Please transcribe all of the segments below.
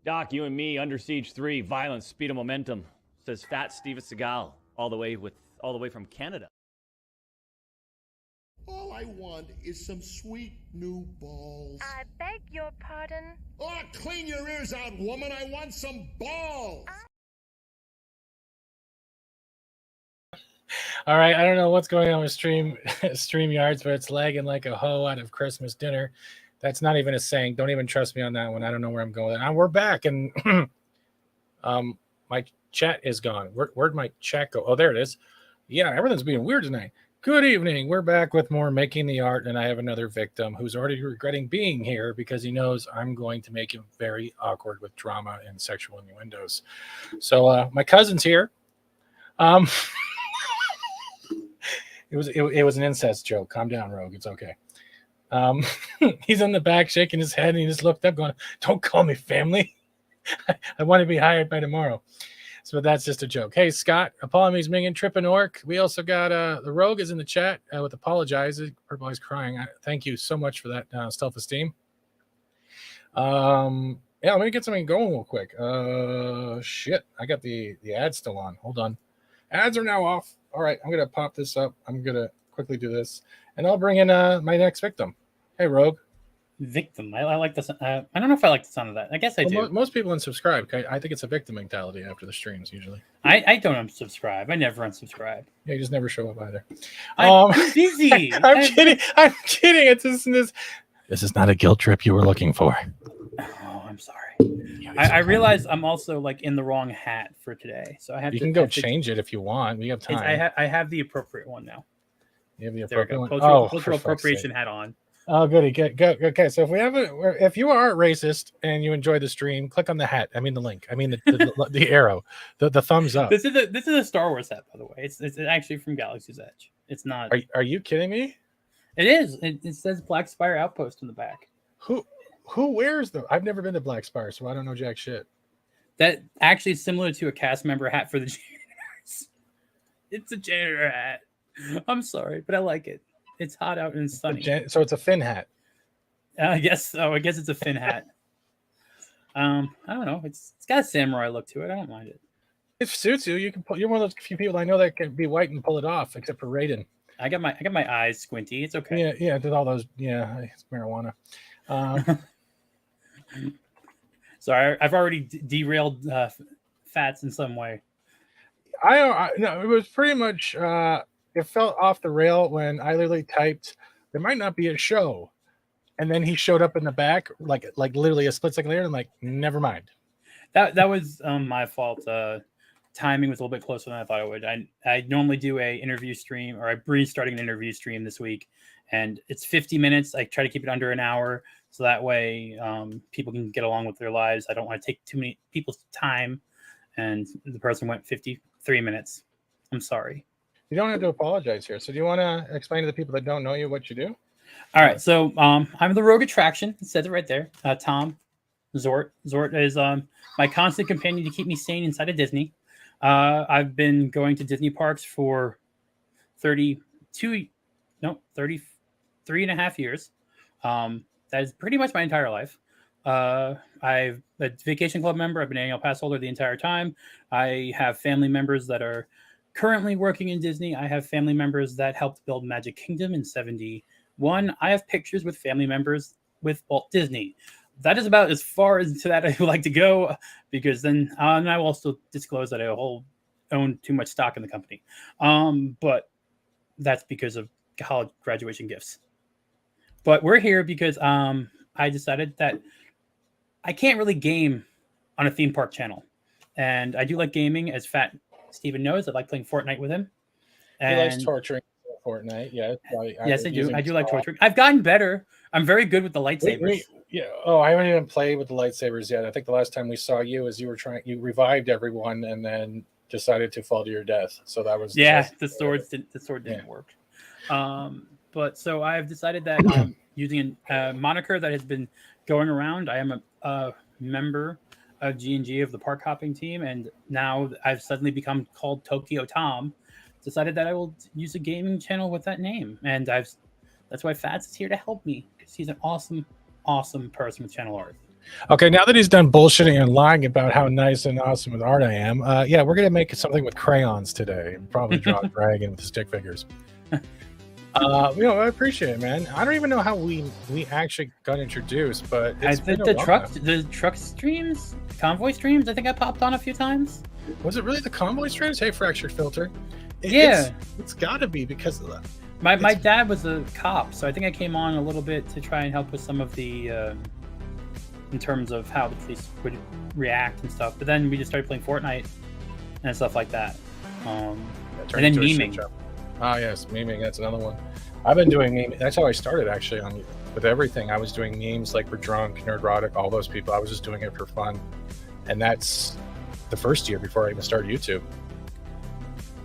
Doc, you and me, Under Siege 3, violence, speed, and momentum, says FAT-STEVENSEAGAL, all the way from Canada. All I want is some sweet new balls. I beg your pardon? Oh, clean your ears out, woman. I want some balls. All right, I don't know what's going on with StreamYards, but it's lagging like a hoe out of Christmas dinner. That's not even a saying. Don't even trust me on that one. I don't know where I'm going. And we're back, and my chat is gone. Where'd my chat go? Oh, there it is. Yeah, everything's being weird tonight. Good evening. We're back with more Making the Art, and I have another victim who's already regretting being here because he knows I'm going to make him very awkward with drama and sexual innuendos. So my cousin's here. It was an incest joke. Calm down, Rogue. It's okay. He's in the back shaking his head, and he just looked up going, "Don't call me family. I want to be hired by tomorrow." So that's just a joke. Hey, Scott, Apolomies, Ming, and Trip and Orc. We also got the Rogue is in the chat with apologizing. Purple Eyes crying. Thank you so much for that self-esteem. Yeah, let me get something going real quick. Shit, I got the ads still on. Hold on. Ads are now off. All right, I'm going to pop this up. I'm going to quickly do this, and I'll bring in my next victim. Hey, Rogue. Victim. I like the. I don't know if I like the sound of that. I guess I do. Most people unsubscribe. I think it's a victim mentality after the streams usually. I don't unsubscribe. I never unsubscribe. Yeah, you just never show up either. I'm busy. I'm kidding. I'm kidding. It's this. This is not a guilt trip you were looking for. Oh, I'm sorry. I realize I'm also like in the wrong hat for today, so I have. You can go change it if you want. We have time. I have the appropriate one now. You have the appropriate one. Cultural appropriation hat on. Oh, goody. Go. Okay, so if you are racist and you enjoy the stream, click on the hat. I mean the link. I mean the arrow, the thumbs up. This is a Star Wars hat, by the way. It's actually from Galaxy's Edge. It's not. Are you kidding me? It is. It says Black Spire Outpost in the back. Who wears them? I've never been to Black Spire, so I don't know jack shit. That actually is similar to a cast member hat for the janitors. It's a janitor hat. I'm sorry, but I like it. It's hot out and sunny. So it's a Finn hat. I guess so. I guess it's a Finn hat. I don't know. It's got a samurai look to it. I don't mind it. It suits you. You can you're one of those few people I know that can be white and pull it off, except for Raiden. I got my eyes squinty. It's okay. Yeah. Did all those? Yeah, it's marijuana. Sorry, I've already derailed Fats in some way. No, it was pretty much. It felt off the rail when I literally typed, "There might not be a show," and then he showed up in the back, like literally a split second later. I'm like, never mind. That was my fault. Timing was a little bit closer than I thought it would. I normally do a interview stream, or I'm restarting an interview stream this week, and it's 50 minutes. I try to keep it under an hour, so that way people can get along with their lives. I don't want to take too many people's time, and the person went 53 minutes. I'm sorry. You don't have to apologize here. So do you want to explain to the people that don't know you what you do? All right. So I'm the Rogue Attraction. It says it right there. Tom Zort. Zort is my constant companion to keep me sane inside of Disney. I've been going to Disney parks for 33 and a half years. That is pretty much my entire life. I'm a vacation club member. I've been an annual pass holder the entire time. I have family members that are currently working in Disney. I have family members that helped build Magic Kingdom in 1971. I have pictures with family members with Walt Disney. That is about as far as to that I would like to go, because then and I will also disclose that I own too much stock in the company. But that's because of college graduation gifts. But we're here because I decided that I can't really game on a theme park channel. And I do like gaming, as Fat Steven knows. I like playing Fortnite with him. And he likes torturing Fortnite. Yeah. Yes, I do. I do like torturing. I've gotten better. I'm very good with the lightsabers. Yeah. Oh, I haven't even played with the lightsabers yet. I think the last time we saw you is you revived everyone and then decided to fall to your death. So that was the sword didn't work. But so I've decided that I'm using a moniker that has been going around. I am a member of G&G of the park hopping team, and now I've suddenly become called Tokyo Tom. Decided that I will use a gaming channel with that name, and that's why Fats is here to help me, because he's an awesome person with Channel Art. Okay, now that he's done bullshitting and lying about how nice and awesome with art I am, yeah, we're gonna make something with crayons today. Probably draw a dragon with the stick figures. I appreciate it, man. I don't even know how we actually got introduced, but I think the truck streams, convoy streams. I think I popped on a few times. Was it really the convoy streams? Hey, fractured filter. It's got to be because of that. My dad was a cop, so I think I came on a little bit to try and help with some of the, in terms of how the police would react and stuff. But then we just started playing Fortnite and stuff like that. And then memeing. Oh yes, memeing. That's another one. I've been doing memes. That's how I started actually with everything. I was doing memes like We're Drunk, Nerdrotic, all those people. I was just doing it for fun, and that's the first year before I even started YouTube.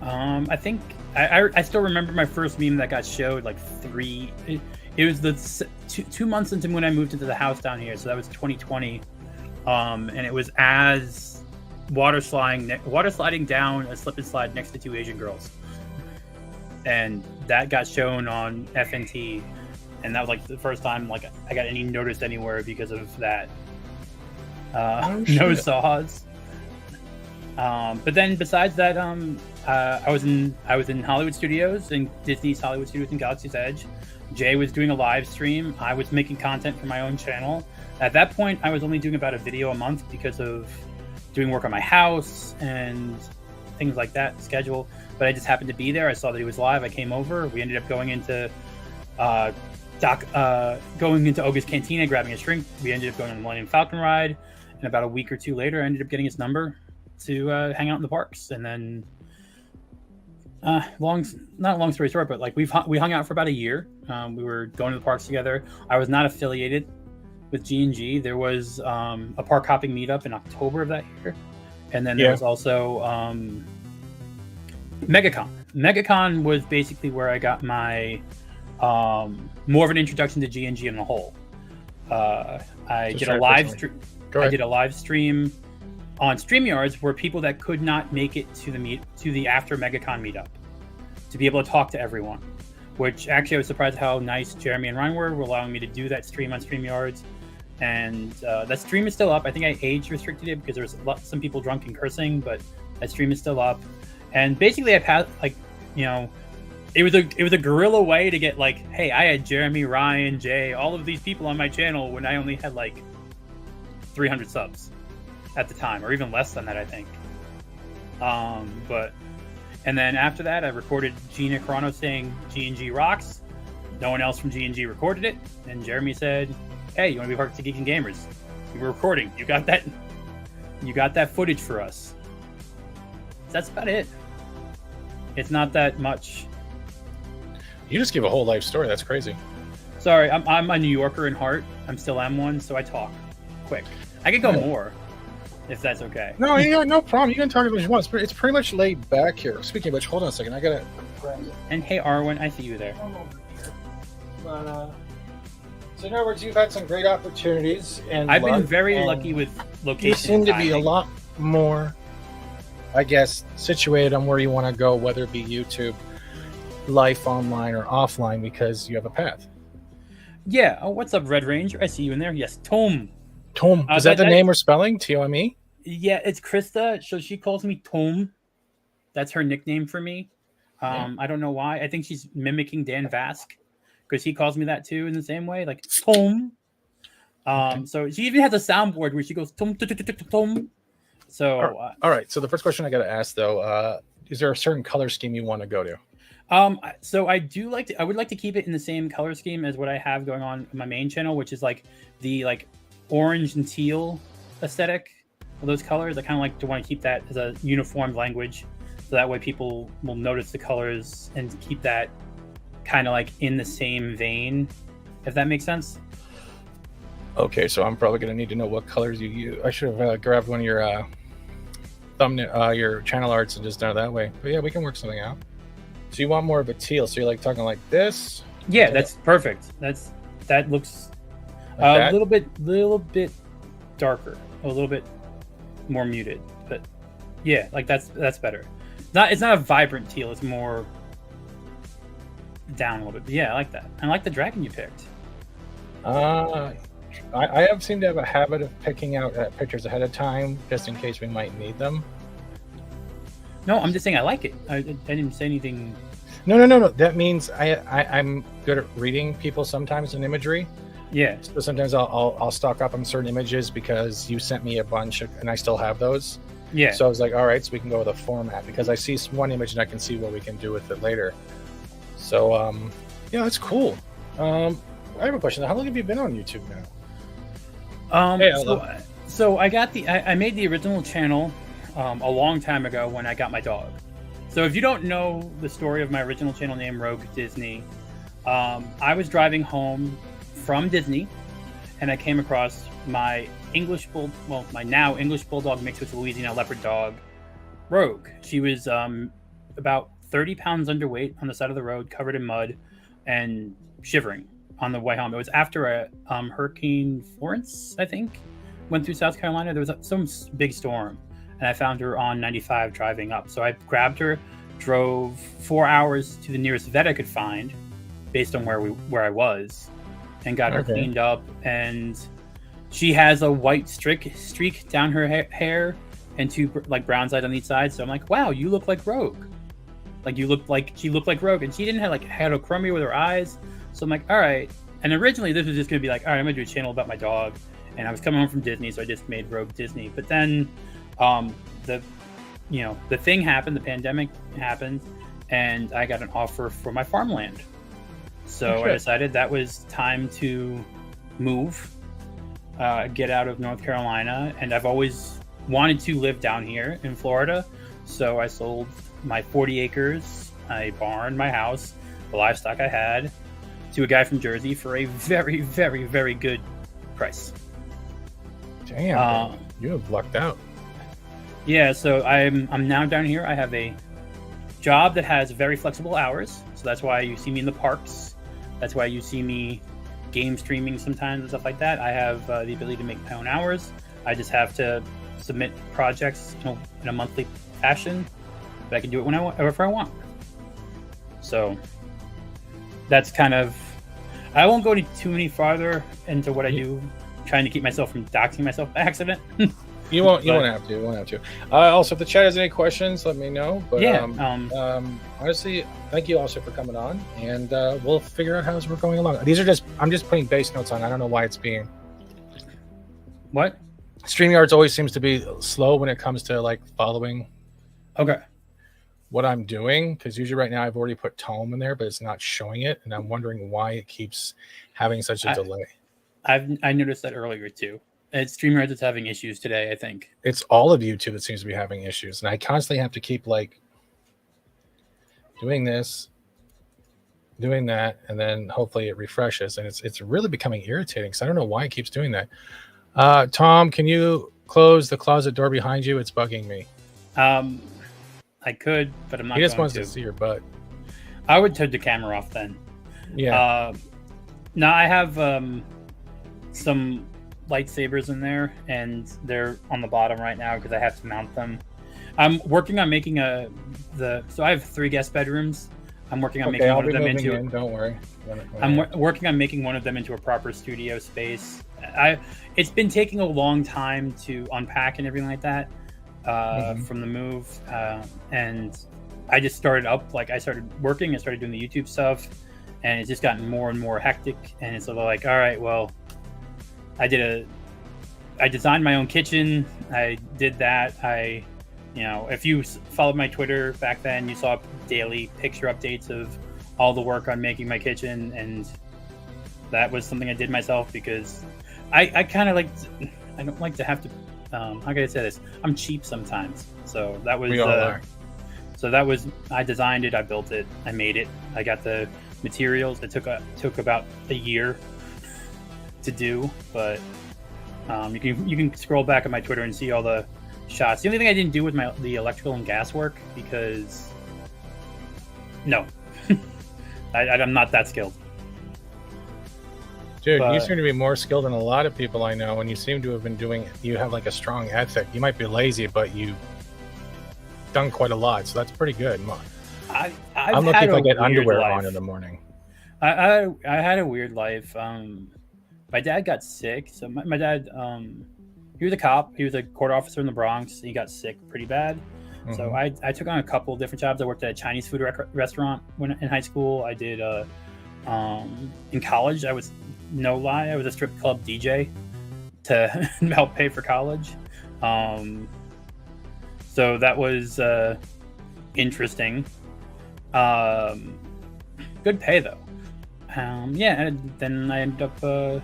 I think I still remember my first meme that got showed like it was the 2 months into when I moved into the house down here, so that was 2020, and it was as water sliding down a slip and slide next to two Asian girls, and that got shown on FNT, and that was like the first time like I got any notice anywhere because of that. No saws. But then besides that, I was in Hollywood Studios, in Disney's Hollywood Studios in Galaxy's Edge. Jay was doing a live stream. I was making content for my own channel. At that point, I was only doing about a video a month because of doing work on my house and things like that, schedule. But I just happened to be there. I saw that he was live. I came over. We ended up going into Oga's Cantina, grabbing a drink. We ended up going on the Millennium Falcon ride. And about a week or two later, I ended up getting his number to hang out in the parks. And then not long story short, but like we hung out for about a year. We were going to the parks together. I was not affiliated with G&G. There was a park hopping meetup in October of that year, and then there was also MegaCon. MegaCon was basically where I got my more of an introduction to G&G in the whole. I did a live stream on StreamYards where people that could not make it to the after MegaCon meetup to be able to talk to everyone, which actually I was surprised how nice Jeremy and Ryan were allowing me to do that stream on StreamYards. And that stream is still up. I think I age restricted it because there was some people drunk and cursing, but that stream is still up. And basically I passed, like, you know, it was a guerrilla way to get like, hey, I had Jeremy, Ryan, Jay, all of these people on my channel when I only had like 300 subs at the time, or even less than that, I think. And then after that, I recorded Gina Carano saying G&G rocks. No one else from G&G recorded it, and Jeremy said, "Hey, you want to be part of Geeks and Gamers? You were recording. You got that footage for us." That's about it. It's not that much. You just give a whole life story. That's crazy. Sorry, I'm a New Yorker in heart. I'm still am one, so I talk quick. I could go more, if that's okay. No, yeah, no problem. You can talk as much as you want. It's pretty much laid back here. Speaking of which, hold on a second. I gotta. And hey, Arwen, I see you there. But, so in other words, you've had some great opportunities, and I've been very lucky with location. You seem to be a lot more, I guess, situated on where you want to go, whether it be YouTube, life online, or offline, because you have a path. Yeah. Oh, what's up, Red Ranger? I see you in there. Yes, Tom. Tom. Is that the name or spelling? T-O-M-E? Yeah, it's Krista. So she calls me Tom. That's her nickname for me. I don't know why. I think she's mimicking Dan Vask because he calls me that too in the same way, like Tom. So she even has a soundboard where she goes Tom, Tom. So all right. So the first question I got to ask though, is there a certain color scheme you want to go to? So I would like to keep it in the same color scheme as what I have going on my main channel, which is like the orange and teal aesthetic of those colors. I kind of like to want to keep that as a uniform language, so that way people will notice the colors and keep that kind of like in the same vein, if that makes sense. Okay, so I'm probably gonna need to know what colors you use. I should have grabbed one of your thumbnail, your channel arts, and just done it that way. But yeah, we can work something out. So you want more of a teal? So you're like talking like this? Yeah, that's perfect. That looks like a little bit darker, a little bit more muted. But yeah, like that's better. It's not a vibrant teal. It's more down a little bit. But yeah, I like that. I like the dragon you picked. I have seemed to have a habit of picking out pictures ahead of time just in case we might need them. No, I'm just saying I like it. I didn't say anything. No. That means I'm good at reading people sometimes in imagery. Yeah. So sometimes I'll stock up on certain images because you sent me a bunch and I still have those. Yeah. So I was like, all right, so we can go with a format because I see one image and I can see what we can do with it later. So yeah, that's cool. I have a question. How long have you been on YouTube now? So I got I made the original channel a long time ago when I got my dog. So if you don't know the story of my original channel name, Rogue Disney, I was driving home from Disney and I came across my my now English Bulldog mixed with Louisiana Leopard dog, Rogue. She was about 30 pounds underweight on the side of the road, covered in mud and shivering on the way home. It was after a Hurricane Florence, I think, went through South Carolina. There was some big storm, and I found her on 95 driving up. So I grabbed her, drove 4 hours to the nearest vet I could find, based on where I was, and got her cleaned up. And she has a white streak down her hair and two like brown sides on each side. So I'm like, wow, you look like Rogue. Like she looked like Rogue, and she didn't have like heterochromia with her eyes. So I'm like, all right. And originally this was just gonna be like, all right, I'm gonna do a channel about my dog. And I was coming home from Disney, so I just made Rogue Disney. But then the thing happened, the pandemic happened, and I got an offer for my farmland. So I decided that was time to move, get out of North Carolina. And I've always wanted to live down here in Florida. So I sold my 40 acres, my barn, my house, the livestock I had, to a guy from Jersey for a very, very, very good price. Damn, you have lucked out. Yeah, so I'm now down here. I have a job that has very flexible hours, so that's why you see me in the parks. That's why you see me game streaming sometimes and stuff like that. I have the ability to make my own hours. I just have to submit projects in a monthly fashion, but I can do it whenever I want. So that's kind of. I won't go too many farther into what I do, trying to keep myself from doxing myself by accident. You won't have to. Also, if the chat has any questions, let me know. But honestly, thank you also for coming on, and we'll figure out how we're going along. I'm just putting base notes on. I don't know why it's being. What? StreamYards always seems to be slow when it comes to like following. Okay. What I'm doing, because usually right now I've already put tome in there, but it's not showing it, and I'm wondering why it keeps having such a delay. I noticed that earlier too. StreamYards is having issues today, I think. It's all of YouTube that seems to be having issues, and I constantly have to keep like doing this, doing that, and then hopefully it refreshes, and it's really becoming irritating because I don't know why it keeps doing that. Tom, can you close the closet door behind you? It's bugging me. I could, but I'm not. He just going wants to see your butt. I would turn the camera off then. Yeah. Now I have some lightsabers in there, and they're on the bottom right now because I have to mount them. I'm working on making so I have 3 guest bedrooms. I'm working on making one of them into. Don't worry. I'm working on making one of them into a proper studio space. It's been taking a long time to unpack and everything like that from the move, and I just started up. Like I started working, I started doing the YouTube stuff, and it's just gotten more and more hectic. And it's sort of like, all right, well, I designed my own kitchen. I did that. If you followed my Twitter back then, you saw daily picture updates of all the work on making my kitchen, and that was something I did myself because I kind of I don't like to have to. How can I say this? I'm cheap sometimes, so that was. We all are. So that was. I designed it. I built it. I made it. I got the materials. It took about a year to do, but you can scroll back on my Twitter and see all the shots. The only thing I didn't do was the electrical and gas work because I'm not that skilled. Dude, you seem to be more skilled than a lot of people I know, and you seem to have been doing. You have like a strong ethic. You might be lazy, but you've done quite a lot, so that's pretty good. I'm lucky if I get underwear on in the morning. I had a weird life. my dad got sick. So my dad, he was a cop. He was a court officer in the Bronx. He got sick pretty bad. Mm-hmm. So I took on a couple different jobs. I worked at a Chinese food restaurant when in high school. I did in college. I was no lie. I was a strip club DJ to help pay for college. So that was interesting. Good pay though. Yeah, and then I ended up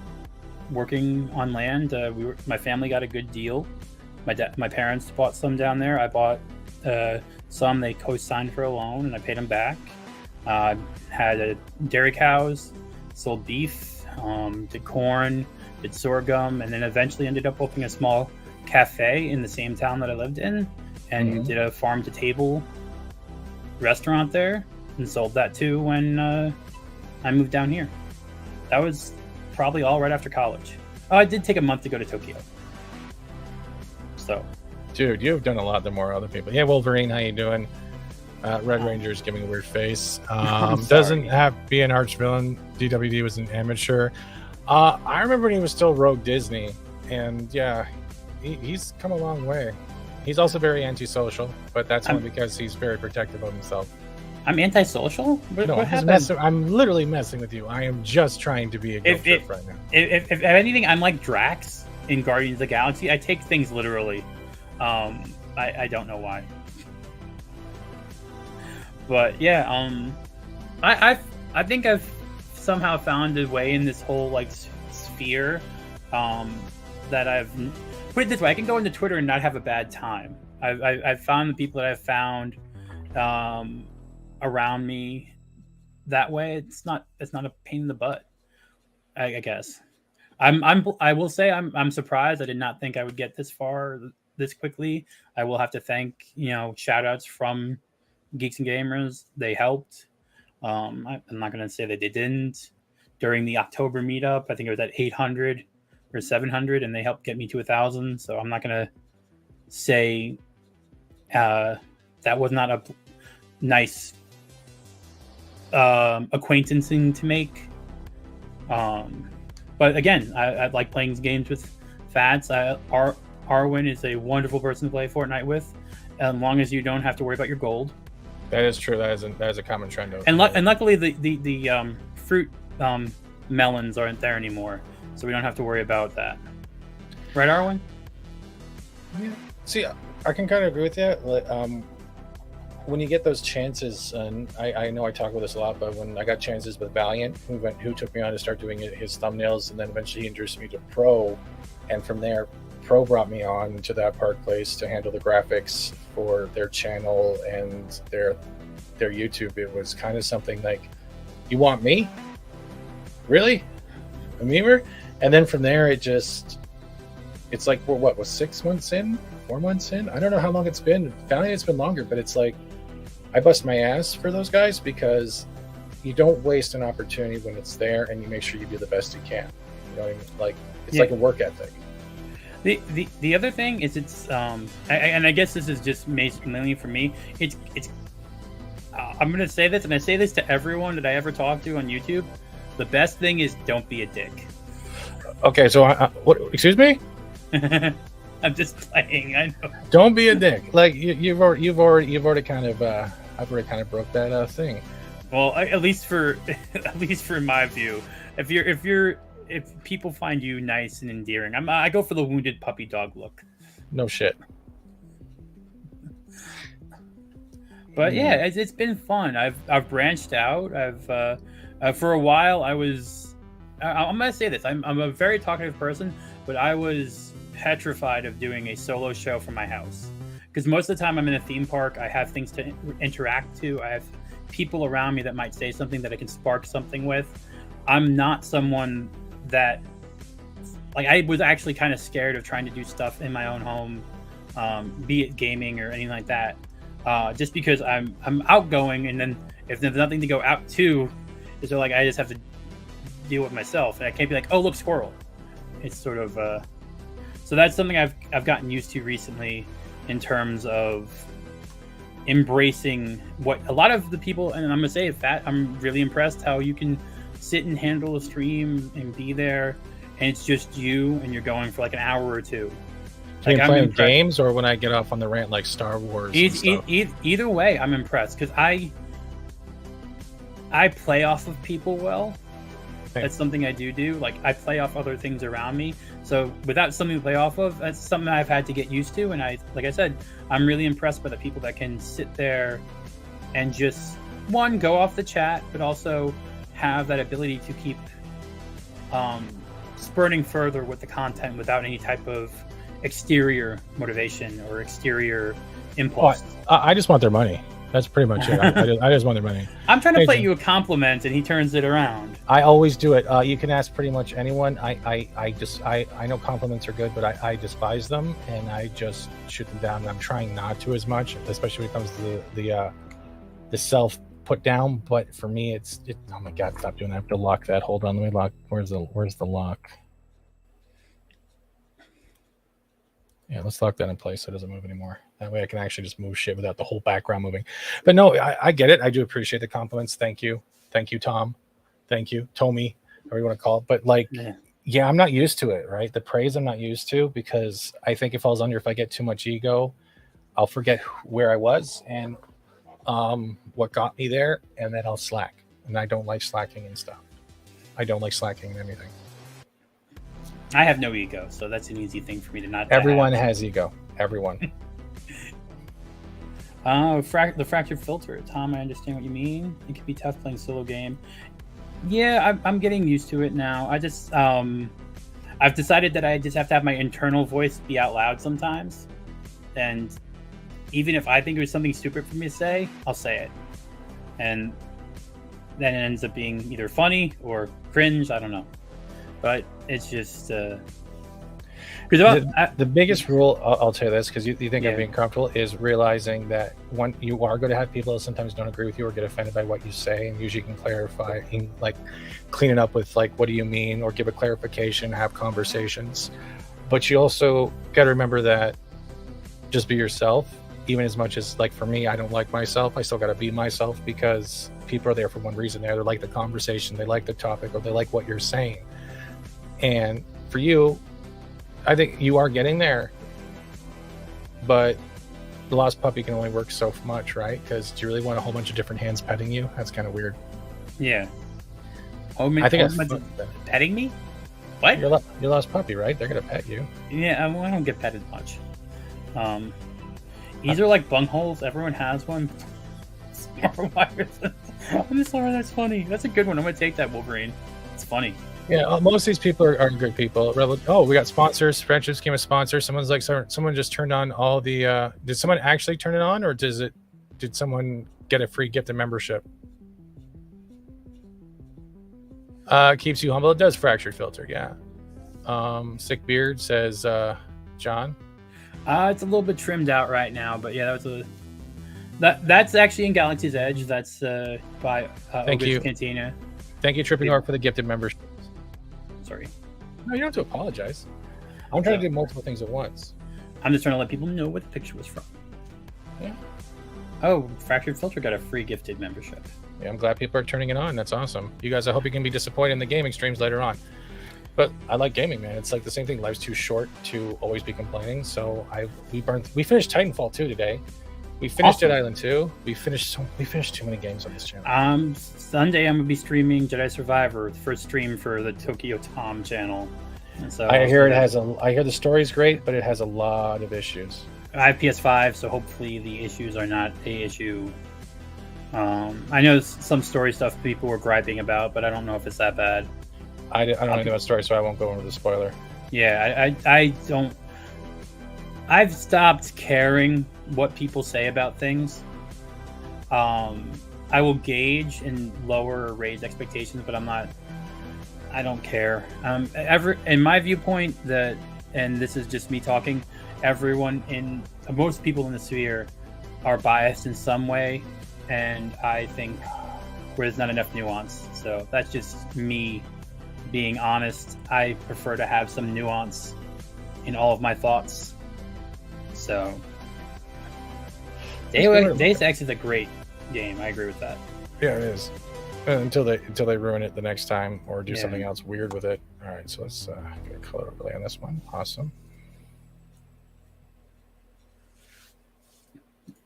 working on land. My family got a good deal. My parents bought some down there. I bought some. They co-signed for a loan, and I paid them back. Had dairy cows, sold beef, did corn, did sorghum, and then eventually ended up opening a small cafe in the same town that I lived in, and did a farm to table restaurant there, and sold that too when I moved down here. That was probably all right after college. Oh, I did take a month to go to Tokyo. So, dude, you've done a lot more other people. Yeah, Wolverine, how you doing? Red Ranger's giving a weird face. Doesn't have to be an arch villain. DWD was an amateur. I remember when he was still Rogue Disney, and yeah, he's come a long way. He's also very antisocial, but that's only because he's very protective of himself. I'm antisocial? What happened? I'm literally messing with you. I am just trying to be a good trip right now. If anything, I'm like Drax in Guardians of the Galaxy. I take things literally. I don't know why. But yeah, I think I've somehow found a way in this whole like sphere that I've put it this way. I can go into Twitter and not have a bad time. I've found the people that I've found around me that way. It's not a pain in the butt. I guess. I will say I'm surprised. I did not think I would get this far this quickly. I will have to thank shout outs from Geeks and Gamers. They helped. I'm not going to say that they didn't. During the October meetup, I think it was at 800 or 700, and they helped get me to 1,000. So I'm not going to say that was not a nice acquaintancing to make. But again, I like playing games with Fats. Arwen is a wonderful person to play Fortnite with, as long as you don't have to worry about your gold. That is true. That is a common trend. And luckily, the fruit melons aren't there anymore, so we don't have to worry about that. Right, Arwen? Yeah. See, I can kind of agree with that. When you get those chances, and I know I talk about this a lot, but when I got chances with Valiant, who took me on to start doing his thumbnails, and then eventually he introduced me to Pro, and from there, Pro brought me on to that Park Place to handle the graphics for their channel and their YouTube. It was kind of something like, you want me? Really? A memer? And then from there, it's like, we're what, was 6 months in? 4 months in? I don't know how long it's been. Valiant, it's been longer, but it's like, I bust my ass for those guys because you don't waste an opportunity when it's there, and you make sure you do the best you can. You know what I mean? Like, it's like a work ethic. The other thing is and I guess this is just mainly for me. It's I'm gonna say this, and I say this to everyone that I ever talk to on YouTube. The best thing is don't be a dick. Okay, so what? Excuse me? I'm just playing. I know. Don't be a dick. Like you've already kind of I've already kind of broke that thing. Well, at least for my view, if people find you nice and endearing, I go for the wounded puppy dog look. No shit. But yeah, it's been fun. I've branched out. For a while I'm gonna say this. I'm a very talkative person, but I was petrified of doing a solo show from my house, because most of the time I'm in a theme park. I have things to interact to. I have people around me that might say something that I can spark something with. I'm not someone that, like, I was actually kind of scared of trying to do stuff in my own home, be it gaming or anything like that, just because I'm outgoing, and then if there's nothing to go out to, it's like I just have to deal with myself, and I can't be like, oh look, squirrel. It's sort of so that's something I've gotten used to recently, in terms of embracing what a lot of the people, and I'm gonna say Fat, I'm really impressed how you can sit and handle a stream and be there and it's just you, and you're going for like an hour or two. Can you I'm play impressed. games, or when I get off on the rant like Star Wars? and stuff? Either way, I'm impressed because I play off of people well. Okay. That's something I do. Like I play off other things around me. So without something to play off of, that's something I've had to get used to. And like I said, I'm really impressed by the people that can sit there and just go off the chat, but also have that ability to keep spurting further with the content without any type of exterior motivation or exterior impulse. I just want their money. That's pretty much it. I just want their money. I'm trying to Hey, play Jim. you a compliment, and he turns it around. I always do it. You can ask pretty much anyone. I know compliments are good, but I despise them, and I just shoot them down. And I'm trying not to as much, especially when it comes to the self put down. But for me, it's oh my god, stop doing that. I have to lock that. Hold on, let me lock. Where's the lock? Yeah, let's lock that in place so it doesn't move anymore. That way I can actually just move shit without the whole background moving. But no, I get it. I do appreciate the compliments. Thank you. Thank you, Tom. Thank you, Tommy, whatever you want to call it. But like, yeah, I'm not used to it, right? The praise I'm not used to, because I think it falls under, if I get too much ego, I'll forget where I was and what got me there, and then I'll slack. And I don't like slacking and stuff. I don't like slacking in anything. I have no ego, so that's an easy thing for me to not. Everyone has ego. Everyone. The fractured filter, Tom. I understand what you mean. It can be tough playing solo game. Yeah, I'm getting used to it now. I just I've decided that I just have to have my internal voice be out loud sometimes, and even if I think it was something stupid for me to say, I'll say it, and then it ends up being either funny or cringe. I don't know. But it's just the biggest rule, I'll tell you this, because you think I'm being comfortable, is realizing that when you are going to have people that sometimes don't agree with you or get offended by what you say, and usually you can clarify, like clean it up with like, what do you mean, or give a clarification, have conversations. But you also got to remember that just be yourself, even as much as, like, for me, I don't like myself, I still got to be myself, because people are there for one reason. They either like the conversation, they like the topic, or they like what you're saying. And for you, I think you are getting there, but the lost puppy can only work so much, right? Because do you really want a whole bunch of different hands petting you? That's kind of weird. Yeah. I think petting me? What? Your lost puppy, right? They're gonna pet you. Yeah, I don't get petted much. These are like bungholes. Everyone has one. I'm just sorry. That's funny. That's a good one. I'm gonna take that, Wolverine. It's funny. Yeah, most of these people are good people. Oh, we got sponsors. Friendships came with sponsors. Someone's like, someone just turned on all the. Did someone actually turn it on, or did someone get a free gift and membership? Keeps you humble. It does. Fractured filter, yeah. Sick beard says, John. It's a little bit trimmed out right now, but yeah, that's actually in Galaxy's Edge. That's by Thank you, Cantina. Thank you, Tripping Art, for the gifted membership. Sorry. No, you don't have to apologize. I'm trying to do multiple things at once. I'm just trying to let people know what the picture was from. Yeah. Oh, Fractured Filter got a free gifted membership. Yeah, I'm glad people are turning it on. That's awesome. You guys, I hope you can be disappointed in the gaming streams later on. But I like gaming, man. It's like the same thing. Life's too short to always be complaining. So we finished Titanfall 2 today. We finished Dead Island 2. We finished too many games on this channel. Sunday I'm gonna be streaming Jedi Survivor, the first stream for the Tokyo Tom channel. And so I hear the story's great, but it has a lot of issues. I have PS5, so hopefully the issues are not a issue. I know some story stuff people were griping about, but I don't know if it's that bad. I don't know about story, so I won't go into the spoiler. Yeah, I don't. I've stopped caring what people say about things. I will gauge and lower or raise expectations, but I don't care. In my viewpoint, and this is just me talking, most people in the sphere are biased in some way, and I think where there's not enough nuance. So that's just me being honest. I prefer to have some nuance in all of my thoughts. So Deus Ex is a great game. I agree with that. Yeah, it is. Until they ruin it the next time or do something else weird with it. All right, so let's get a color overlay on this one. Awesome.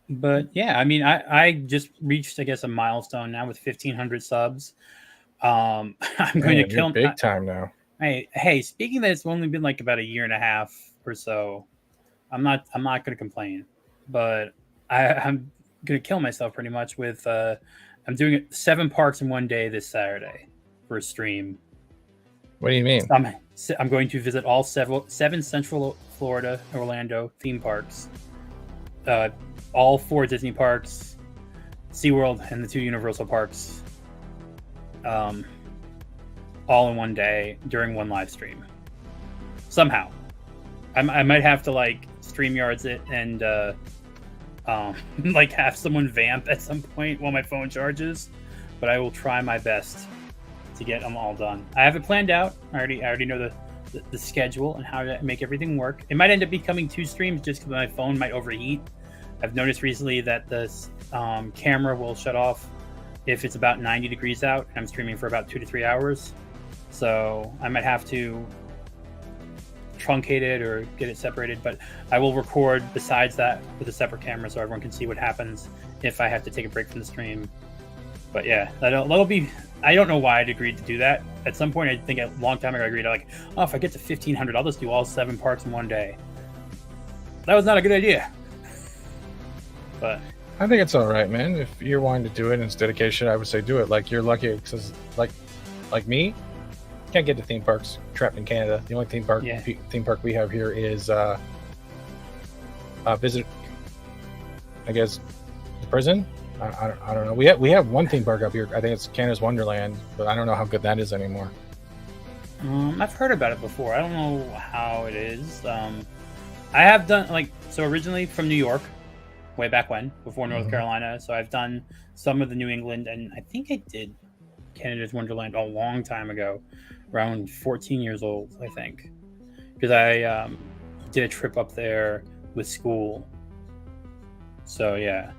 But yeah, I mean, I just reached, I guess, a milestone now with 1,500 subs. I'm going to kill big time now. Hey, speaking that, it's only been like about a year and a half or so. I'm not going to complain, but I'm going to kill myself pretty much with. I'm doing 7 parks in one day this Saturday for a stream. What do you mean? I'm going to visit all 7 Central Florida, Orlando theme parks. All 4 Disney parks, SeaWorld, and the 2 Universal parks. All in one day during one live stream. Somehow. I might have to like StreamYards it and like have someone vamp at some point while my phone charges, but I will try my best to get them all done. I have it planned out. I already know the schedule and how to make everything work. It might end up becoming 2 streams just because my phone might overheat. I've noticed recently that the camera will shut off if it's about 90 degrees out and I'm streaming for about 2 to 3 hours. So I might have to truncate it or get it separated, but I will record besides that with a separate camera so everyone can see what happens if I have to take a break from the stream. But yeah, that'll be, I don't know why I'd agreed to do that. At some point, I think a long time ago, I agreed, like, oh, if I get to 1,500, I'll just do all 7 parks in one day. That was not a good idea. But I think it's all right, man. If you're wanting to do it and it's dedication, I would say do it. Like, you're lucky because, like me, can't get to theme parks. Trapped in Canada. The only theme park we have here is visit. I guess the prison. I don't know. We have one theme park up here. I think it's Canada's Wonderland, but I don't know how good that is anymore. I've heard about it before. I don't know how it is. I have done originally from New York, way back when, before North Carolina. So I've done some of the New England, and I think I did Canada's Wonderland a long time ago, around 14 years old, I think, because I did a trip up there with school. So yeah.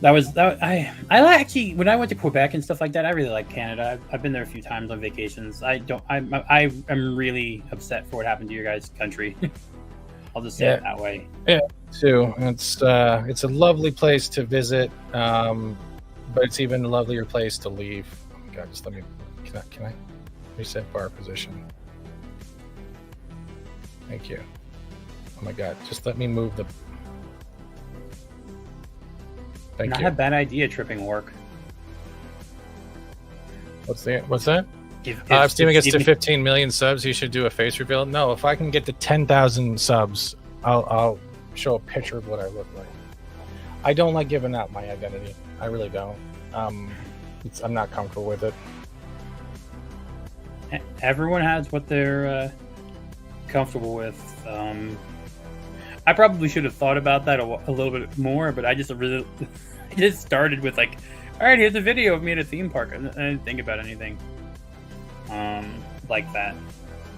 I actually, when I went to Quebec and stuff like that, I really like Canada. I've been there a few times on vacations. I am really upset for what happened to your guys' country. I'll just say it that way. Yeah, too. It's a lovely place to visit, but it's even a lovelier place to leave. Oh my God, just let me. Can I reset bar position? Thank you. Oh my God, just let me move the. Thank you. Not a bad idea, tripping work. What's that? If Steven gets to 15 million subs, he should do a face reveal. No, if I can get to 10,000 subs, I'll show a picture of what I look like. I don't like giving out my identity. I really don't. I'm not comfortable with it. Everyone has what they're comfortable with. I probably should have thought about that a little bit more, but I just started with like, all right, here's a video of me at a theme park. I didn't think about anything like that.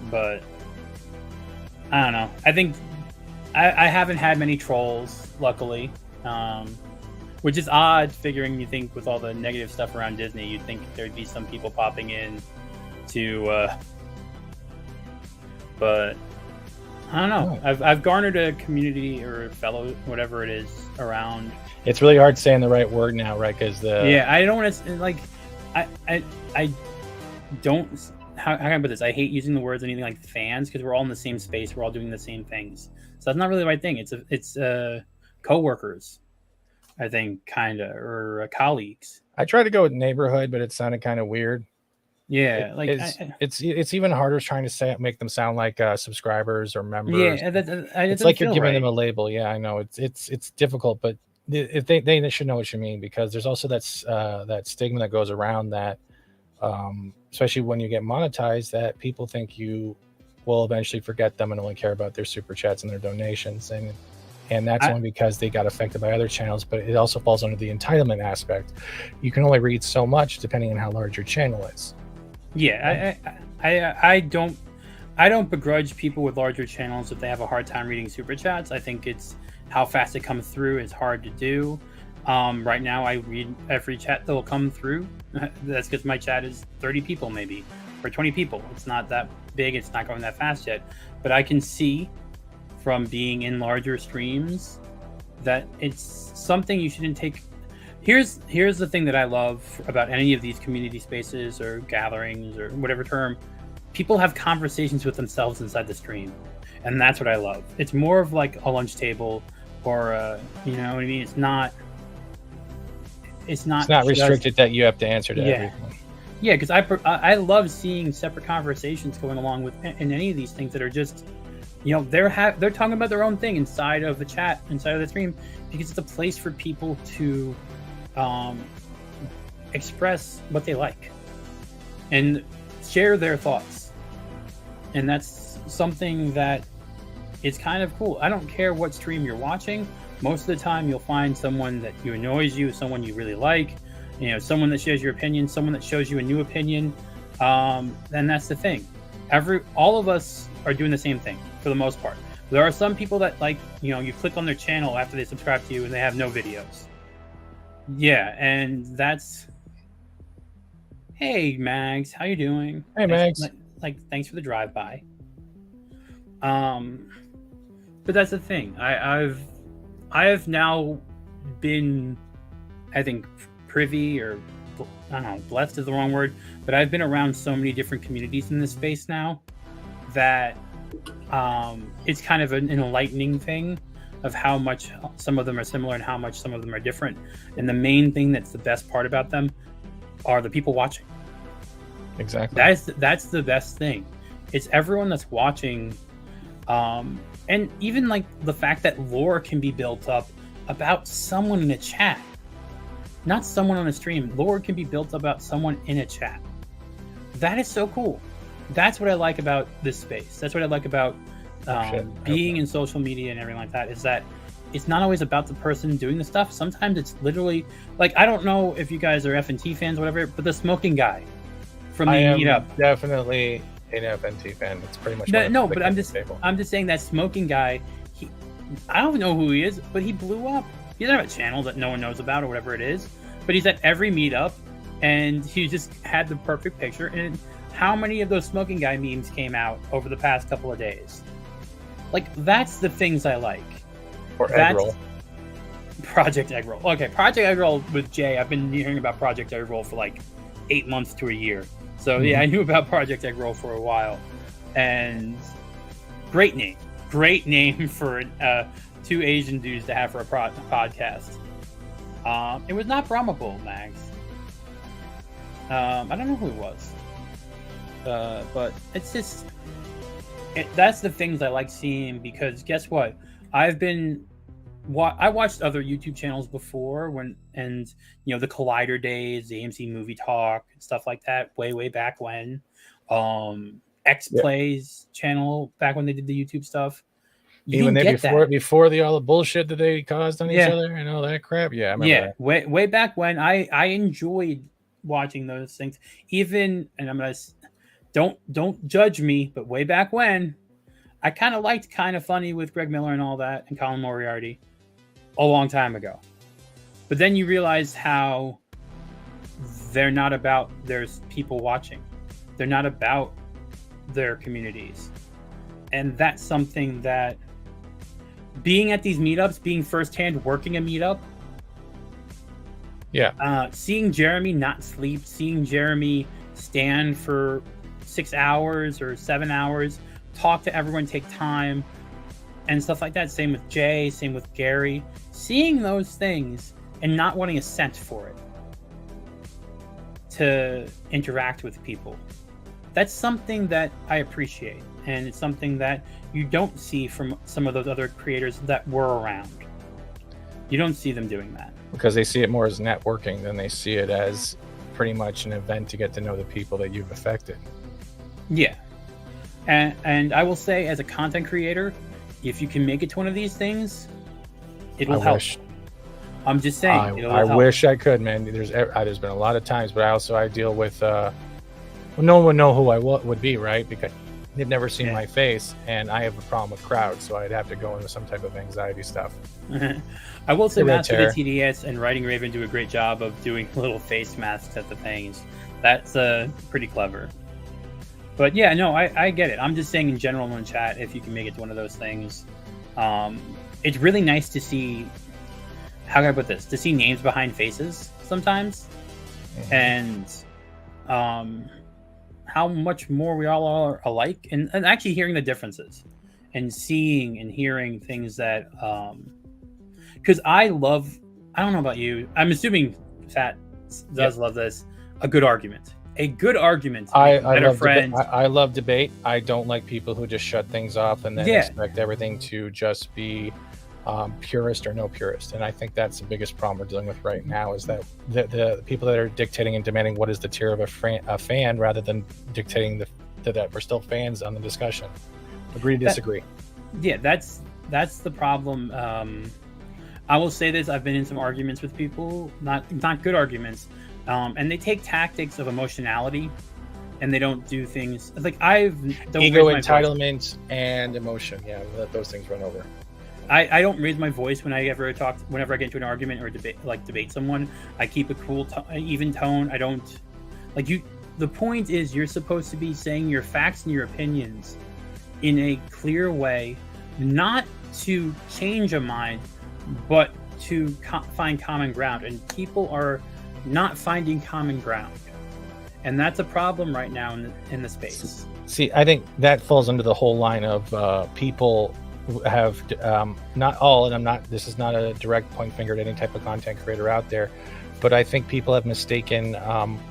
But I don't know. I think I haven't had many trolls, luckily, which is odd, figuring you think with all the negative stuff around Disney, you'd think there'd be some people popping in to, but I don't know. I've garnered a community or a fellow, whatever it is, around. It's really hard saying the right word now, right? Because I don't want to like. I don't. How can I put this? I hate using the words anything like fans because we're all in the same space. We're all doing the same things. So that's not really the right thing. It's coworkers, I think, kind of, or colleagues. I tried to go with neighborhood, but it sounded kind of weird. Yeah, it's even harder trying to make them sound like subscribers or members. Yeah, it's like you're giving them a label. Yeah, I know it's difficult, but if they should know what you mean, because there's also that stigma that goes around that, especially when you get monetized, that people think you will eventually forget them and only care about their super chats and their donations, and that's only because they got affected by other channels. But it also falls under the entitlement aspect. You can only read so much depending on how large your channel is. Yeah, I don't begrudge people with larger channels if they have a hard time reading super chats. I think it's how fast it comes through is hard to do. Right now, I read every chat that will come through. That's because my chat is 30 people, maybe, or 20 people. It's not that big. It's not going that fast yet. But I can see from being in larger streams that it's something you shouldn't take. Here's the thing that I love about any of these community spaces or gatherings or whatever term. People have conversations with themselves inside the stream, and that's what I love. It's more of like a lunch table, or you know what I mean. It's not restricted that you have to answer to everything. Yeah, because I love seeing separate conversations going along with in any of these things that are just, you know, they're talking about their own thing inside of the chat, inside of the stream, because it's a place for people to express what they like and share their thoughts. And that's something that is kind of cool. I don't care what stream you're watching. Most of the time you'll find someone that annoys you, someone you really like, you know, someone that shares your opinion, someone that shows you a new opinion. And that's the thing. All of us are doing the same thing for the most part. There are some people that, like, you know, you click on their channel after they subscribe to you and they have no videos. Yeah, and that's... Hey, Mags, how you doing? Hey, Mags. Thanks for the drive-by. But that's the thing. I have now been, I think, privy, or I don't know, blessed is the wrong word, but I've been around so many different communities in this space now that it's kind of an enlightening thing of how much some of them are similar and how much some of them are different. And the main thing that's the best part about them are the people watching. Exactly. That's the best thing. It's everyone that's watching, and even like the fact that lore can be built up about someone in a chat, not someone on a stream. Lore can be built about someone in a chat. That is so cool. That's what I like about this space. That's what I like about being in social media and everything like that, is that it's not always about the person doing the stuff. Sometimes it's literally like, I don't know if you guys are FNT fans or whatever, but the smoking guy from the meetup. Definitely an FNT fan. It's pretty much no, but I'm just saying that smoking guy. I don't know who he is, but he blew up. He doesn't have a channel that no one knows about or whatever it is, but he's at every meetup, and he just had the perfect picture. And how many of those smoking guy memes came out over the past couple of days? Like, that's the things I like. Or Eggroll. Project Eggroll. Okay, Project Eggroll with Jay. I've been hearing about Project Eggroll for like 8 months to a year. So yeah, I knew about Project Eggroll for a while. And great name for two Asian dudes to have for a podcast. It was not Brahmapul, Mags. I don't know who it was. But it's just... that's the things I like seeing, because guess what? I watched other YouTube channels before and you know, the Collider days, the AMC Movie Talk, and stuff like that, way back when. X Plays channel, back when they did the YouTube stuff. Even before all the bullshit that they caused on each other and all that crap. Yeah, I remember that. Way back when, I enjoyed watching those things. Even, and I'm gonna don't judge me, but way back when, I kind of liked Kind of Funny with Greg Miller and all that, and Colin Moriarty a long time ago. But then you realize how they're not about there's people watching. They're not about their communities. And that's something that, being at these meetups, being firsthand working a meetup, seeing Jeremy not sleep, seeing Jeremy stand for 6 hours or 7 hours, talk to everyone, take time, and stuff like that. Same with Jay, same with Gary. Seeing those things and not wanting a cent for it to interact with people. That's something that I appreciate. And it's something that you don't see from some of those other creators that were around. You don't see them doing that. Because they see it more as networking than they see it as pretty much an event to get to know the people that you've affected. Yeah. And I will say, as a content creator, if you can make it to one of these things, it will help. I'm just saying. I wish I could, man. There's been a lot of times, but I deal with... no one would know who I would be, right? Because They've never seen Yeah. my face, and I have a problem with crowds, so I'd have to go into some type of anxiety stuff. I will say The Red Master Terror. the TDS and Writing Raven do a great job of doing little face masks at the things. That's pretty clever. But yeah, no, I get it. I'm just saying in general in chat, if you can make it to one of those things, it's really nice to see, how can I put this? To see names behind faces sometimes, and how much more we all are alike, and actually hearing the differences, and seeing and hearing things that, because I don't know about you, I'm assuming Fat does love this, a good argument. A good argument. I Better love friends. I love debate. I don't like people who just shut things off and then Yeah. expect everything to just be purist or no purist. And I think that's the biggest problem we're dealing with right now, is that the people that are dictating and demanding what is the tier of a fan rather than dictating that we're still fans on the discussion. Agree to disagree. Yeah, that's the problem. I will say this: I've been in some arguments with people, not good arguments, and they take tactics of emotionality, and they don't do things like don't Ego, raise my voice. entitlement, and emotion. Yeah, let those things run over. I don't raise my voice whenever I get into an argument or debate someone. I keep a cool, even tone. I don't like you. The point is, you're supposed to be saying your facts and your opinions in a clear way, not to change a mind, but to find common ground. And people are not finding common ground, and that's a problem right now in the space. See, I think that falls under the whole line of people who have not all, and this is not a direct point finger at any type of content creator out there, but I think people have mistaken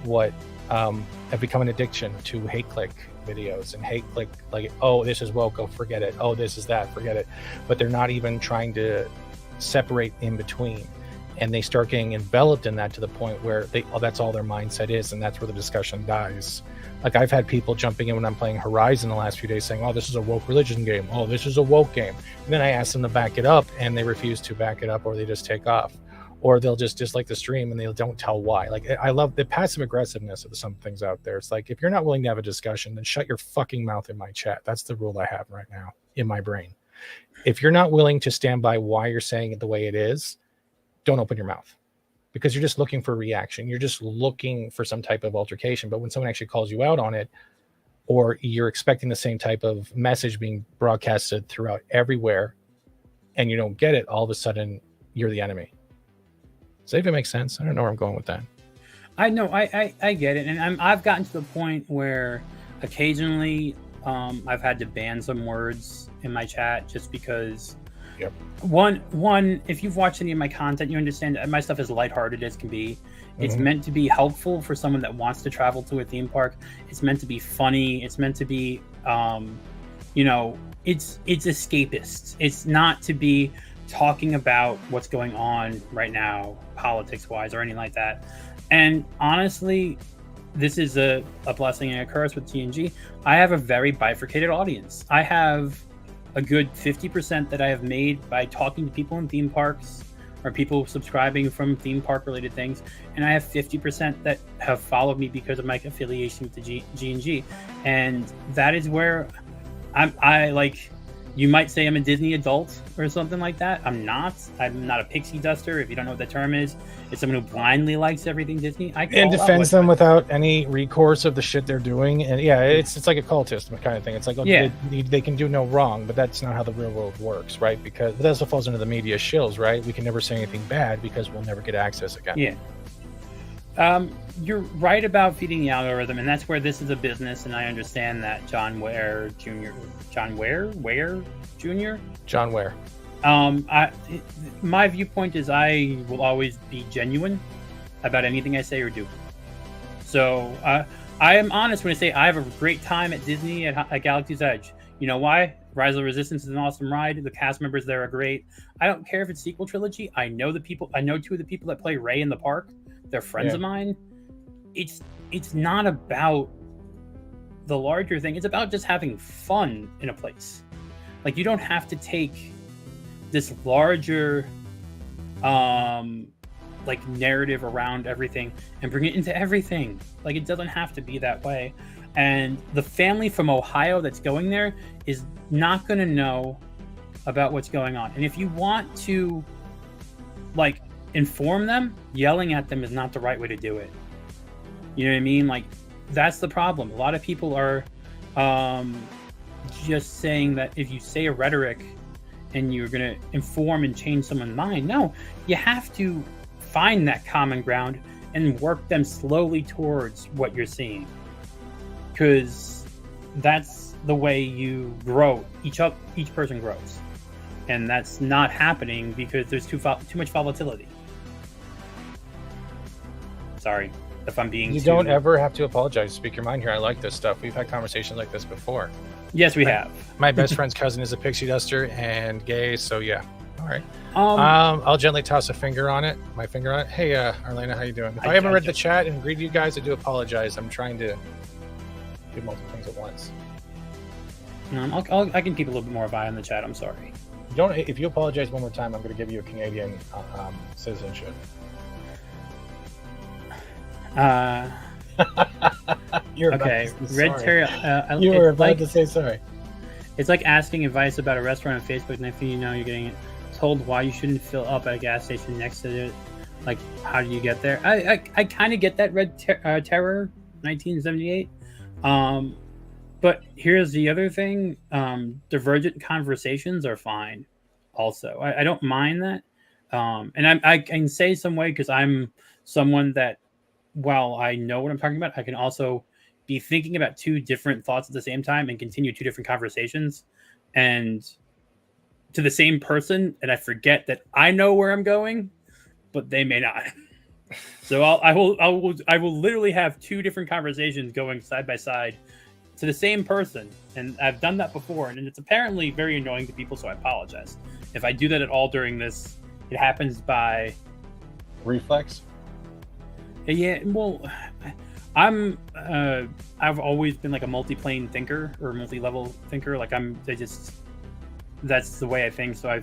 what have become an addiction to hate click videos and hate click, like, oh, this is woke, oh, forget it, oh, this is that, forget it. But they're not even trying to separate in between, and they start getting enveloped in that to the point where that's all their mindset is, and that's where the discussion dies. Like, I've had people jumping in when I'm playing Horizon the last few days saying, oh, this is a woke religion game, oh, this is a woke game, and then I ask them to back it up and they refuse to back it up, or they just take off, or they'll just dislike the stream and they don't tell why. Like, I love the passive aggressiveness of some things out there. It's like, if you're not willing to have a discussion, then shut your fucking mouth in my chat. That's the rule I have right now in my brain. If you're not willing to stand by why you're saying it the way it is, don't open your mouth, because you're just looking for a reaction. You're just looking for some type of altercation. But when someone actually calls you out on it, or you're expecting the same type of message being broadcasted throughout everywhere, and you don't get it, all of a sudden you're the enemy. Does that even make sense? I don't know where I'm going with that. I know, I get it, and I've gotten to the point where occasionally I've had to ban some words in my chat just because. Yep. One, if you've watched any of my content, you understand that my stuff is lighthearted as can be. It's meant to be helpful for someone that wants to travel to a theme park. It's meant to be funny. It's meant to be, it's escapist. It's not to be talking about what's going on right now, politics-wise, or anything like that. And honestly, this is a blessing and a curse with TNG. I have a very bifurcated audience. I have a good 50% that I have made by talking to people in theme parks or people subscribing from theme park related things. And I have 50% that have followed me because of my affiliation with the G&G. And that is where I like, you might say I'm a Disney adult or something like that. I'm not a pixie duster. If you don't know what the term is, it's someone who blindly likes everything Disney. And defends them without any recourse of the shit they're doing. And yeah, it's like a cultist kind of thing. It's like, okay, they can do no wrong, but that's not how the real world works, right? Because that also falls into the media shills, right? We can never say anything bad because we'll never get access again. Yeah. You're right about feeding the algorithm, and that's where this is a business, and I understand that. John Ware Jr. My viewpoint is I will always be genuine about anything I say or do. So I am honest when I say I have a great time at Disney at Galaxy's Edge. You know why? Rise of the Resistance is an awesome ride. The cast members there are great. I don't care if it's sequel trilogy. I know two of the people that play Rey in the park. They're friends of mine. It's not about the larger thing. It's about just having fun in a place. Like, you don't have to take this larger narrative around everything and bring it into everything. Like, it doesn't have to be that way. And the family from Ohio that's going there is not going to know about what's going on. And if you want to, like, inform them, yelling at them is not the right way to do it. You know what I mean? Like, that's the problem. A lot of people are just saying that if you say a rhetoric and you're going to inform and change someone's mind, no, you have to find that common ground and work them slowly towards what you're seeing. Because that's the way you grow. Each person grows, and that's not happening because there's too much volatility. Sorry if I'm being. You don't ever have to apologize. Speak your mind here. I like this stuff. We've had conversations like this before. Yes, we have. My best friend's cousin is a pixie duster and gay, so yeah. All right. I'll gently toss a finger on it. My finger on it. Hey, Arlena, how you doing? If I haven't read the chat and greeted you guys, I do apologize. I'm trying to do multiple things at once. I can keep a little bit more of eye on the chat. I'm sorry. If you apologize one more time, I'm going to give you a Canadian citizenship. You're okay. Red Terry. You were about to say sorry. It's like asking advice about a restaurant on Facebook, and if you know you're getting told why you shouldn't fill up at a gas station next to it. Like, how do you get there? I kind of get that. Red Terror, 1978. But here's the other thing. Divergent conversations are fine. Also, I don't mind that. And I can say some way because I'm someone that, while I know what I'm talking about, I can also be thinking about two different thoughts at the same time and continue two different conversations and to the same person. And I forget that I know where I'm going, but they may not. So I will literally have two different conversations going side by side to the same person. And I've done that before, and it's apparently very annoying to people. So I apologize if I do that at all during this. It happens by reflex. Yeah, well, I've always been like a multi-plane thinker or multi-level thinker. Like that's the way I think. So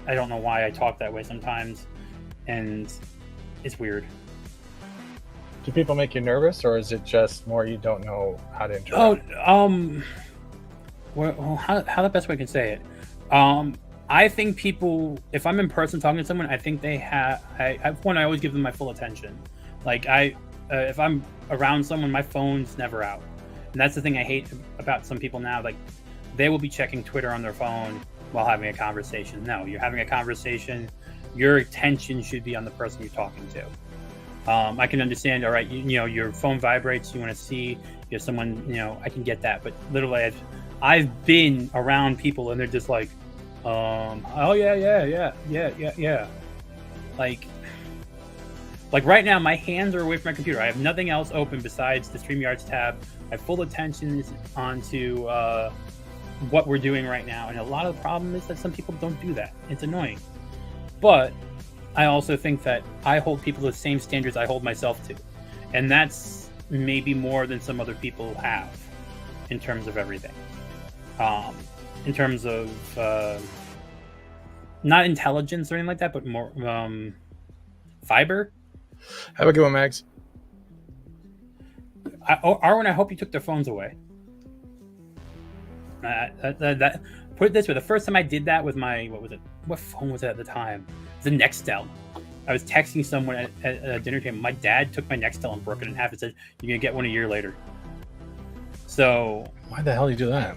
I don't know why I talk that way sometimes, and it's weird. Do people make you nervous, or is it just more you don't know how to interact? Well, how the best way I can say it? I think people, if I'm in person talking to someone, I think they have. I always give them my full attention. Like if I'm around someone, my phone's never out, and that's the thing I hate about some people now. Like, they will be checking Twitter on their phone while having a conversation. No, you're having a conversation. Your attention should be on the person you're talking to. I can understand. All right, you know your phone vibrates. You want to see if someone. I can get that. But literally, I've been around people and they're just like, oh yeah. Like right now, my hands are away from my computer. I have nothing else open besides the StreamYards tab. I have full attention onto what we're doing right now. And a lot of the problem is that some people don't do that. It's annoying. But I also think that I hold people to the same standards I hold myself to. And that's maybe more than some other people have in terms of everything. In terms of not intelligence or anything like that, but more fiber. Have a good one, Mags. Arwen, I hope you took their phones away. Put it this way: the first time I did that with my what phone was it at the time? It was a Nextel. I was texting someone at a dinner table. My dad took my Nextel and broke it in half and said, "You're gonna get one a year later." So why the hell did you do that?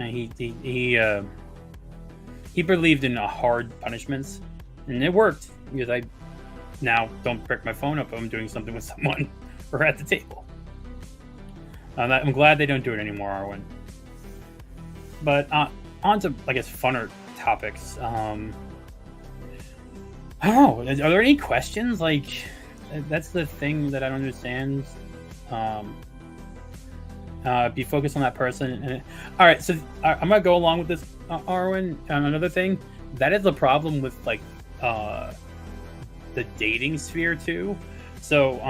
And he believed in hard punishments, and it worked because I now don't pick my phone up if I'm doing something with someone or at the table. I'm glad they don't do it anymore, Arwen. But on to, I guess, funner topics. I don't know. Are there any questions? Like, that's the thing that I don't understand. Be focused on that person. And all right, so I'm gonna go along with this, Arwen. Another thing that is the problem with like the dating sphere too. So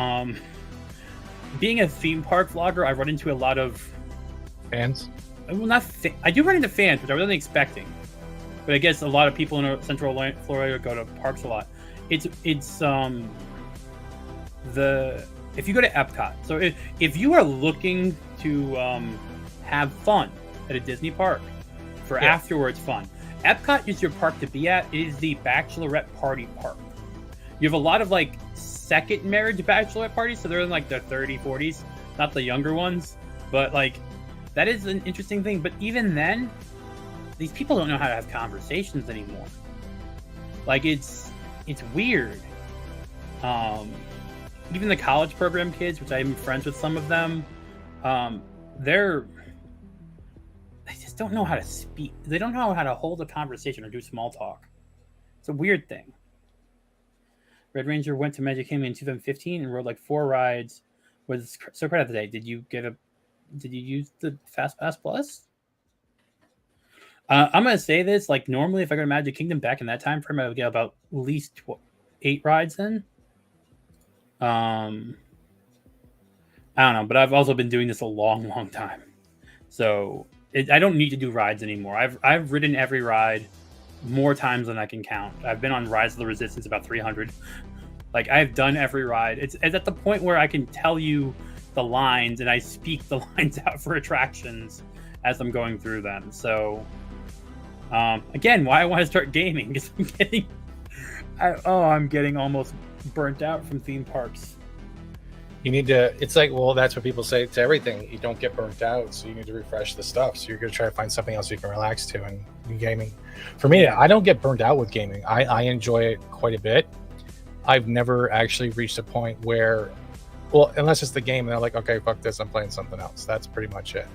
being a theme park vlogger, I run into a lot of fans. Well, I do run into fans, which I wasn't expecting. But I guess a lot of people in Central Florida go to parks a lot. It's if you go to Epcot, so if you are looking to have fun at a Disney park for afterwards fun, Epcot is your park to be at. It is the bachelorette party park. You have a lot of like second marriage bachelorette parties, so they're in like their 30s, 40s, not the younger ones, but like that is an interesting thing. But even then, these people don't know how to have conversations anymore. Like it's weird. Even the college program kids, which I'm friends with some of them, they just don't know how to speak. They don't know how to hold a conversation or do small talk. It's a weird thing. Red Ranger went to Magic Kingdom in 2015 and rode like 4 rides. Was so proud of the day. Did you use the Fast Pass Plus? I'm gonna say this. Like normally, if I go to Magic Kingdom back in that time frame, I would get about at least 8 rides then. I don't know, but I've also been doing this a long time, so I don't need to do rides anymore. I've ridden every ride more times than I can count. I've been on Rise of the Resistance about 300. Like I've done every ride. It's at the point where I can tell you the lines and I speak the lines out for attractions as I'm going through them. So again, why I want to start gaming because I'm getting almost burnt out from theme parks. You need to, it's like, well, that's what people say to everything. You don't get burnt out, so you need to refresh the stuff. So you're going to try to find something else you can relax to. And gaming, for me, I don't get burnt out with gaming. I enjoy it quite a bit. I've never actually reached a point where, well, unless it's the game and they're like, okay, fuck this, I'm playing something else. That's pretty much it.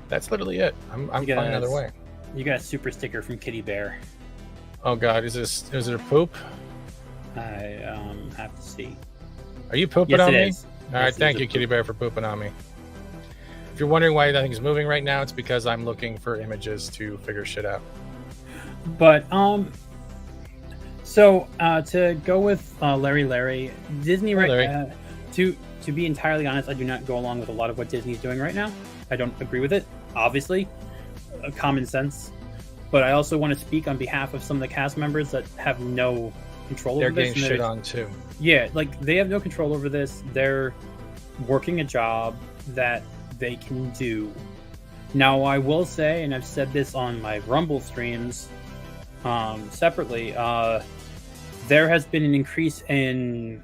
That's literally it. I'm fine either way. You got a super sticker from Kitty Bear. Oh God, is it a poop? I have to see. Are you pooping on me? Is. All right, thank you, Kitty Bear, for pooping on me. If you're wondering why nothing's moving right now, it's because I'm looking for images to figure shit out. But so to go with Larry, Disney to be entirely honest, I do not go along with a lot of what Disney's doing right now. I don't agree with it, obviously, common sense. But I also want to speak on behalf of some of the cast members that have no control over this. They're getting shit on too. Yeah, like they have no control over this. They're working a job that they can do. Now, I will say, and I've said this on my Rumble streams separately, there has been an increase in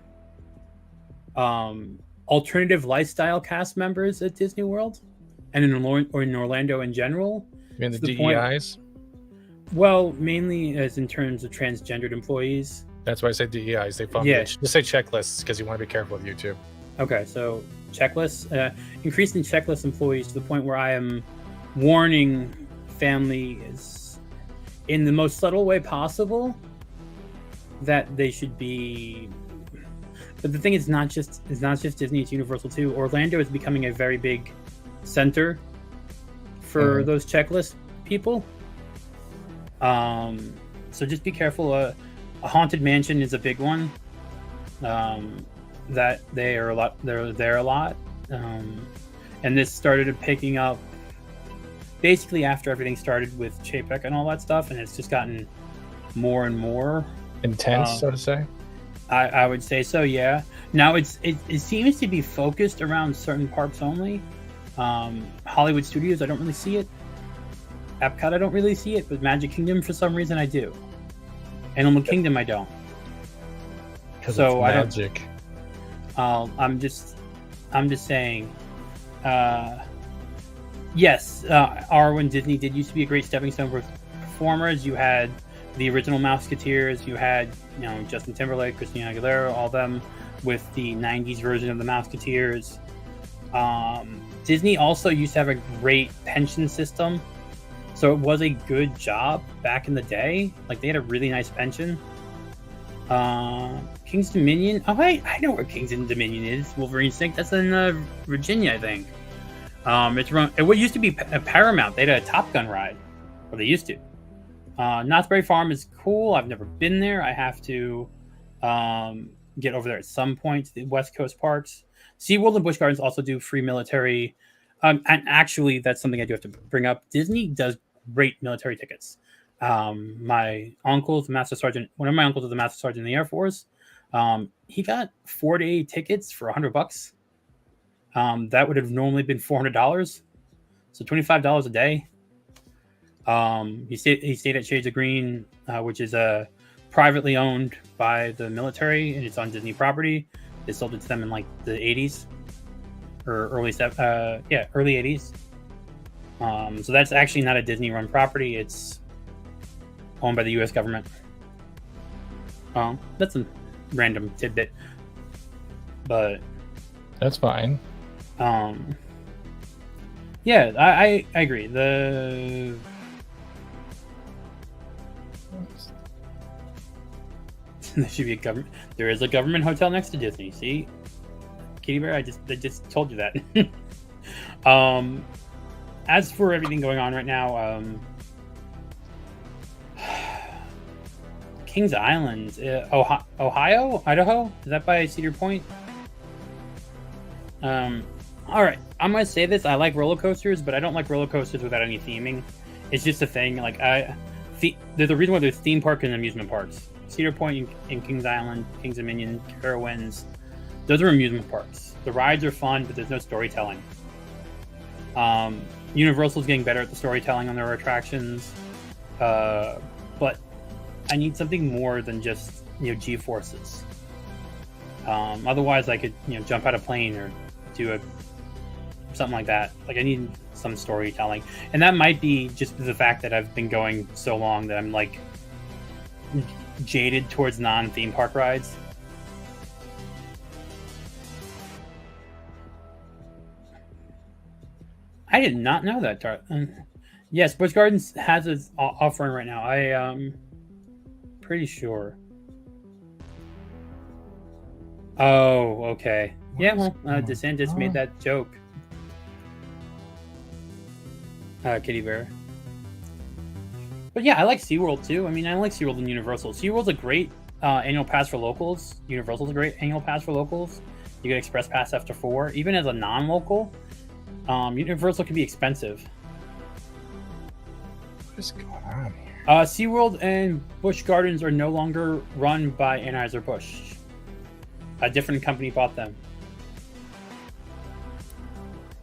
alternative lifestyle cast members at Disney World and in Orlando in general. You mean the DEIs? Well, mainly as in terms of transgendered employees. That's why I say DEIs. They fund it. Just say checklists because you want to be careful with YouTube. Okay, so checklists, increasing checklist employees to the point where I am warning families in the most subtle way possible that they should be. But the thing is, not just Disney; it's Universal too. Orlando is becoming a very big center for those checklist people. So just be careful. A haunted mansion is a big one. That they are a lot. They're there a lot, and this started picking up basically after everything started with Chapek and all that stuff, and it's just gotten more and more intense, so to say. I would say so. Yeah. Now it seems to be focused around certain parks only. Hollywood Studios, I don't really see it. Epcot, I don't really see it, but Magic Kingdom, for some reason, I do. Animal Kingdom, I don't. So I don't. Magic. I'm just saying. Yes, Arwen Disney did used to be a great stepping stone for performers. You had the original Mouseketeers. You had Justin Timberlake, Christina Aguilera, all them with the '90s version of the Mouseketeers. Disney also used to have a great pension system. So it was a good job back in the day. Like they had a really nice pension. King's Dominion. Oh, I know where King's Dominion is. Wolverine Sink. That's in Virginia, I think. It's run. It used to be a Paramount. They had a Top Gun ride, or they used to. Knott's Berry Farm is cool. I've never been there. I have to get over there at some point. The West Coast parks. SeaWorld and Busch Gardens also do free military. And actually, that's something I do have to bring up. Disney does great military tickets. My uncle's Master Sergeant. One of my uncles is the Master Sergeant in the Air Force. He got 4-day tickets for $100 That would have normally been $400, so $25 a day. He stayed at Shades of Green, which is privately owned by the military, and it's on Disney property. They sold it to them in like the 80s or early 80s. So that's actually not a Disney-run property. It's owned by the U.S. government. That's a random tidbit, but That's fine. Yeah, I agree. There should be a government. There is a government hotel next to Disney. See, Kitty Bear, I just told you that. As for everything going on right now, Kings Island, Ohio, Idaho, is that by Cedar Point? All right, I'm gonna say this. I like roller coasters, but I don't like roller coasters without any theming. It's just a thing. Like there's a reason why there's theme parks and amusement parks. Cedar Point and Kings Island, Kings Dominion, Carowinds, those are amusement parks. The rides are fun, but there's no storytelling. Universal's getting better at the storytelling on their attractions, but I need something more than just G-forces. Otherwise, I could jump out a plane or do something like that. Like I need some storytelling, and that might be just the fact that I've been going so long that I'm like jaded towards non-theme park rides. I did not know that. Yes, Busch Gardens has its offering right now. I pretty sure. Oh, okay. Yeah, well, DeSantis made that joke. Kitty Bear. But yeah, I like SeaWorld too. I mean, I like SeaWorld and Universal. SeaWorld's a great annual pass for locals. Universal's a great annual pass for locals. You get Express Pass after 4. Even as a non-local, Universal can be expensive. What is going on here? SeaWorld and Busch Gardens are no longer run by Anheuser-Busch. A different company bought them.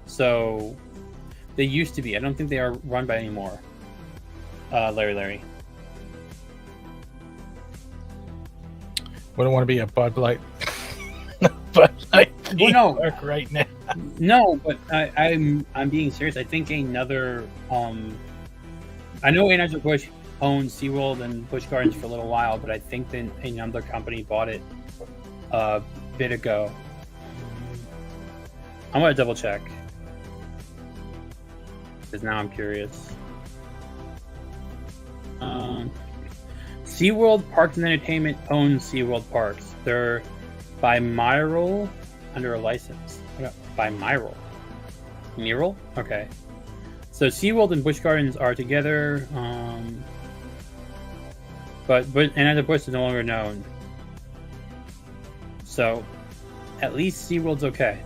So they used to be. I don't think they are run by anymore. Larry. Wouldn't want to be a Bud Light. Bud Light park right now. No, but I'm being serious. I think another. I know Anheuser-Busch owned SeaWorld and Busch Gardens for a little while, but I think that another company bought it a bit ago. I'm gonna double check because now I'm curious. SeaWorld Parks and Entertainment owns SeaWorld Parks. They're by Myrtle under a license. By Myrtle. Myrtle? Okay. So SeaWorld and Busch Gardens are together, but Anheuser-Busch is no longer known. So at least SeaWorld's okay.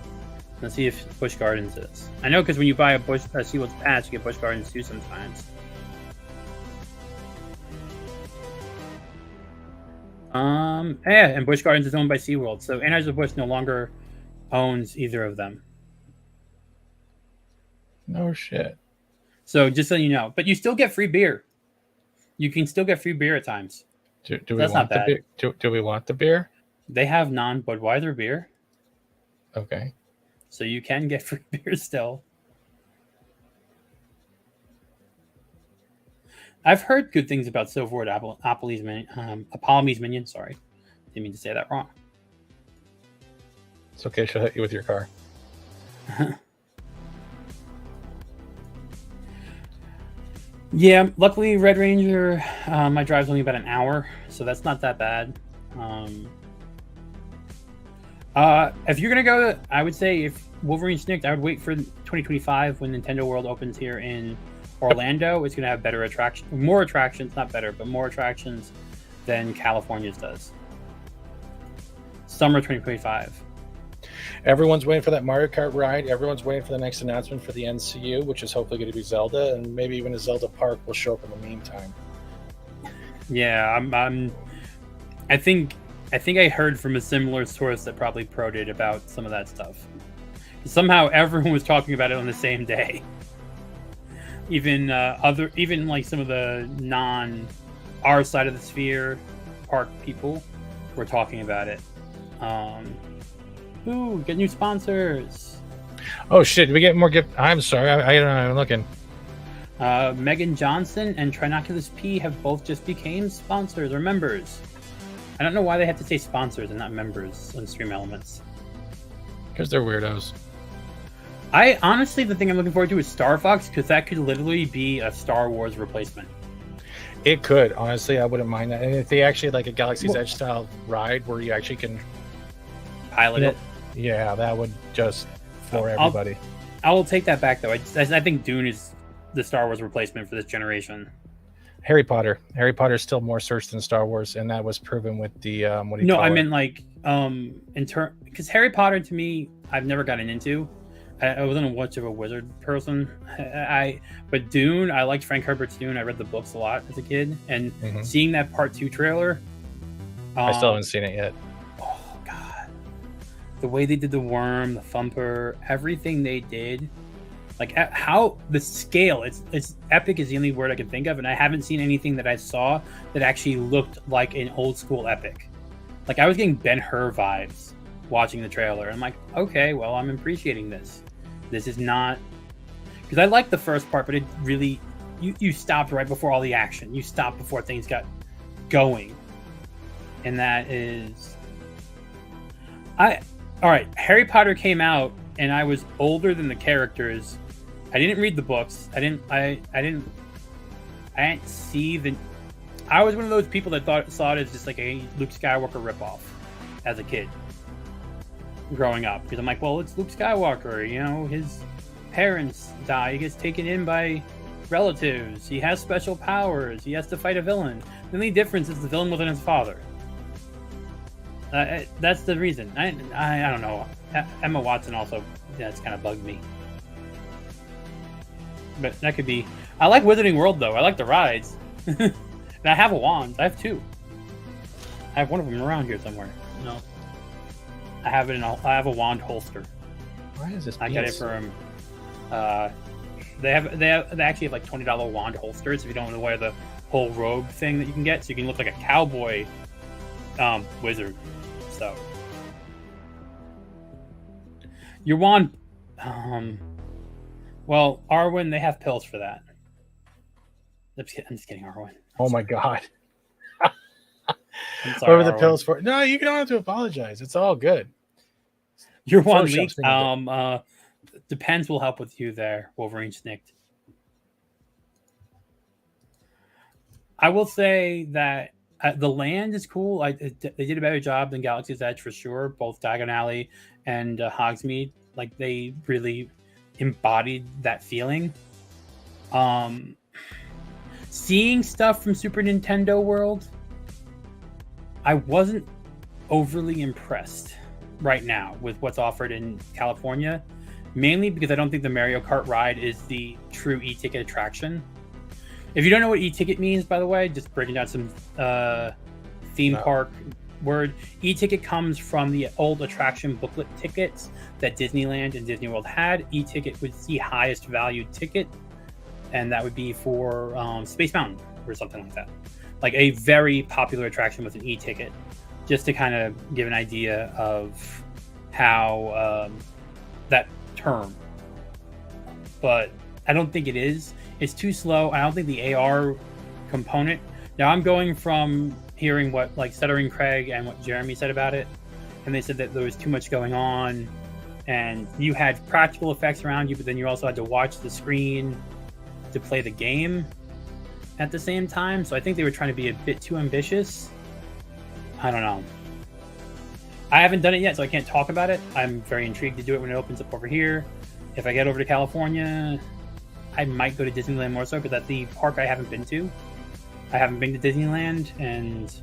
Let's see if Busch Gardens is. I know because when you buy a SeaWorld's pass, you get Busch Gardens too sometimes. Yeah, and Busch Gardens is owned by SeaWorld, so Anheuser-Busch no longer owns either of them. No shit. So just so you know, but you still get free beer. You can still get free beer at times. Do we want the beer? Do we want the beer? They have non-Budweiser beer. Okay. So you can get free beer still. I've heard good things about Silverwood Apollome's Minion. Sorry. Didn't mean to say that wrong. It's okay. She'll hit you with your car. Yeah, luckily Red Ranger, my drive's only about an hour, so that's not that bad. If you're gonna go, I would say if Wolverine Snicked, I would wait for 2025 when Nintendo World opens here in Orlando. It's gonna have more attractions, not better, but more attractions than California's does. Summer 2025. Everyone's waiting for that Mario Kart ride. Everyone's waiting for the next announcement for the NCU, which is hopefully going to be Zelda, and maybe even a Zelda park will show up in the meantime. Yeah, I think I heard from a similar source that probably Pro did about some of that stuff. Somehow everyone was talking about it on the same day. Even like some of the our side of the sphere park people were talking about it. Ooh, get new sponsors. Oh shit! Did we get more gift? I'm sorry, I don't know. I'm looking. Megan Johnson and Trinoculus P have both just became sponsors or members. I don't know why they have to say sponsors and not members on Stream Elements. Because they're weirdos. I honestly, the thing I'm looking forward to is Star Fox, because that could literally be a Star Wars replacement. It could, honestly, I wouldn't mind that. And if they actually like a Galaxy's Edge style ride where you actually can pilot it, yeah, that would just for everybody. I will take that back though. I think Dune is the Star Wars replacement for this generation. Harry Potter is still more searched than Star Wars, and that was proven with the what do you No, call I it? meant like because Harry Potter to me, I've never gotten into. I wasn't much of a wizard person. But Dune, I liked Frank Herbert's Dune. I read the books a lot as a kid, and seeing that Part 2 trailer, I still haven't seen it yet. Oh god, the way they did the worm, the thumper, everything they did, like how the scale, it's epic is the only word I can think of, and I haven't seen anything that I saw that actually looked like an old school epic. Like I was getting Ben-Hur vibes watching the trailer. I'm like, okay, well, I'm appreciating this. This is not, because I liked the first part, but it really, you stopped right before all the action. You stopped before things got going, and that is, all right. Harry Potter came out, and I was older than the characters. I didn't read the books. I didn't see the. I was one of those people that saw it as just like a Luke Skywalker ripoff as a kid. Growing up, because I'm like, well, it's Luke Skywalker, you know, his parents die, he gets taken in by relatives, he has special powers, he has to fight a villain. The only difference is the villain wasn't his father. That's the reason. I don't know. Emma Watson also, that's kind of bugged me, but that could be. I like Wizarding World though. I like the rides. And I have a wand. I have two. I have one of them around here somewhere. No. I have it. I have a wand holster. Why is this? I got it from. They actually have like $20 wand holsters if you don't want to wear the whole robe thing that you can get, so you can look like a cowboy wizard. So your wand. Well, Arwen, they have pills for that. I'm just kidding, Arwen. Oh my god. I'm sorry, what were the Arwen. pills for? No, you don't have to apologize. It's all good. Your one week. Depends will help with you there, Wolverine Snicked. I will say that the land is cool. They did a better job than Galaxy's Edge for sure. Both Diagon Alley and Hogsmeade, like they really embodied that feeling. Seeing stuff from Super Nintendo World, I wasn't overly impressed right now with what's offered in California, mainly because I don't think the Mario Kart ride is the true e-ticket attraction. If you don't know what e-ticket means, by the way, just breaking down some theme park word. E-ticket comes from the old attraction booklet tickets that Disneyland and Disney World had. E-ticket was the highest valued ticket, and that would be for Space Mountain or something like that. Like a very popular attraction with an e-ticket, just to kind of give an idea of how that term. But I don't think it is. It's too slow. I don't think the AR component. Now I'm going from hearing what like Stuttering Craig and what Jeremy said about it, and they said that there was too much going on, and you had practical effects around you, but then you also had to watch the screen to play the game at the same time. So I think they were trying to be a bit too ambitious. I don't know. I haven't done it yet, so I can't talk about it. I'm very intrigued to do it when it opens up over here. If I get over to California, I might go to Disneyland more so, because that's the park I haven't been to. I haven't been to Disneyland, and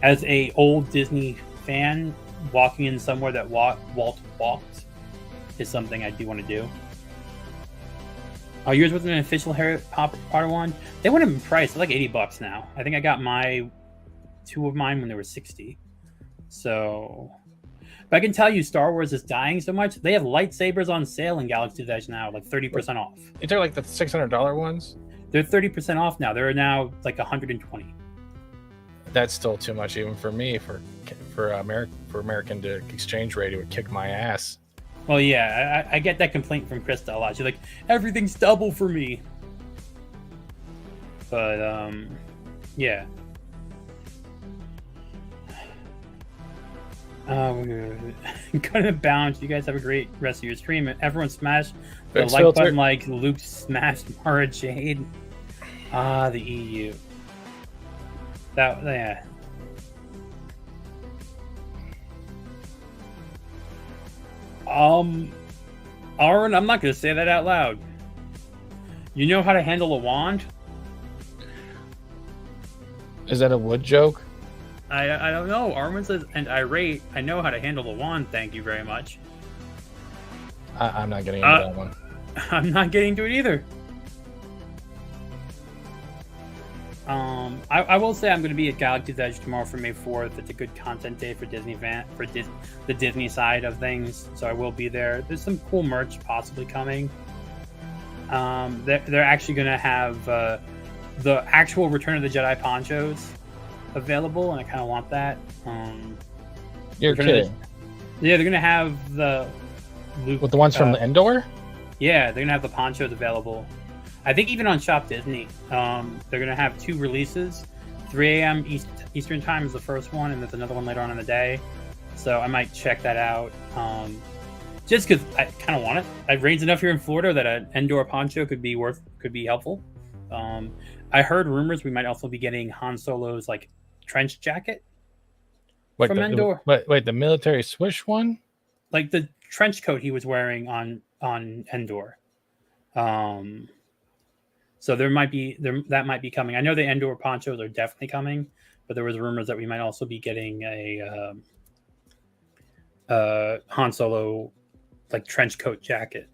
as a old Disney fan, walking in somewhere that Walt walked is something I do want to do. Oh, yours wasn't an official Harry Potter one? They went up in price. They're like $80 now. I think I got two of mine when they were $60. So, But I can tell you, Star Wars is dying so much. They have lightsabers on sale in Galaxy's Edge now, like 30% off. You took like the $600 ones. They're 30% off now. They're now like 120. That's still too much, even for me. For American to exchange rate, it would kick my ass. Well, yeah, I get that complaint from Krista a lot. She's like, everything's double for me. But yeah. Gonna bounce. You guys have a great rest of your stream. Everyone smash the Thanks, like Filter. button like Luke smashed Mara Jade. Ah, the EU. Yeah. Aaron, I'm not gonna say that out loud. You know how to handle a wand? Is that a wood joke? I don't know. Armin says, and irate, I know how to handle a wand, thank you very much. I'm not getting into that one. I'm not getting to it either. I will say I'm going to be at Galaxy's Edge tomorrow for May 4th. It's a good content day for Disney the Disney side of things, so I will be there. There's some cool merch possibly coming. They're actually going to have the actual Return of the Jedi ponchos available, and I kind of want that. You're kidding. Yeah, they're going to have the Luke, With the ones from Endor? Yeah, they're going to have the ponchos available. I think even on Shop Disney, they're going to have 2 releases. 3 a.m. Eastern time is the first one, and there's another one later on in the day. So I might check that out. Just because I kind of want it. It rains enough here in Florida that an Endor poncho could be helpful. I heard rumors we might also be getting Han Solo's like trench jacket from Endor. Wait, the military swish one? Like the trench coat he was wearing on Endor. So that might be coming. I know the Endor ponchos are definitely coming, but there was rumors that we might also be getting a Han Solo like trench coat jacket.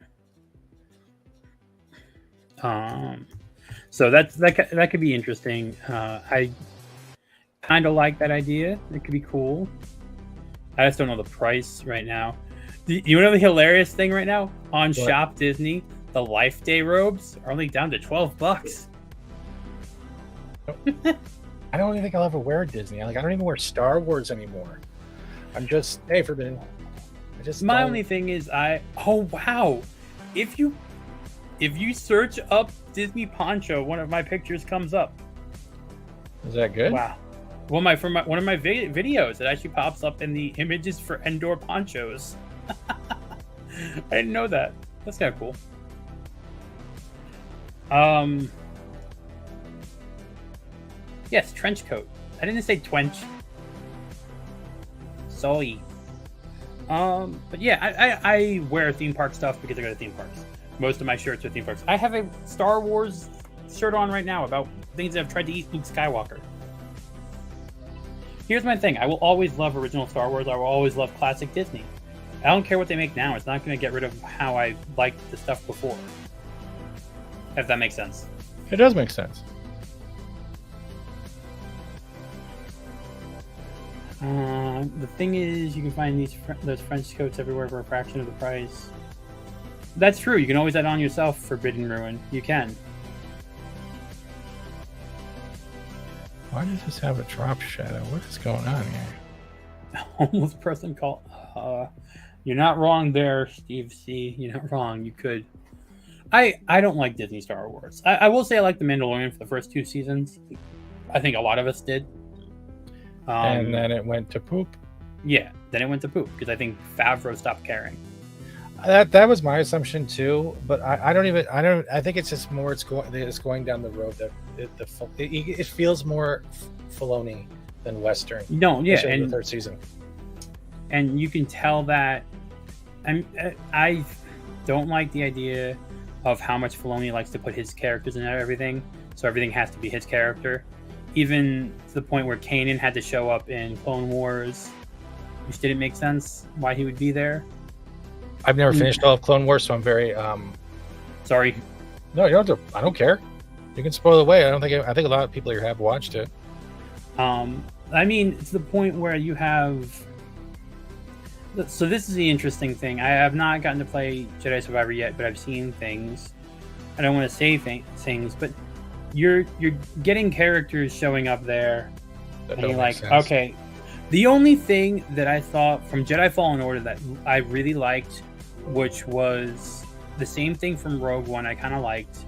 So that could be interesting. I kind of like that idea. It could be cool. I just don't know the price right now. You know the hilarious thing right now on Shop Disney? The Life Day robes are only down to $12. I don't even think I'll ever wear Disney. Like, I don't even wear Star Wars anymore. I'm just Forbidden. My only thing is oh wow, if you search up Disney poncho, one of my pictures comes up. Is that good? Wow. Well, one of my videos, it actually pops up in the images for Endor ponchos. I didn't know that. That's kind of cool. Yes, trench coat. I didn't say twench. Sorry. But yeah, I wear theme park stuff because I go to theme parks. Most of my shirts are theme parks. I have a Star Wars shirt on right now about things that I've tried to eat Luke Skywalker. Here's my thing. I will always love original Star Wars. I will always love classic Disney. I don't care what they make now. It's not going to get rid of how I liked the stuff before. If that makes sense. It does make sense. The thing is, you can find those French coats everywhere for a fraction of the price. That's true. You can always add on yourself Forbidden Ruin. You can. Why does this have a drop shadow? What is going on here? Homeless person call. You're not wrong there, Steve C. You're not wrong. You could. I don't like Disney Star Wars. I will say I like The Mandalorian for the first 2 seasons. I think a lot of us did. And then it went to poop. Yeah, then it went to poop because I think Favreau stopped caring. That was my assumption too, but I think it's just more it's going down the road that it feels more Filoni than Western. No, yeah, and and the 3rd season. And you can tell that I don't like the idea of how much Filoni likes to put his characters in everything, so everything has to be his character. Even to the point where Kanan had to show up in Clone Wars, which didn't make sense why he would be there. I've never finished all of Clone Wars, so I'm very sorry. No, you don't have to. I don't care. You can spoil it away. I think a lot of people here have watched it. I mean, to the point where you have So this is the interesting thing. I have not gotten to play Jedi Survivor yet, but I've seen things. I don't want to say things, but you're getting characters showing up there, and you're like, okay. The only thing that I thought from Jedi Fallen Order that I really liked, which was the same thing from Rogue One, I kind of liked,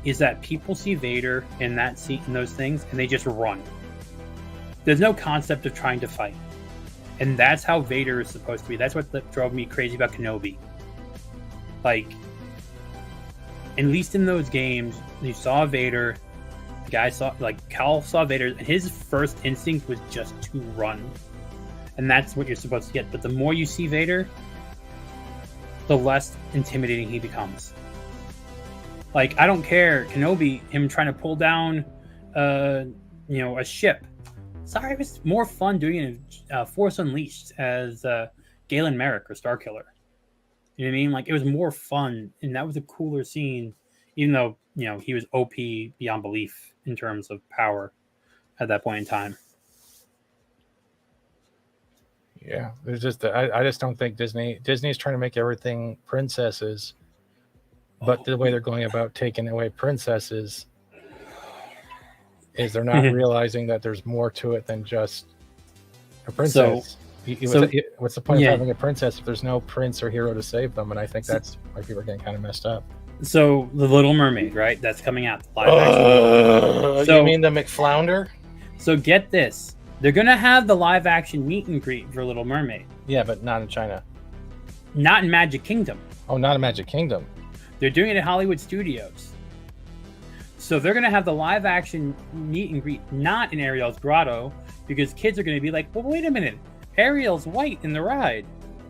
is that people see Vader in that seat and those things, and they just run. There's no concept of trying to fight. And that's how Vader is supposed to be. That's what drove me crazy about Kenobi. Like, at least in those games, you saw Vader, the guy saw, like, Cal saw Vader, and his first instinct was just to run. And that's what you're supposed to get. But the more you see Vader, the less intimidating he becomes. Like, I don't care, Kenobi, him trying to pull down, a ship. Sorry, it was more fun doing it in Force Unleashed as Galen Merrick or Starkiller. You know what I mean? Like, it was more fun, and that was a cooler scene, even though, he was OP beyond belief in terms of power at that point in time. Yeah, there's just I just don't think Disney's trying to make everything princesses, but the way they're going about taking away princesses is they're not realizing that there's more to it than just a princess. What's the point of having a princess if there's no prince or hero to save them? And I think that's why people are getting kind of messed up. So The Little Mermaid, right? That's coming out. Live action. You mean the McFlounder? So get this. They're going to have the live action meet and greet for Little Mermaid. Yeah, but not in China. Not in Magic Kingdom. Oh, not in Magic Kingdom. They're doing it at Hollywood Studios. So they're going to have the live action meet and greet not in Ariel's grotto, because kids are going to be like, well, wait a minute. Ariel's white in the ride.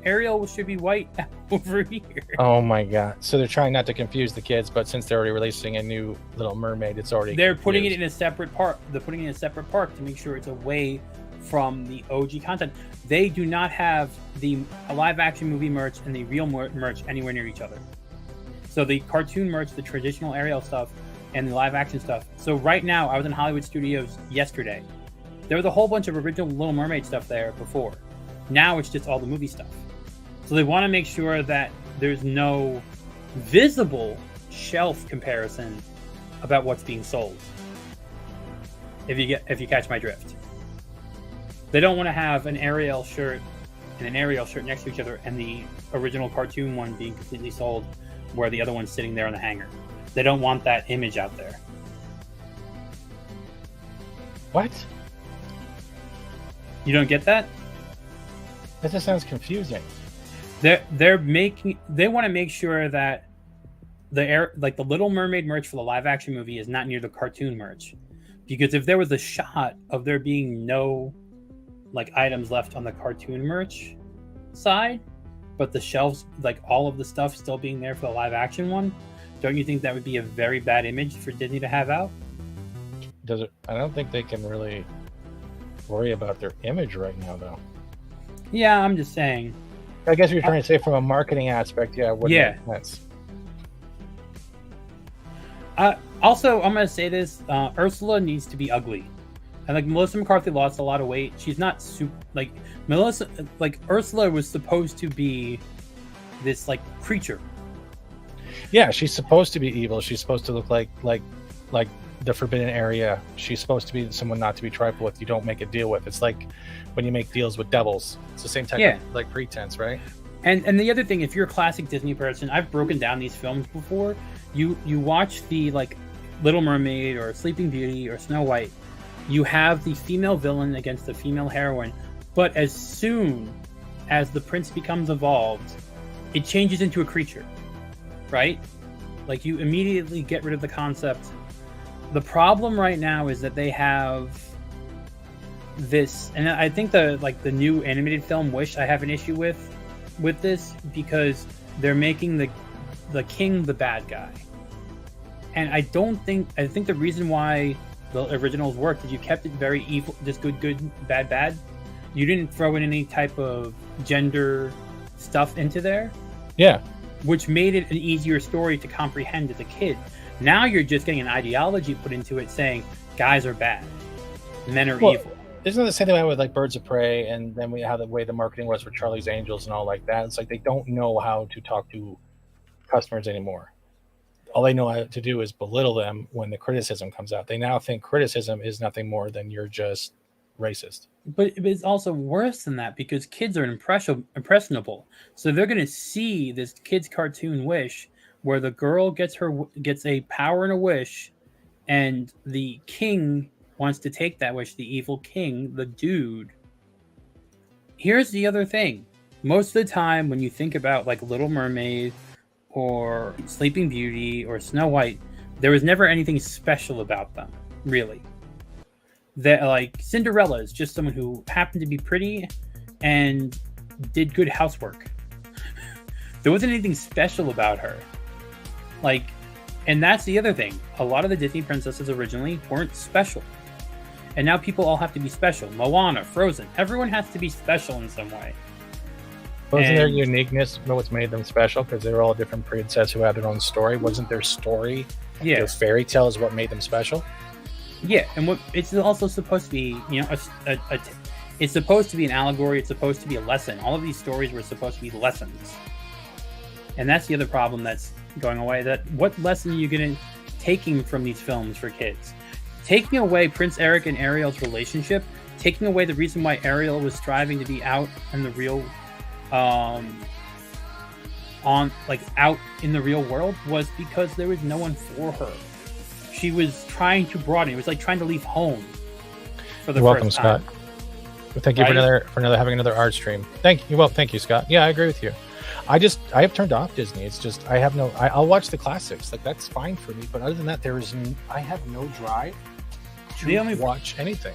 Ariel should be white over here. Oh my god. So they're trying not to confuse the kids, but since they're already releasing a new Little Mermaid, it's already They're putting it in a separate park. They're putting it in a separate park to make sure it's away from the OG content. They do not have the live action movie merch and the real merch anywhere near each other. So the cartoon merch, the traditional Ariel stuff, and the live action stuff. So right now, I was in Hollywood Studios yesterday. There was a whole bunch of original Little Mermaid stuff there before. Now it's just all the movie stuff. So they want to make sure that there's no visible shelf comparison about what's being sold. If you catch my drift. They don't want to have an Ariel shirt and an Ariel shirt next to each other and the original cartoon one being completely sold where the other one's sitting there on the hanger. They don't want that image out there. What? You don't get that? That just sounds confusing. They want to make sure that the Little Mermaid merch for the live action movie is not near the cartoon merch, because if there was a shot of there being no items left on the cartoon merch side, but the shelves, all of the stuff still being there for the live action one, don't you think that would be a very bad image for Disney to have out? Does it? I don't think they can really worry about their image right now, though. Yeah, I'm just saying. I guess you're trying to say from a marketing aspect, yeah, it wouldn't make sense. Also, I'm going to say this. Ursula needs to be ugly. And Melissa McCarthy lost a lot of weight. She's not Ursula was supposed to be this creature. Yeah, she's supposed to be evil. She's supposed to look like the forbidden area. She's supposed to be someone not to be trifled with. You don't make a deal with. It's like when you make deals with devils. It's the same type of pretense, right? And the other thing, if you're a classic Disney person, I've broken down these films before. You watch the Little Mermaid or Sleeping Beauty or Snow White. You have the female villain against the female heroine, but as soon as the prince becomes evolved, it changes into a creature, right? You immediately get rid of the concept. The problem right now is that they have this, and I think the new animated film Wish, I have an issue with this, because they're making the king the bad guy. And I think the reason why the originals worked is you kept it very evil, just good, bad. You didn't throw in any type of gender stuff into there. Yeah. Which made it an easier story to comprehend as a kid. Now you're just getting an ideology put into it saying guys are bad, men are evil. isn't it the same thing with like Birds of Prey, and then we how the way the marketing was for Charlie's Angels and all like that? It's like they don't know how to talk to customers anymore. All they know how to do is belittle them when the criticism comes out. They now think criticism is nothing more than you're just racist. But it's also worse than that because kids are impressionable. So they're going to see this kid's cartoon Wish where the girl gets a power and a wish, and the king wants to take that wish, the evil king, the dude. Here's the other thing. Most of the time when you think about like Little Mermaid or Sleeping Beauty or Snow White, there was never anything special about them, really. That like Cinderella is just someone who happened to be pretty and did good housework. There wasn't anything special about her. Like, and that's the other thing. A lot of the Disney princesses originally weren't special. And now people all have to be special. Moana, Frozen, everyone has to be special in some way. Wasn't their uniqueness what's made them special? Because they were all different princesses who had their own story. Wasn't their story, their fairy tale is what made them special? Yeah, and what it's also supposed to be, you know, it's supposed to be an allegory. It's supposed to be a lesson. All of these stories were supposed to be lessons. And that's the other problem that's going away. That what lesson are you going to taking from these films for kids? Taking away Prince Eric and Ariel's relationship, taking away the reason why Ariel was striving to be out in the real, out in the real world was because there was no one for her. She was trying to broaden. It was like trying to leave home for the welcome, first time. Scott. Well, thank you for another having another art stream. Thank you. Well, thank you, Scott. Yeah, I agree with you. I have turned off Disney. It's just I'll watch the classics. Like that's fine for me. But other than that, I have no drive to watch anything.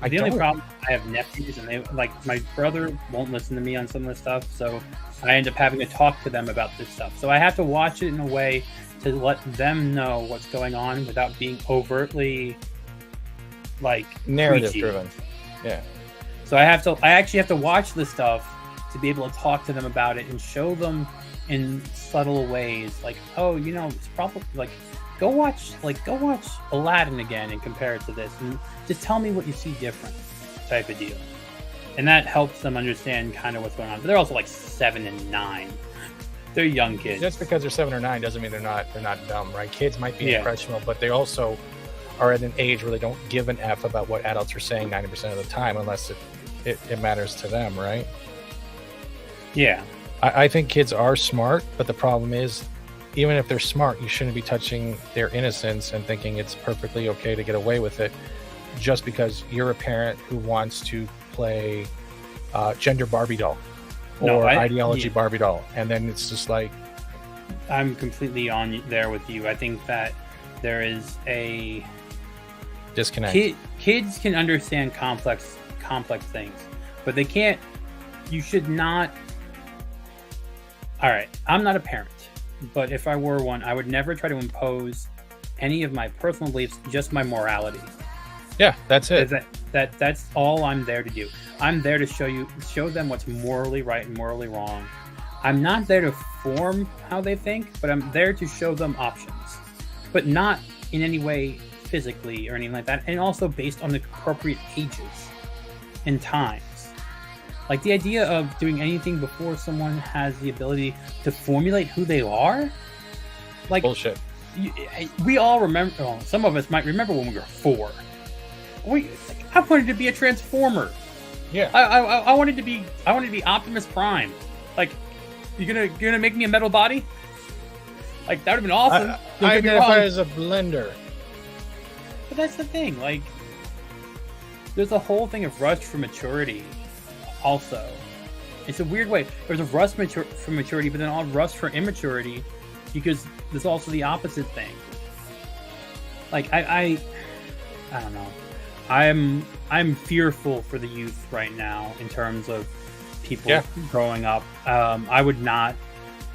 The only problem, I have nephews, and they like my brother won't listen to me on some of this stuff, so I end up having to talk to them about this stuff. So I have to watch it in a way to let them know what's going on without being overtly like narrative preachy. Driven. Yeah. So I actually have to watch this stuff to be able to talk to them about it and show them in subtle ways, like, oh, you know, it's probably like go watch Aladdin again and compare it to this, and just tell me what you see different, type of deal. And that helps them understand kind of what's going on. But they're also like 7 and 9. They're young kids. Just because they're 7 or 9 doesn't mean they're not dumb, right? Kids might be impressionable, but they also are at an age where they don't give an F about what adults are saying 90% of the time, unless it matters to them, right? Yeah. I think kids are smart, but the problem is, even if they're smart, you shouldn't be touching their innocence and thinking it's perfectly okay to get away with it just because you're a parent who wants to play gender Barbie doll or ideology Barbie doll. And then it's just like... I'm completely on there with you. I think that there is a... disconnect. Kids can understand complex things, but they can't... You should not... All right, I'm not a parent. But if I were one, I would never try to impose any of my personal beliefs, just my morality. Yeah, that's it. That's all I'm there to do. I'm there to show them what's morally right and morally wrong. I'm not there to form how they think, but I'm there to show them options. But not in any way physically or anything like that, and also based on the appropriate ages and times. Like the idea of doing anything before someone has the ability to formulate who they are, like bullshit. We all remember. Well, some of us might remember when we were 4. I wanted to be a Transformer. Yeah. I wanted to be Optimus Prime. Like, you're gonna make me a metal body? Like that would have been awesome. I identify as a blender. But that's the thing. Like, there's a whole thing of rush for maturity. Also, it's a weird way. There's a rush for maturity, but then I'll rush for immaturity because there's also the opposite thing. Like I don't know. I'm fearful for the youth right now in terms of people growing up. I would not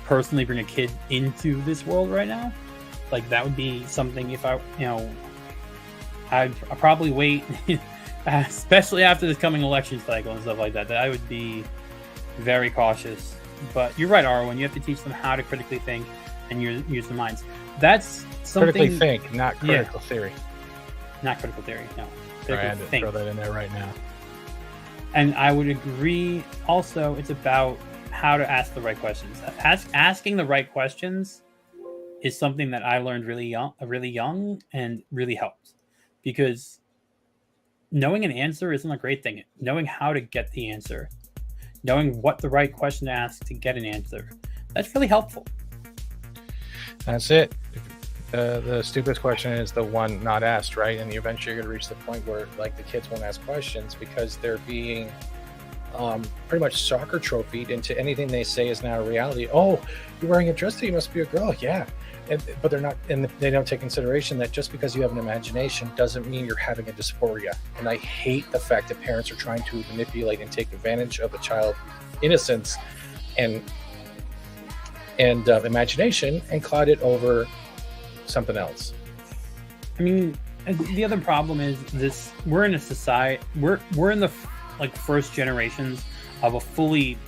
personally bring a kid into this world right now. Like that would be something if I'd probably wait. Especially after this coming election cycle and stuff like that, that I would be very cautious. But you're right, Arwen. You have to teach them how to critically think and use their minds. That's something... Critically think, not critical theory. Not critical theory, no. Sorry, I had to throw that in there right now. And I would agree. Also, it's about how to ask the right questions. Asking the right questions is something that I learned really young, and really helped, because knowing an answer isn't a great thing. Knowing how to get the answer, knowing what the right question to ask to get an answer, that's really helpful. That's it. The stupidest question is the one not asked, right? And eventually you're going to reach the point where, like, the kids won't ask questions because they're being pretty much soccer trophied into anything they say is now a reality. Oh, you're wearing a dress, so you must be a girl. Yeah. But they're not, and they don't take consideration that just because you have an imagination doesn't mean you're having a dysphoria. And I hate the fact that parents are trying to manipulate and take advantage of a child's innocence and imagination and cloud it over something else. I mean, the other problem is this: we're in a society, we're in the first generations of a fully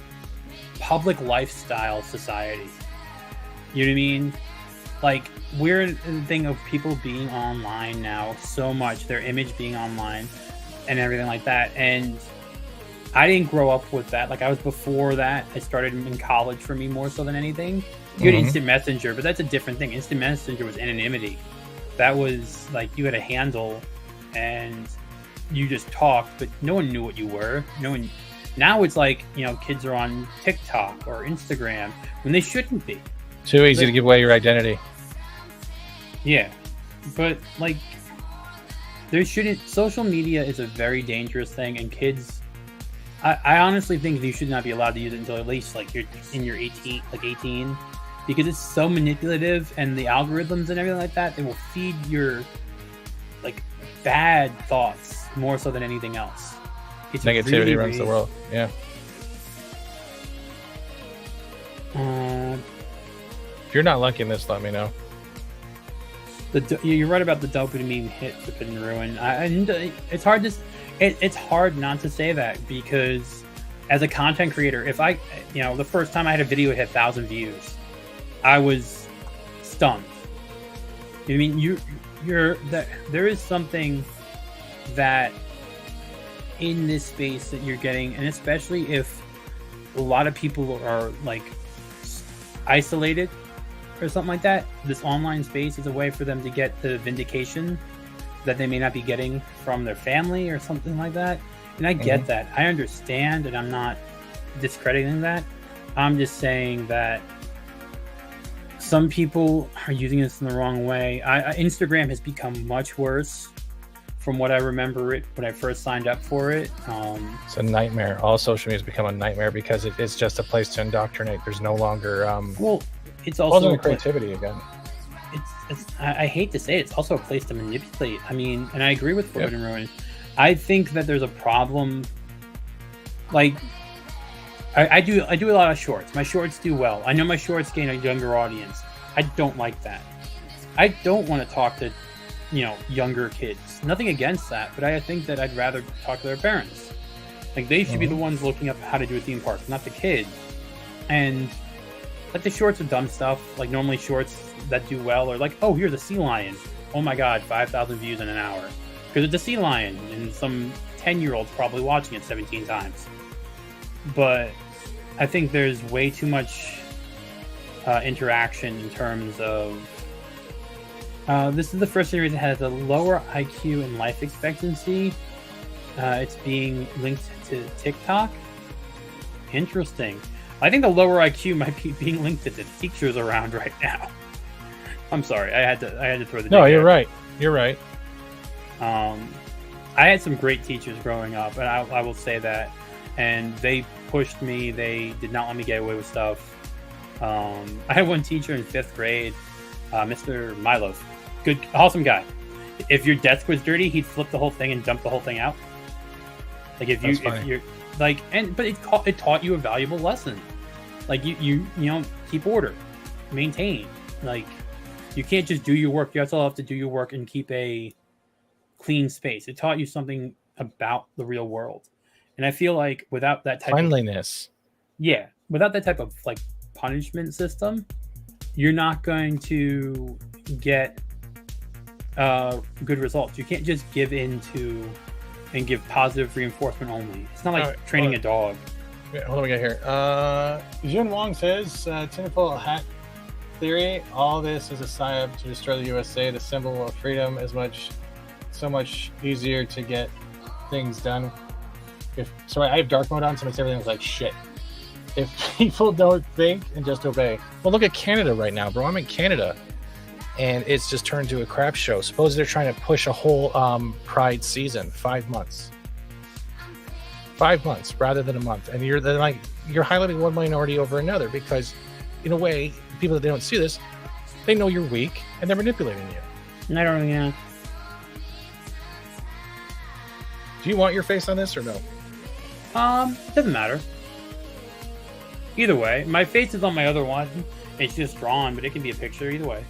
public lifestyle society. You know what I mean? Like, we're in the thing of people being online now so much, their image being online and everything like that. And I didn't grow up with that. Like, I was before that. I started in college for me more so than anything. You had Instant Messenger, but that's a different thing. Instant Messenger was anonymity. That was like you had a handle and you just talked, but no one knew what you were. No one. Now it's like, you know, kids are on TikTok or Instagram when they shouldn't be. Too easy to give away your identity. Yeah, but like, there shouldn't. Social media is a very dangerous thing, and kids. I honestly think you should not be allowed to use it until at least like you're in your 18, because it's so manipulative, and the algorithms and everything like that, they will feed your like bad thoughts more so than anything else. It's negativity really, runs the world. Yeah. If you're not liking this, let me know. You're right about the dopamine hit for Pit and Ruin. It's hard to. It's hard not to say that, because as a content creator, if I, you know, the first time I had a video it had 1,000 views, I was stunned. I mean, there is something that in this space that you're getting, and especially if a lot of people are like isolated or something like that, this online space is a way for them to get the vindication that they may not be getting from their family or something like that. And I get that. I understand, and I'm not discrediting that. I'm just saying that some people are using this in the wrong way. Instagram has become much worse from what I remember it when I first signed up for it. It's a nightmare. All social media has become a nightmare because it's just a place to indoctrinate. There's no longer well, it's also creativity again. I hate to say it, it's also a place to manipulate. I mean, and I agree with Forbidden Ruin. I think that there's a problem. Like, I do a lot of shorts. My shorts do well. I know my shorts gain a younger audience. I don't like that. I don't want to talk to, you know, younger kids. Nothing against that, but I think that I'd rather talk to their parents. Like, they should be the ones looking up how to do a theme park, not the kid. And like, the shorts are dumb stuff. Like, normally shorts that do well are like, oh, here's a sea lion. Oh my god, 5,000 views in an hour. Because it's a sea lion, and some 10-year-old's probably watching it 17 times. But I think there's way too much interaction in terms of... this is the first series that has a lower IQ and life expectancy. It's being linked to TikTok. Interesting. I think the lower IQ might be being linked to the teachers around right now. I'm sorry, I had to throw the. No, you're right. You're right. I had some great teachers growing up, and I will say that, and they pushed me. They did not let me get away with stuff. I had one teacher in 5th grade, Mr. Milo, good, awesome guy. If your desk was dirty, he'd flip the whole thing and dump the whole thing out. Like, if you're like, but it taught you a valuable lesson. Like, you know, keep order, maintain. Like, you can't just do your work. You also have to do your work and keep a clean space. It taught you something about the real world. And I feel like without that type cleanliness, without that type of like punishment system, you're not going to get good results. You can't just give in to and give positive reinforcement only. It's not like All right, training hold a dog. Wait, hold on, we got here. Jun Wong says, tinfoil hat theory. All this is a psyop to destroy the USA. The symbol of freedom is so much easier to get things done. So I have dark mode on, so it makes everything look like shit. If people don't think and just obey. Well, look at Canada right now, bro. I'm in Canada, and it's just turned into a crap show. Suppose they're trying to push a whole Pride season, 5 months. 5 months rather than a month, and you're highlighting one minority over another because, in a way, people that they don't see this, they know you're weak and they're manipulating you. I don't know. Do you want your face on this or no? It doesn't matter. Either way, my face is on my other one. It's just drawn, but it can be a picture either way.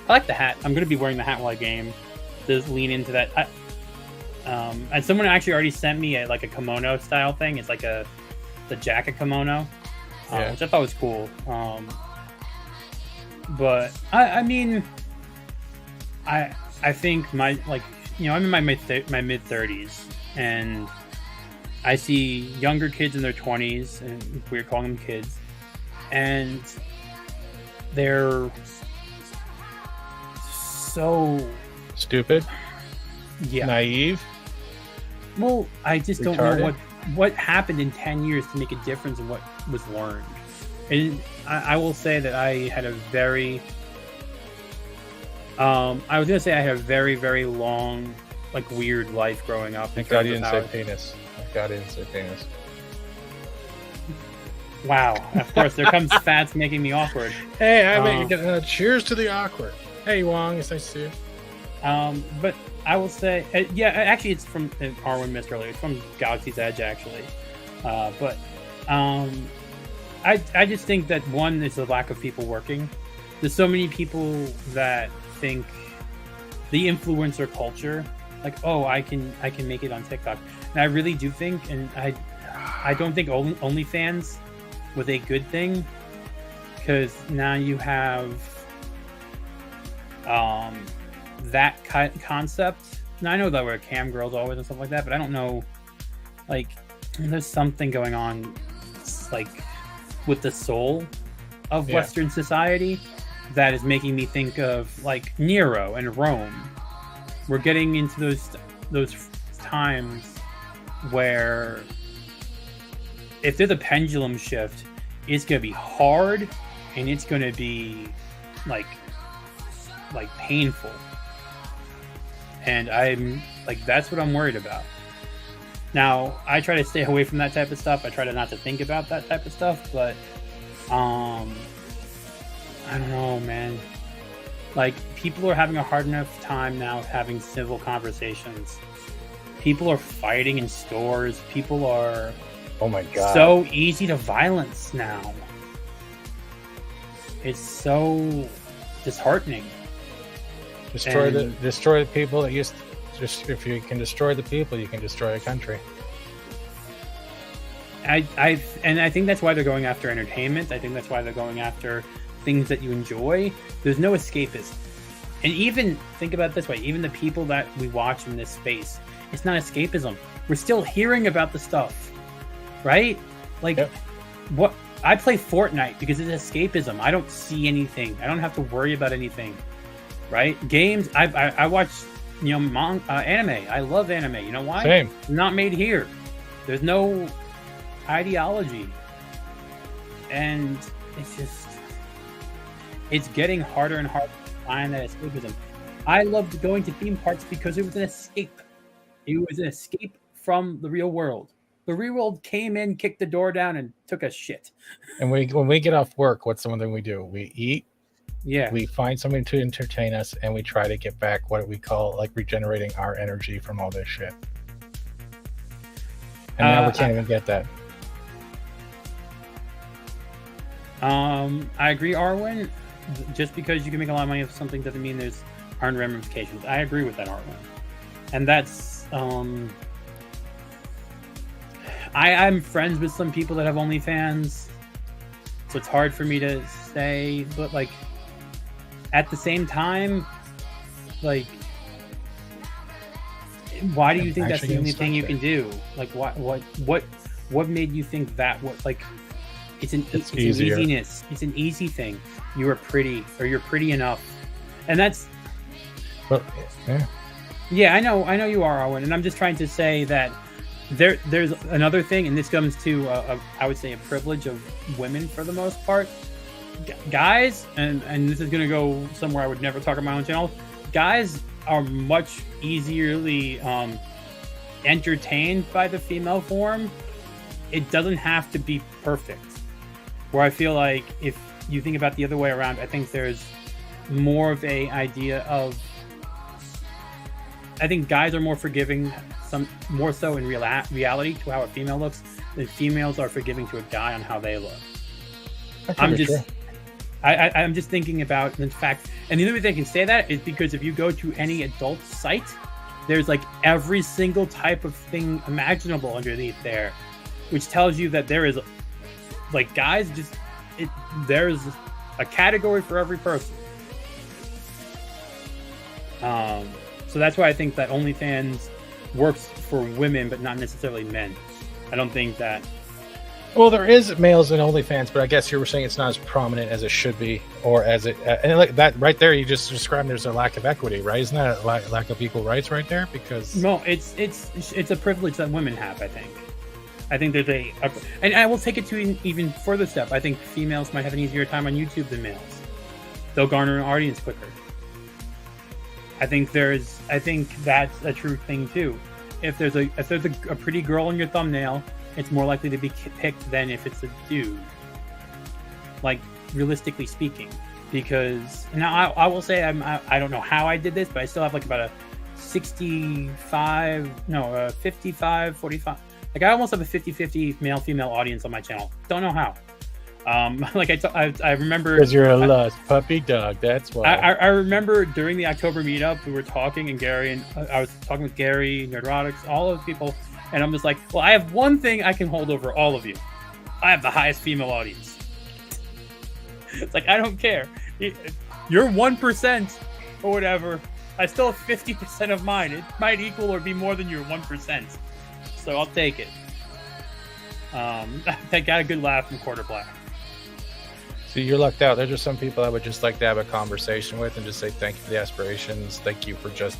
I like the hat. I'm going to be wearing the hat while I game. Just lean into that. And someone actually already sent me a kimono style thing. It's like the jacket kimono, which I thought was cool. But I mean, I think I'm in my mid 30s, and I see younger kids in their 20s, and we're calling them kids, and they're so stupid, naive. Well, I just retarded. Don't know what happened in 10 years to make a difference in what was learned. And I will say that I had a very I was gonna say I had a very, very long, weird life growing up. Thank God you didn't say penis. Thank God you didn't say penis. Wow. Of course, there comes Fats making me awkward. Hey, cheers to the awkward. Hey, Wong, it's nice to see you. But I will say, actually, it's from Arwen missed earlier. It's from Galaxy's Edge, actually. But I just think that one is the lack of people working. There's so many people that think the influencer culture, I can make it on TikTok, and I really do think, and I don't think OnlyFans was a good thing, because now you have that concept. Now I know that we're cam girls always and stuff like that, but I don't know, there's something going on with the soul of Western society that is making me think of Nero and Rome. We're getting into those times where if there's a pendulum shift, it's gonna be hard and it's gonna be painful. And I'm that's what I'm worried about. Now, I try to stay away from that type of stuff. I try to not to think about that type of stuff, but I don't know, man. People are having a hard enough time now having civil conversations. People are fighting in stores. People are oh my god, so easy to violence now. It's so disheartening. Destroy the people that used. If you can destroy the people, you can destroy a country. I think that's why they're going after entertainment. I think that's why they're going after things that you enjoy. There's no escapism. And even think about it this way, even the people that we watch in this space, it's not escapism. We're still hearing about the stuff, right? What I play Fortnite because it's escapism. I don't see anything. I don't have to worry about anything, right? Games. I watch anime. I love anime. You know why? Same. It's not made here. There's no ideology, and it's getting harder and harder to find that escapism. I loved going to theme parks because it was an escape. It was an escape from the real world. The real world came in, kicked the door down, and took a shit. And when we get off work, what's the one thing we do? We eat. Yeah. We find something to entertain us, and we try to get back what we call regenerating our energy from all this shit. And now we can't even get that. I agree, Arwen. Just because you can make a lot of money off something doesn't mean there's aren't ramifications. I agree with that, Arwen. And that's I'm friends with some people that have OnlyFans, so it's hard for me to say, but at the same time, why do you think that's Actually the only getting thing you stuck can do? Like, what made you think that? What, like, it's an easier. easiness. It's an easy thing. You are pretty, or you're pretty enough, and that's. Well, yeah. Yeah, I know you are, Owen, and I'm just trying to say that there's another thing, and this comes to I would say a privilege of women for the most part. Guys, and this is gonna go somewhere I would never talk on my own channel. Guys are much easierly entertained by the female form. It doesn't have to be perfect. Where I feel like if you think about the other way around, I think there's more of a idea of. I think guys are more forgiving, some more so in reality to how a female looks than females are forgiving to a guy on how they look. I'm just thinking about the fact, and the only reason I can say that is because if you go to any adult site, there's like every single type of thing imaginable underneath there, which tells you that there is, like, guys there's a category for every person. So that's why I think that OnlyFans works for women, but not necessarily men. I don't think that. Well, there is males in OnlyFans, but I guess you were saying it's not as prominent as it should be, or as it. And like that right there, you just described there's a lack of equity, right? Isn't that a lack of equal rights right there? Because no, it's a privilege that women have. I think there's and I will take it to an even further step. I think females might have an easier time on YouTube than males. They'll garner an audience quicker. I think that's a true thing too. If there's a pretty girl in your thumbnail, it's more likely to be picked than if it's a dude. Like, realistically speaking, because now I will say I don't know how I did this, but I still have like about a 55, 45. Like, I almost have a 50-50 male-female audience on my channel. Don't know how. Like I remember, because you're a lost puppy dog. That's why. I remember during the October meetup, we were talking, and Gary and I was talking with Gary, Nerdrotics, all those people, and I'm just like, well, I have one thing I can hold over all of you. I have the highest female audience. It's like, I don't care. You're 1% or whatever. I still have 50% of mine. It might equal or be more than your 1%. So I'll take it. I got a good laugh from Quarter Black. See, you're lucked out. There's just some people I would just like to have a conversation with and just say thank you for the aspirations. Thank you for just,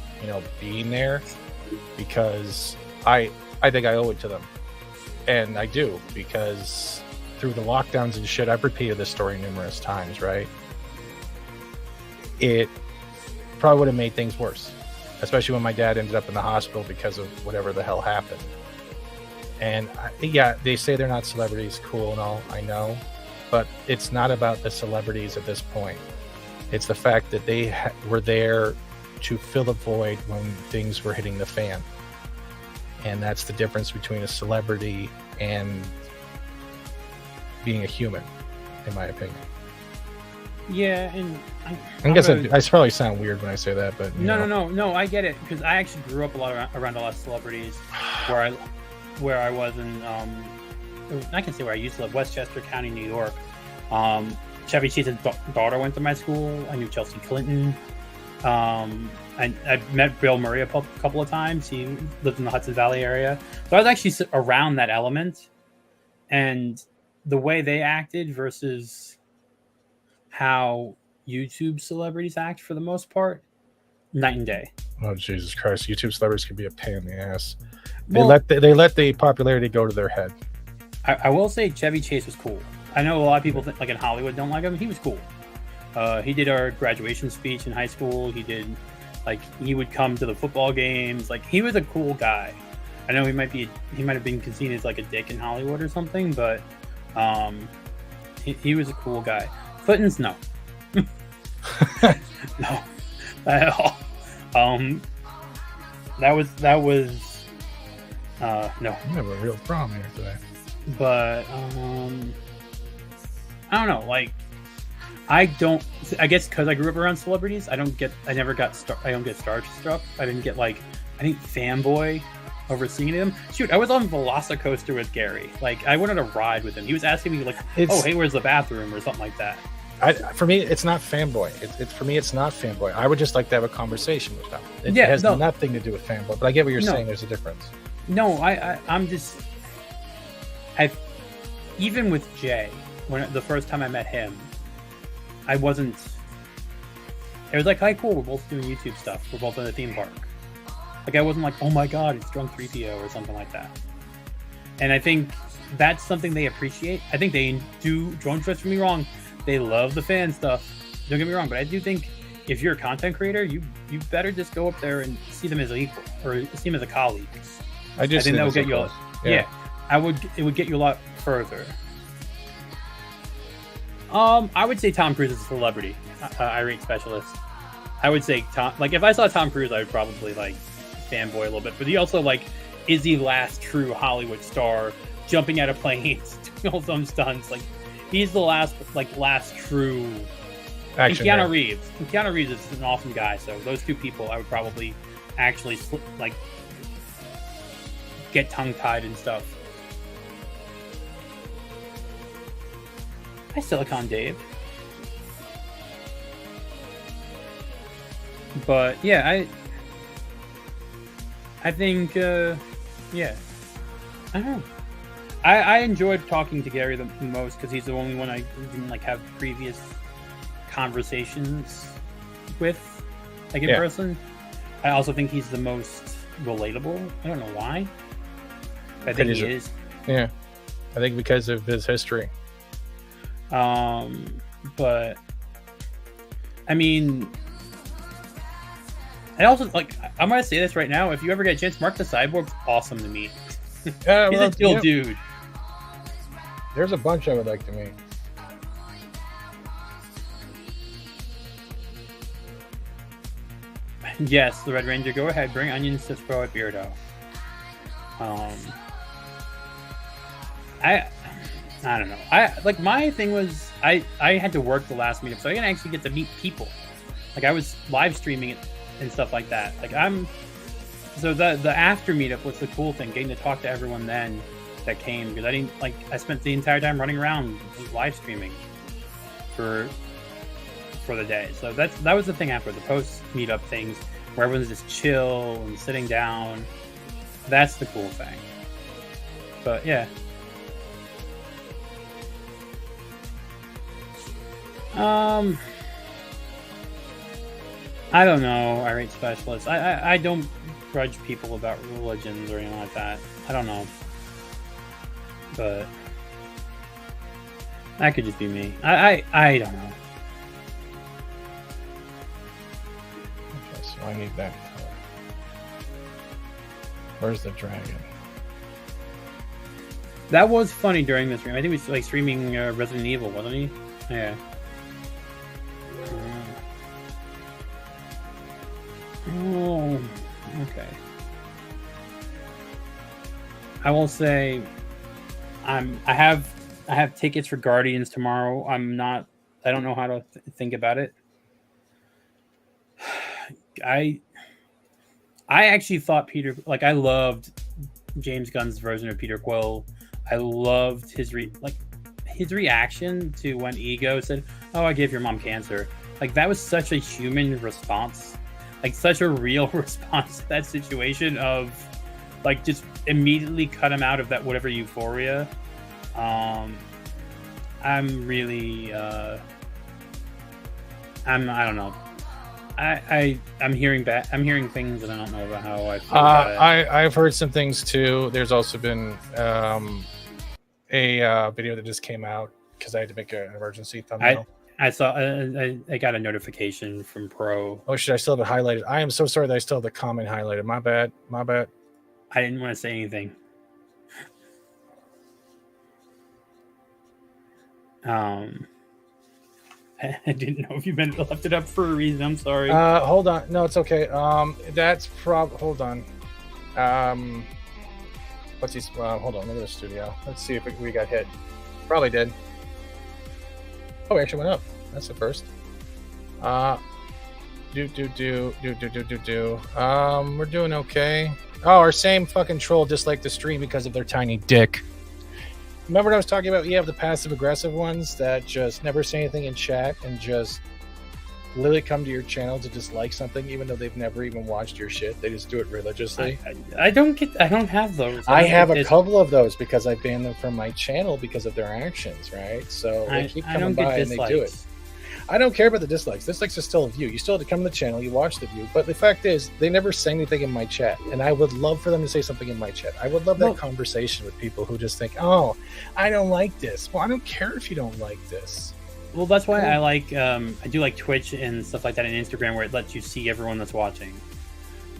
being there, because I think I owe it to them. And I do, because through the lockdowns and shit, I've repeated this story numerous times, right? It probably would have made things worse, especially when my dad ended up in the hospital because of whatever the hell happened. And yeah, they say they're not celebrities, cool and all, I know. But it's not about the celebrities at this point. It's the fact that they were there to fill the void when things were hitting the fan. And that's the difference between a celebrity and being a human, in my opinion. Yeah, and I guess I probably sound weird when I say that, but no, I get it, because I actually grew up around a lot of celebrities, where I was in I can say where I used to live, Westchester County, New York. Chevy Chase's daughter went to my school. I knew Chelsea Clinton. I met Bill Murray a couple of times. He lived in the Hudson Valley area. So I was actually around that element. And the way they acted versus how YouTube celebrities act for the most part, night and day. Oh, Jesus Christ. YouTube celebrities can be a pain in the ass. They let the popularity go to their head. I will say Chevy Chase was cool. I know a lot of people like in Hollywood don't like him. He was cool. He did our graduation speech in high school. He would come to the football games. Like, he was a cool guy. I know he might have been seen as like a dick in Hollywood or something, but he was a cool guy. Clinton's no. No. At all. That was no. We have a real problem here today. But I don't know. Like, I guess because I grew up around celebrities, I don't get starstruck. I didn't get fanboy over seeing them. Shoot, I was on Velocicoaster with Gary. Like, I went on a ride with him. He was asking me like, "Oh, hey, where's the bathroom?" or something like that. For me, it's not fanboy. For me, it's not fanboy. I would just like to have a conversation with them. It has nothing to do with fanboy. But I get what you're saying. There's a difference. No, I'm just. Even with Jay, when the first time I met him, I wasn't. It was like, "Hi, cool. We're both doing YouTube stuff. We're both in the theme park." Like, I wasn't like, "Oh my god, it's Drunk 3PO" or something like that. And I think that's something they appreciate. I think they do. Don't get me wrong. They love the fan stuff. Don't get me wrong, but I do think if you're a content creator, you better just go up there and see them as an equal or see them as a colleague. I think that would get you. It would get you a lot further. I would say Tom Cruise is a celebrity irate specialist. I would say Tom. Like, if I saw Tom Cruise, I would probably like fanboy a little bit. But he also like is the last true Hollywood star, jumping out of planes, doing all some stunts. Like, he's the last true. Action and Keanu Reeves is an awesome guy. So those two people, I would probably actually like get tongue tied and stuff. Hi, Silicon Dave. But yeah, I think I don't know. I enjoyed talking to Gary the most because he's the only one I didn't like have previous conversations with, like, in person. I also think he's the most relatable. I don't know why. I think he is. Yeah, I think because of his history. But I mean, I also like. I'm gonna say this right now. If you ever get a chance, Mark the Cyborg's awesome to meet. He's a chill dude. There's a bunch I would like to meet. Yes, the Red Ranger. Go ahead, bring onions to throw at Beardo. I don't know. My thing was I had to work the last meetup, so I didn't actually get to meet people. Like, I was live streaming it and stuff like that. Like, so the after meetup was the cool thing, getting to talk to everyone then that came, because I spent the entire time running around live streaming for the day. So that was the thing after the post meetup things, where everyone's just chill and sitting down. That's the cool thing. But yeah. I don't know, irate specialist. I don't grudge people about religions or anything like that. I don't know. But that could just be me. I don't know. Okay, so I need that. Where's the dragon? That was funny during the stream. I think he was like streaming Resident Evil, wasn't he? Yeah. Oh, okay. I will say, I have tickets for Guardians tomorrow. I don't know how to think about it. I actually thought I loved James Gunn's version of Peter Quill. I loved his reaction to when Ego said, "Oh, I gave your mom cancer." Like, that was such a human response. Like, such a real response to that situation of, like, just immediately cut him out of that whatever euphoria. I'm really, I don't know. I'm hearing things and I don't know about how I feel about it. I've heard some things too. There's also been a video that just came out because I had to make an emergency thumbnail. I saw. I got a notification from Pro. Oh shit! I still have it highlighted. I am so sorry that I still have the comment highlighted. My bad. I didn't want to say anything. I didn't know if you left it up for a reason. I'm sorry. Hold on. No, it's okay. That's hold on. What's he? Hold on. Look at the studio. Let's see if we got hit. Probably did. Oh, we actually went up. That's the first. We're doing okay. Oh, our same fucking troll disliked the stream because of their tiny dick. Remember what I was talking about? You have the passive aggressive ones that just never say anything in chat and just literally come to your channel to dislike something, even though they've never even watched your shit. They just do it religiously. I don't have those. I have a couple of those because I banned them from my channel because of their actions, right? So they keep coming by and they do it. I don't care about the dislikes. Dislikes are still a view. You still have to come to the channel, you watch the view. But the fact is, they never say anything in my chat. And I would love for them to say something in my chat. I would love that conversation with people who just think, oh, I don't like this. Well, I don't care if you don't like this. Well, that's why I like, I do like Twitch and stuff like that and Instagram where it lets you see everyone that's watching.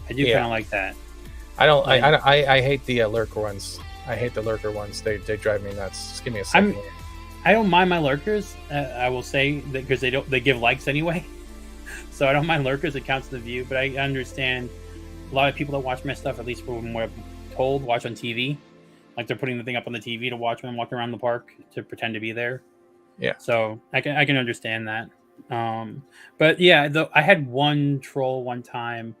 I do kind of like that. I hate the lurker ones. I hate the lurker ones. They drive me nuts. Just give me a second. I don't mind my lurkers. I will say that because they give likes anyway, so I don't mind lurkers. It counts the view. But I understand a lot of people that watch my stuff, at least from what I'm told, watch on TV. Like they're putting the thing up on the TV to watch when I'm walking around the park to pretend to be there. Yeah. So I can understand that. But yeah, though I had one troll one time,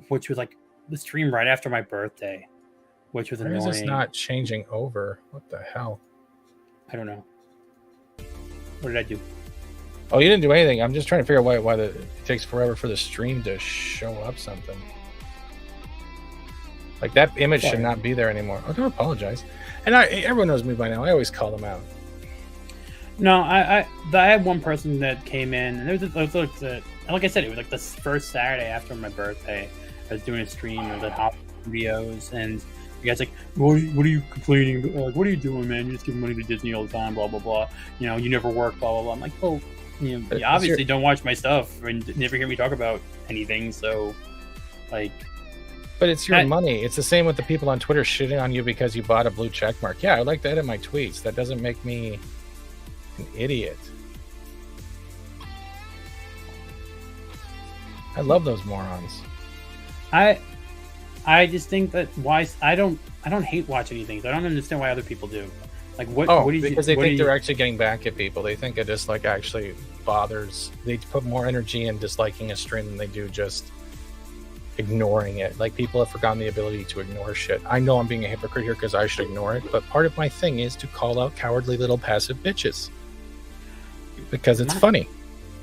which was like the stream right after my birthday, which was annoying. Why is this not changing over? What the hell? I don't know. What did I do? Oh, you didn't do anything. I'm just trying to figure out why it takes forever for the stream to show up something. Like that image should not be there anymore. I don't apologize. And everyone knows me by now. I always call them out. No, I had one person that came in, and like I said, it was like the first Saturday after my birthday. I was doing a stream of the hot videos, and you guys like, what are you complaining about? Like, what are you doing, man? You just give money to Disney all the time, blah blah blah. You know, you never work, blah blah blah. I'm like, well, you know, you obviously don't watch my stuff and never hear me talk about anything. So, like, but it's your money. It's the same with the people on Twitter shitting on you because you bought a blue check mark. Yeah, I like to edit my tweets. That doesn't make me an idiot. I love those morons. I just think that I don't hate watching things. I don't understand why other people do. Like what? Oh, because they think they're actually getting back at people. They think it just like actually bothers. They put more energy in disliking a stream than they do just ignoring it. Like people have forgotten the ability to ignore shit. I know I'm being a hypocrite here because I should ignore it, but part of my thing is to call out cowardly little passive bitches because it's funny.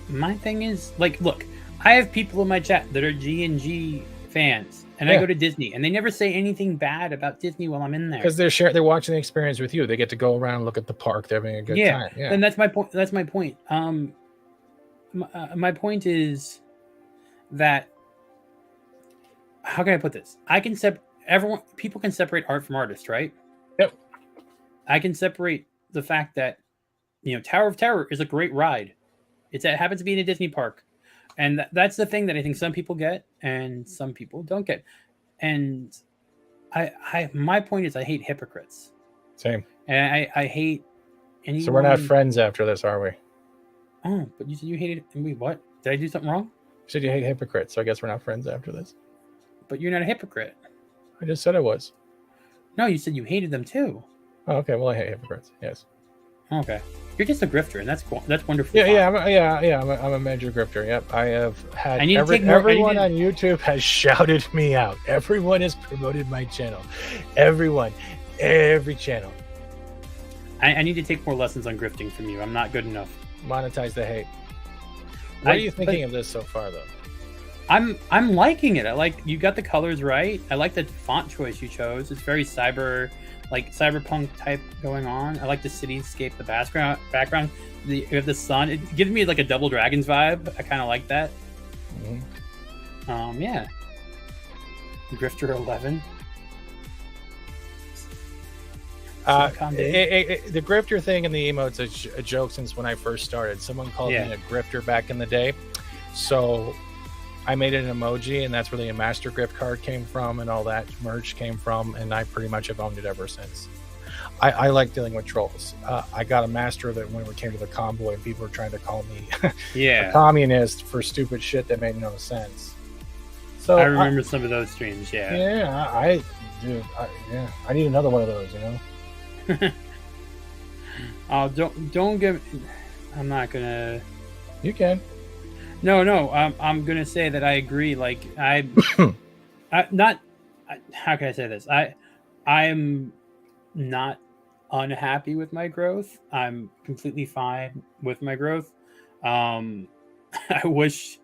My thing is like, look, I have people in my chat that are G&G fans, and I go to Disney, and they never say anything bad about Disney while I'm in there because they're watching the experience with you. They get to go around and look at the park. They're having a good time. Yeah, and that's my point. That's my point. My point is that how can I put this? I can people can separate art from artist, right? Yep. I can separate the fact that Tower of Terror is a great ride. It happens to be in a Disney park. And that's the thing that I think some people get and some people don't get. And my point is I hate hypocrites. Same. And I hate anyone. So we're not friends after this, are we? Oh, but you said you hated wait, what? Did I do something wrong? You said you hate hypocrites, so I guess we're not friends after this. But you're not a hypocrite. I just said I was. No, you said you hated them too. Oh, okay. Well, I hate hypocrites. Yes. Okay. You're just a grifter, and that's cool. That's wonderful. I'm a major grifter. Yep, I have had everyone on YouTube has shouted me out. Everyone has promoted my channel. Every channel. I need to take more lessons on grifting from you. I'm not good enough. Monetize the hate. What are you thinking of this so far, though? I'm liking it. I like you got the colors right. I like the font choice you chose. It's very cyberpunk type going on. I like the cityscape, the background. You have the sun. It gives me like a Double Dragons vibe. I kind of like that. Mm-hmm. Yeah. Grifter 11. The grifter thing in the emote's a joke since when I first started. Someone called me a grifter back in the day, so I made it an emoji, and that's where the master grift card came from, and all that merch came from, and I pretty much have owned it ever since. I like dealing with trolls. I got a master of it when we came to the convoy, and people were trying to call me a communist for stupid shit that made no sense. So I remember some of those streams. I need another one of those. Don't give. I'm not gonna. You can. No. I'm gonna say that I agree. Like how can I say this? I'm not unhappy with my growth. I'm completely fine with my growth. I wish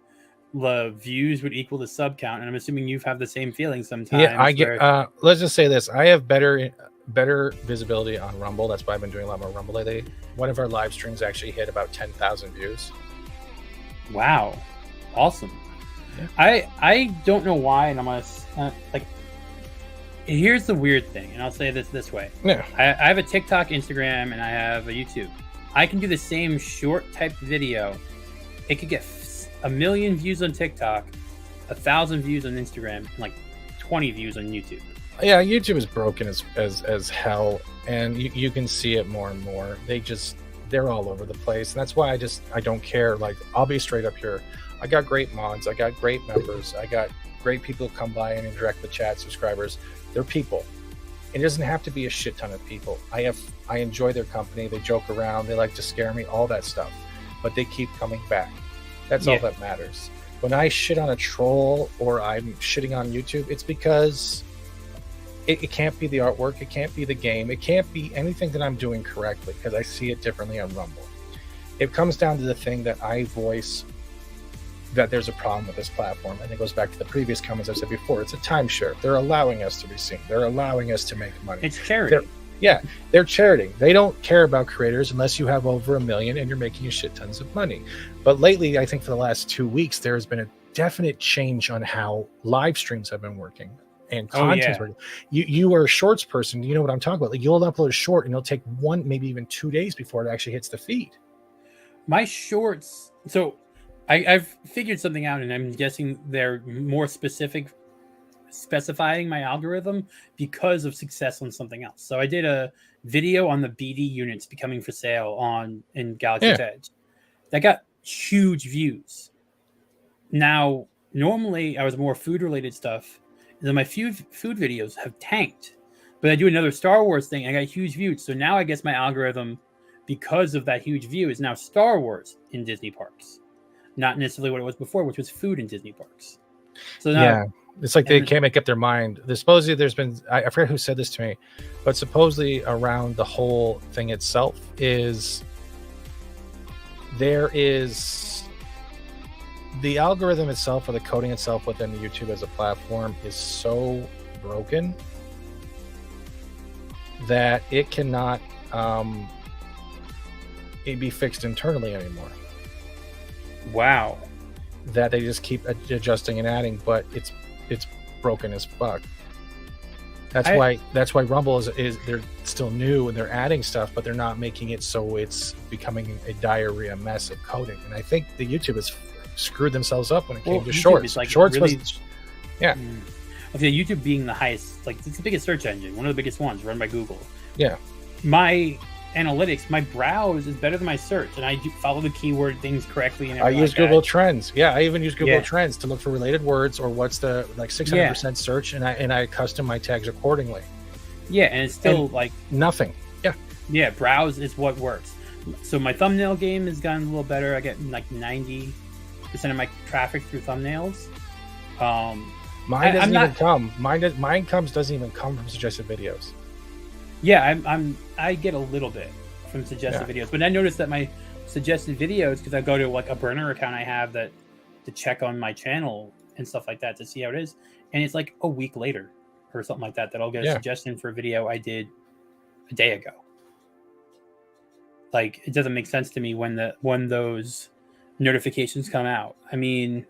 the views would equal the sub count, and I'm assuming you have the same feeling sometimes. Yeah, I get. Let's just say this: I have better visibility on Rumble. That's why I've been doing a lot more Rumble lately. One of our live streams actually hit about 10,000 views. Wow, awesome. Yeah. I don't know why, and I'm gonna like. Here's the weird thing, and I'll say this way. Yeah. I have a TikTok, Instagram, and I have a YouTube. I can do the same short type video. It could get 1 million views on TikTok, 1,000 views on Instagram, and like 20 views on YouTube. Yeah, YouTube is broken as hell, and you can see it more and more. They're all over the place, and that's why I don't care. Like, I'll be straight up here. I got great mods, I got great members, I got great people who come by and interact with chat, subscribers. They're people. It doesn't have to be a shit ton of people. I enjoy their company. They joke around. They like to scare me, all that stuff. But they keep coming back. That's all that matters. When I shit on a troll or I'm shitting on YouTube, it's because it can't be the artwork. It can't be the game. It can't be anything that I'm doing correctly, because I see it differently on Rumble. It comes down to the thing that I voice, that there's a problem with this platform, and it goes back to the previous comments I've said before. It's a timeshare. They're allowing us to be seen. They're allowing us to make money. It's charity. They're charity. They don't care about creators unless you have over 1 million and you're making a shit tons of money. But lately, I think for the last 2 weeks, there has been a definite change on how live streams have been working and content. You are a shorts person. You know what I'm talking about. Like, you'll upload a short and it'll take 1, maybe even 2 days before it actually hits the feed. My shorts. So I've figured something out, and I'm guessing they're more specifying my algorithm because of success on something else. So I did a video on the BD units becoming for sale in Galaxy's Edge. That got huge views. Now, normally I was more food related stuff, and then my food videos have tanked. But I do another Star Wars thing, and I got huge views. So now I guess my algorithm, because of that huge view, is now Star Wars in Disney parks. Not necessarily what it was before, which was food in Disney parks. So now, it's like they can't make up their mind. Supposedly there's been, I forget who said this to me, but supposedly around the whole thing itself there is the algorithm itself, or the coding itself within YouTube as a platform, is so broken that it cannot be fixed internally anymore. Wow. That they just keep adjusting and adding, but it's broken as fuck. That's why Rumble is they're still new and they're adding stuff, but they're not making it so it's becoming a diarrhea mess of coding. And I think the YouTube has screwed themselves up when it came to YouTube shorts. Like Shorts really, was okay, YouTube being the highest, like, it's the biggest search engine, one of the biggest ones run by Google. Yeah. My analytics, my browse is better than my search, and I do follow the keyword things correctly. And I use Google Trends. Yeah, I even use Google Trends to look for related words, or what's the 600% search, and I custom my tags accordingly. Yeah, and it's still like nothing. Yeah, browse is what works. So my thumbnail game has gotten a little better. I get like 90% of my traffic through thumbnails. Mine doesn't even come. Mine doesn't even come from suggested videos. Yeah, I get a little bit from suggested videos, but I noticed that my suggested videos, because I go to like a burner account I have that to check on my channel and stuff like that to see how it is, and it's like a week later or something like that I'll get a suggestion for a video I did a day ago. Like, it doesn't make sense to me when those notifications come out. I mean,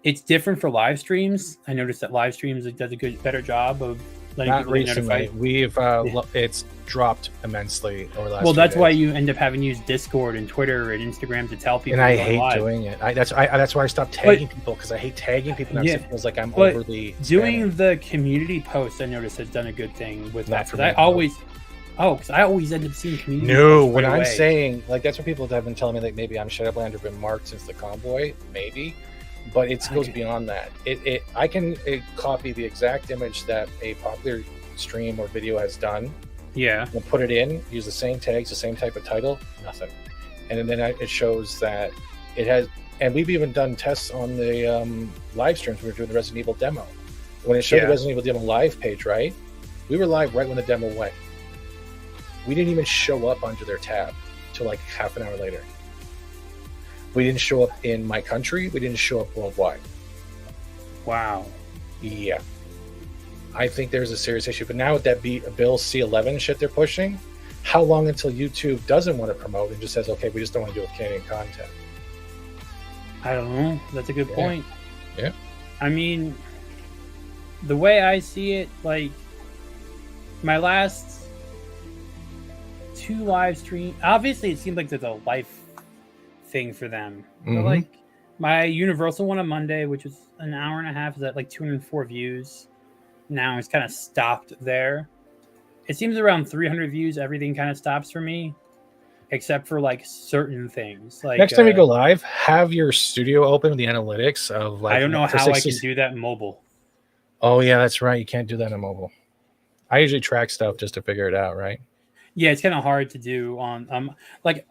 it's different for live streams. I noticed that live streams does a better job of letting people get notified. We've it's dropped immensely over the last. Well, that's why you end up having to use Discord and Twitter and Instagram to tell people. And I hate doing it. That's why I stopped tagging people, because I hate tagging people. And it feels like I'm overly doing the community posts. I noticed has done a good thing with that, because I always end up seeing community. No, when I'm saying, like, that's what people have been telling me, like, maybe I'm Shadowlander, been marked since the convoy, maybe. But it goes beyond that. I can copy the exact image that a popular stream or video has done. Yeah. And put it in, use the same tags, the same type of title, nothing. And then it shows that it has. And we've even done tests on the live streams. We were doing the Resident Evil demo. When it showed the Resident Evil demo live page, right? We were live right when the demo went. We didn't even show up onto their tab till like half an hour later. We didn't show up in my country. We didn't show up worldwide. Wow. Yeah. I think there's a serious issue. But now with that Bill C11 shit they're pushing, how long until YouTube doesn't want to promote and just says, okay, we just don't want to do with Canadian content? I don't know. That's a good point. Yeah. I mean, the way I see it, like, my last 2 live streams, obviously it seemed like there's a life thing for them. But like my Universal one on Monday, which was an hour and a half, is at like 204 views. Now it's kind of stopped there. It seems around 300 views, everything kind of stops for me, except for like certain things. Like next time you go live, have your studio open with the analytics of like. I don't know how I can do that in mobile. Oh yeah, that's right. You can't do that in mobile. I usually track stuff just to figure it out, right? Yeah, it's kind of hard to do on like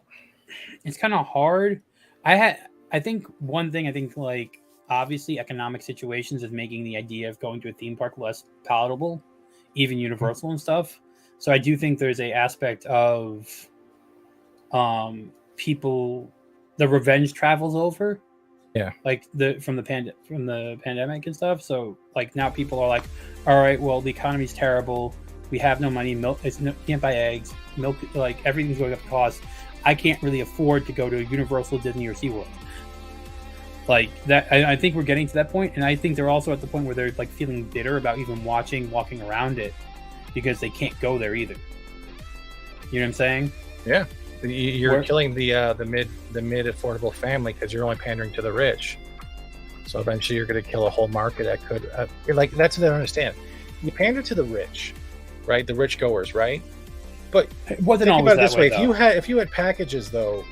it's kind of hard. I think one thing, like obviously economic situations is making the idea of going to a theme park less palatable, even Universal and stuff. So I do think there's a aspect of people, the revenge travels over. Yeah. Like from the pandemic and stuff. So like now people are like, all right, well the economy's terrible. We have no money. Milk, can't buy eggs. Milk, like everything's going up in cost. I can't really afford to go to Universal, Disney, or SeaWorld. Like that, I think we're getting to that point, and I think they're also at the point where they're like feeling bitter about even walking around it because they can't go there either. You know what I'm saying? Yeah, you're killing the mid affordable family because you're only pandering to the rich. So eventually, you're going to kill a whole market that could like that's what I don't understand. You pander to the rich, right? The rich goers, right? But it wasn't think always about it this way. Though. If you had packages though,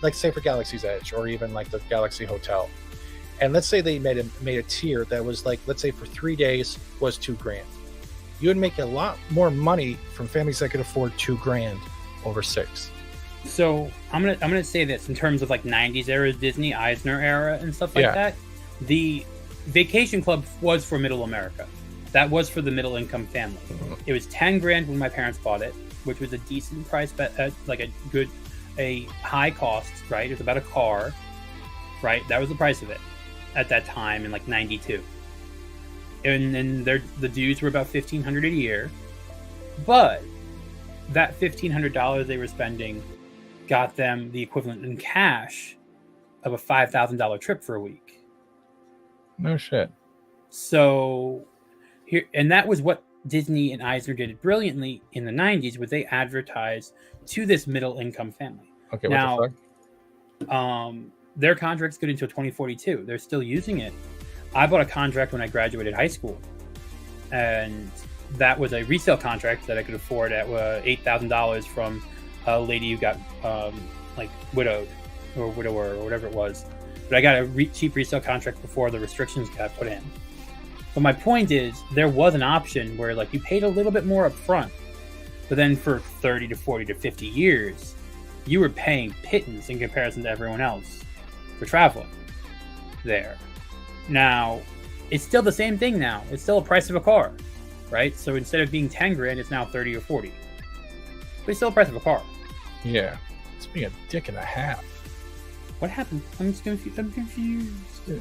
like say for Galaxy's Edge or even like the Galaxy Hotel, and let's say they made a tier that was like, let's say for 3 days was $2,000, you would make a lot more money from families that could afford $2,000 over 6. So I'm gonna say this in terms of like 90s era Disney, Eisner era and stuff like that. The Vacation Club was for middle America. That was for the middle income family. It was $10,000 when my parents bought it, which was a decent price, but like a high cost, right? It was about a car, right? That was the price of it at that time in like 92. And then the dues were about $1,500 a year. But that $1,500 they were spending got them the equivalent in cash of a $5,000 trip for a week. No shit. So here, and that was what Disney and Eisner did brilliantly in the 90s, where they advertised to this middle income family. Okay, now, what the fuck? Their contract's good until 2042. They're still using it. I bought a contract when I graduated high school, and that was a resale contract that I could afford at $8,000 from a lady who got like widowed or widower or whatever it was. But I got a cheap resale contract before the restrictions got put in. But my point is, there was an option where like you paid a little bit more up front, but then for 30 to 40 to 50 years, you were paying pittance in comparison to everyone else for traveling there. Now, it's still the same thing now. It's still a price of a car, right? So instead of being $10,000, it's now 30 or 40. But it's still the price of a car. Yeah. It's being a dick and a half. What happened? I'm confused.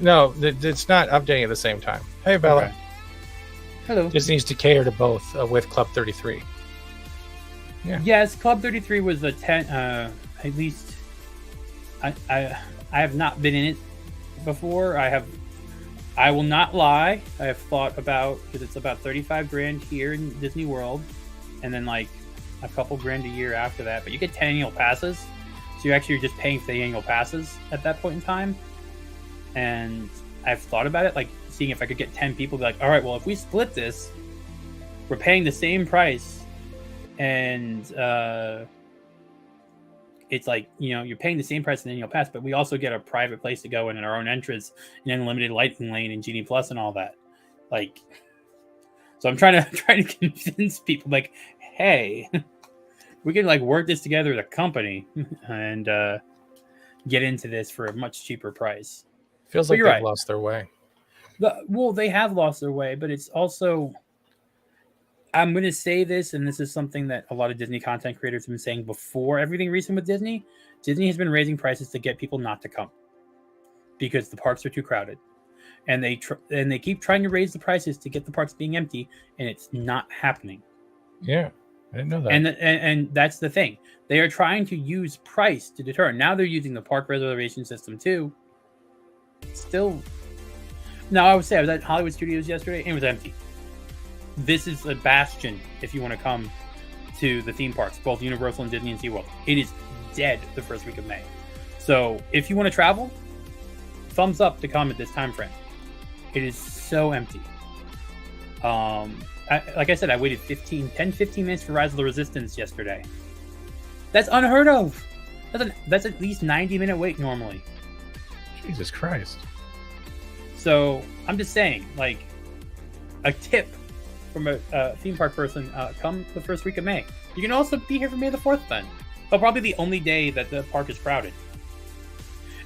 No, it's not updating at the same time. Hey, Bella. Okay. Hello. This needs to cater to both with Club 33. Yeah. Yes, Club 33 was a 10. At least, I have not been in it before. I will not lie. I have thought about, because it's about $35,000 here in Disney World, and then like a couple grand a year after that. But you get 10 annual passes, so you actually are just paying for the annual passes at that point in time. And I've thought about it, like seeing if I could get 10 people, be like, all right, well, if we split this, we're paying the same price, and it's like, you know, you're paying the same price in the annual pass, but we also get a private place to go in and our own entrance and unlimited lighting lane and Genie Plus and all that. Like, so I'm trying to convince people, like, hey, we can like work this together as a company and get into this for a much cheaper price. Feels like they've lost their way. Well, they have lost their way, but it's also, I'm going to say this, and this is something that a lot of Disney content creators have been saying before everything recent with Disney. Disney has been raising prices to get people not to come because the parks are too crowded, and they keep trying to raise the prices to get the parks being empty, and it's not happening. Yeah, I didn't know that. And that's the thing. They are trying to use price to deter. Now they're using the park reservation system too. Still, now I would say I was at Hollywood Studios yesterday, and it was empty. This is a bastion if you want to come to the theme parks, both Universal and Disney and SeaWorld. It is dead the first week of May. So if you want to travel, thumbs up to come at this time frame. It is so empty. Like I said, I waited 15 minutes for Rise of the Resistance yesterday. That's unheard of. That's at least 90-minute wait normally. Jesus Christ. So I'm just saying, like, a tip from a theme park person, come the first week of May. You can also be here for May the 4th then. But probably the only day that the park is crowded.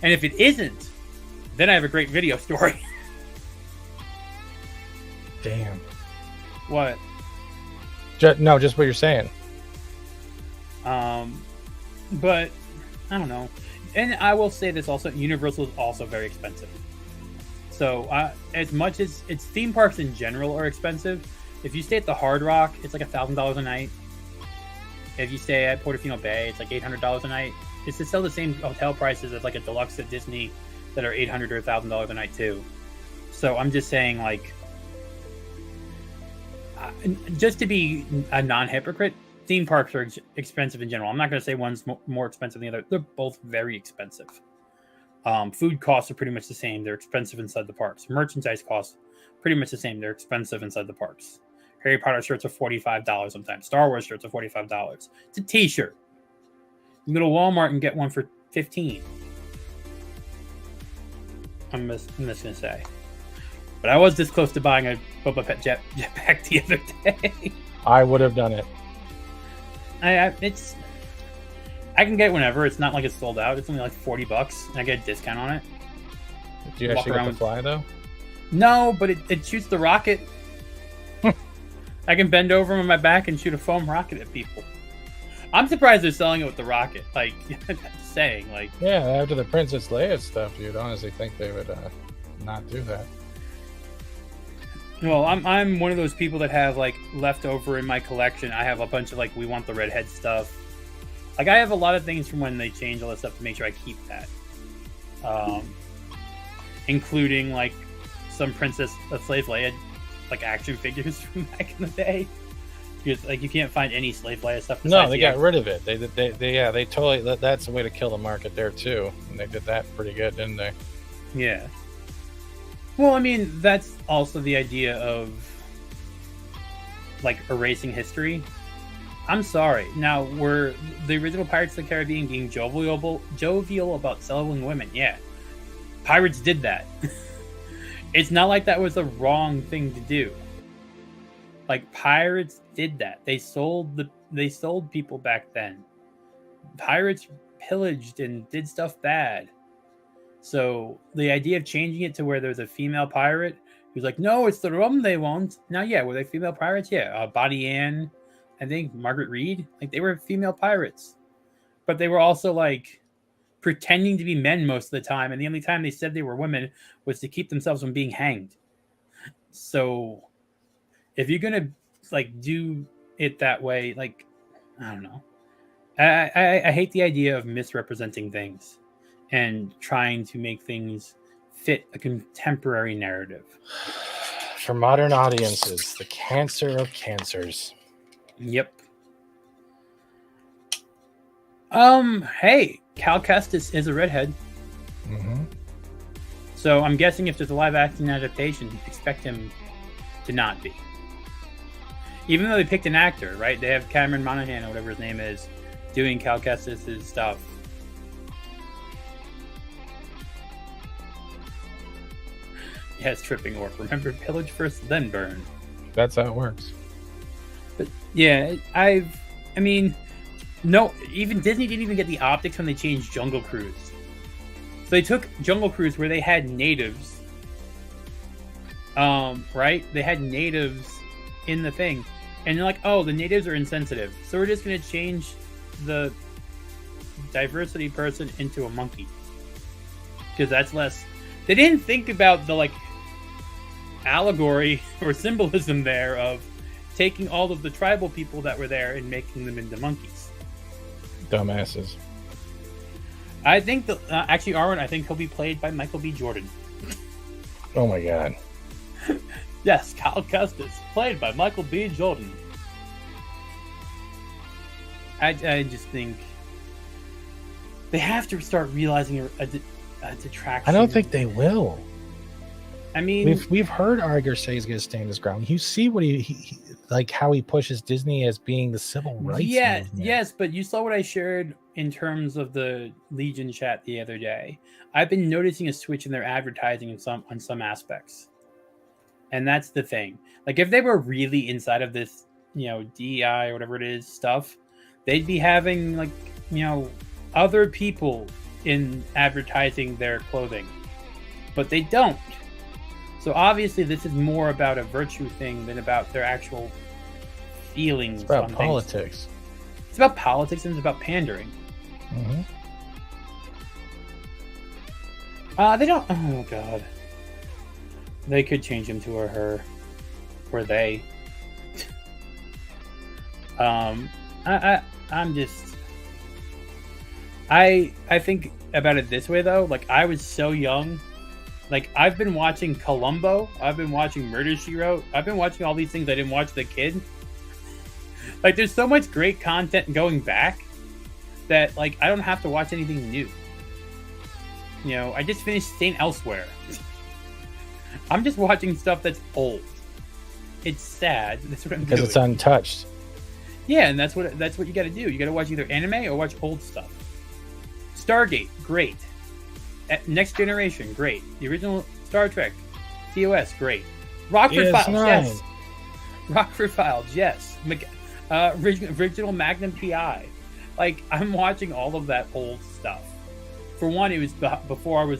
And if it isn't, then I have a great video story. Damn. What? No, just what you're saying. But I don't know. And I will say this also, Universal is also very expensive. So as much as its theme parks in general are expensive, if you stay at the Hard Rock, it's like $1,000 a night. If you stay at Portofino Bay, it's like $800 a night. It's to sell the same hotel prices as like a deluxe at Disney that are $800 or $1,000 a night too. So I'm just saying, like, just to be a non-hypocrite, theme parks are expensive in general. I'm not going to say one's more expensive than the other. They're both very expensive. Food costs are pretty much the same. They're expensive inside the parks. Merchandise costs pretty much the same. They're expensive inside the parks. Harry Potter shirts are $45 sometimes. Star Wars shirts are $45. It's a t-shirt. You can go to Walmart and get one for $15. I'm just going to say. But I was this close to buying a Boba Fett jetpack the other day. I would have done it. I can get it whenever. It's not like it's sold out. It's only like $40, and I get a discount on it. Do you actually get to fly though? No, but it shoots the rocket. I can bend over on my back and shoot a foam rocket at people. I'm surprised they're selling it with the rocket. Like, I'm saying, like, yeah, after the Princess Leia stuff, you'd honestly think they would not do that. Well, I'm one of those people that have like leftover in my collection. I have a bunch of like We Want the Redhead stuff. Like, I have a lot of things from when they changed all that stuff to make sure I keep that. Including like some Princess of Slave Leia like action figures from back in the day. Because like you can't find any Slave Leia stuff. No, they got rid of it. They totally. That's a way to kill the market there too. And they did that pretty good, didn't they? Yeah. Well, I mean, that's also the idea of like erasing history. I'm sorry. Now, were the original Pirates of the Caribbean being jovial about selling women? Yeah. Pirates did that. It's not like that was the wrong thing to do. Like, pirates did that. They sold people back then. Pirates pillaged and did stuff bad. So the idea of changing it to where there's a female pirate who's like, no, it's the rum they want. Now, yeah, were they female pirates? Yeah. Bonnie Ann, I think Margaret Reed, like they were female pirates, but they were also like pretending to be men most of the time. And the only time they said they were women was to keep themselves from being hanged. So if you're going to like do it that way, like, I don't know. I hate the idea of misrepresenting things and trying to make things fit a contemporary narrative. For modern audiences, the cancer of cancers. Yep. Hey, Cal Kestis is a redhead. Mm-hmm. So I'm guessing if there's a live action adaptation, expect him to not be. Even though they picked an actor, right? They have Cameron Monaghan, or whatever his name is, doing Cal Kestis' stuff. Yes, tripping orc. Remember, pillage first, then burn. That's how it works. But yeah, I mean, no, even Disney didn't even get the optics when they changed Jungle Cruise. So they took Jungle Cruise where they had natives, right? They had natives in the thing, And they're like, oh, the natives are insensitive, so we're just going to change the diversity person into a monkey because that's less. They didn't think about the like allegory or symbolism there of taking all of the tribal people that were there and making them into monkeys. Dumbasses. I think that actually, Arwen, I think he'll be played by Michael B. Jordan. Oh my god. Yes, Kyle Kestis, played by Michael B. Jordan. I just think they have to start realizing a detraction. I don't think they will. I mean, we've heard Arger say he's going to stand his ground. You see what he like how he pushes Disney as being the civil rights movement. Yes, but you saw what I shared in terms of the Legion chat the other day. I've been noticing a switch in their advertising on some aspects. And that's the thing. Like if they were really inside of this, DEI or whatever it is stuff, they'd be having like, other people in advertising their clothing. But they don't. So obviously this is more about a virtue thing than about their actual feelings. It's about politics. Things. It's about politics and it's about pandering. Mm-hmm. They don't. Oh god. They could change him to a her, or they. I'm just. I think about it this way though. Like I was so young. Like I've been watching Columbo. I've been watching Murder, She Wrote. I've been watching all these things I didn't watch as a kid. Like there's so much great content going back that like I don't have to watch anything new. I just finished Saint Elsewhere. I'm just watching stuff that's old. It's sad. That's what I'm doing. Because it's untouched. Yeah, and that's what you got to do. You got to watch either anime or watch old stuff. Stargate, great. Next Generation, great. The original Star Trek, TOS, great. Rockford Files, yes. Rockford Files, yes. Original Magnum PI. Like I'm watching all of that old stuff. For one, it was before I was,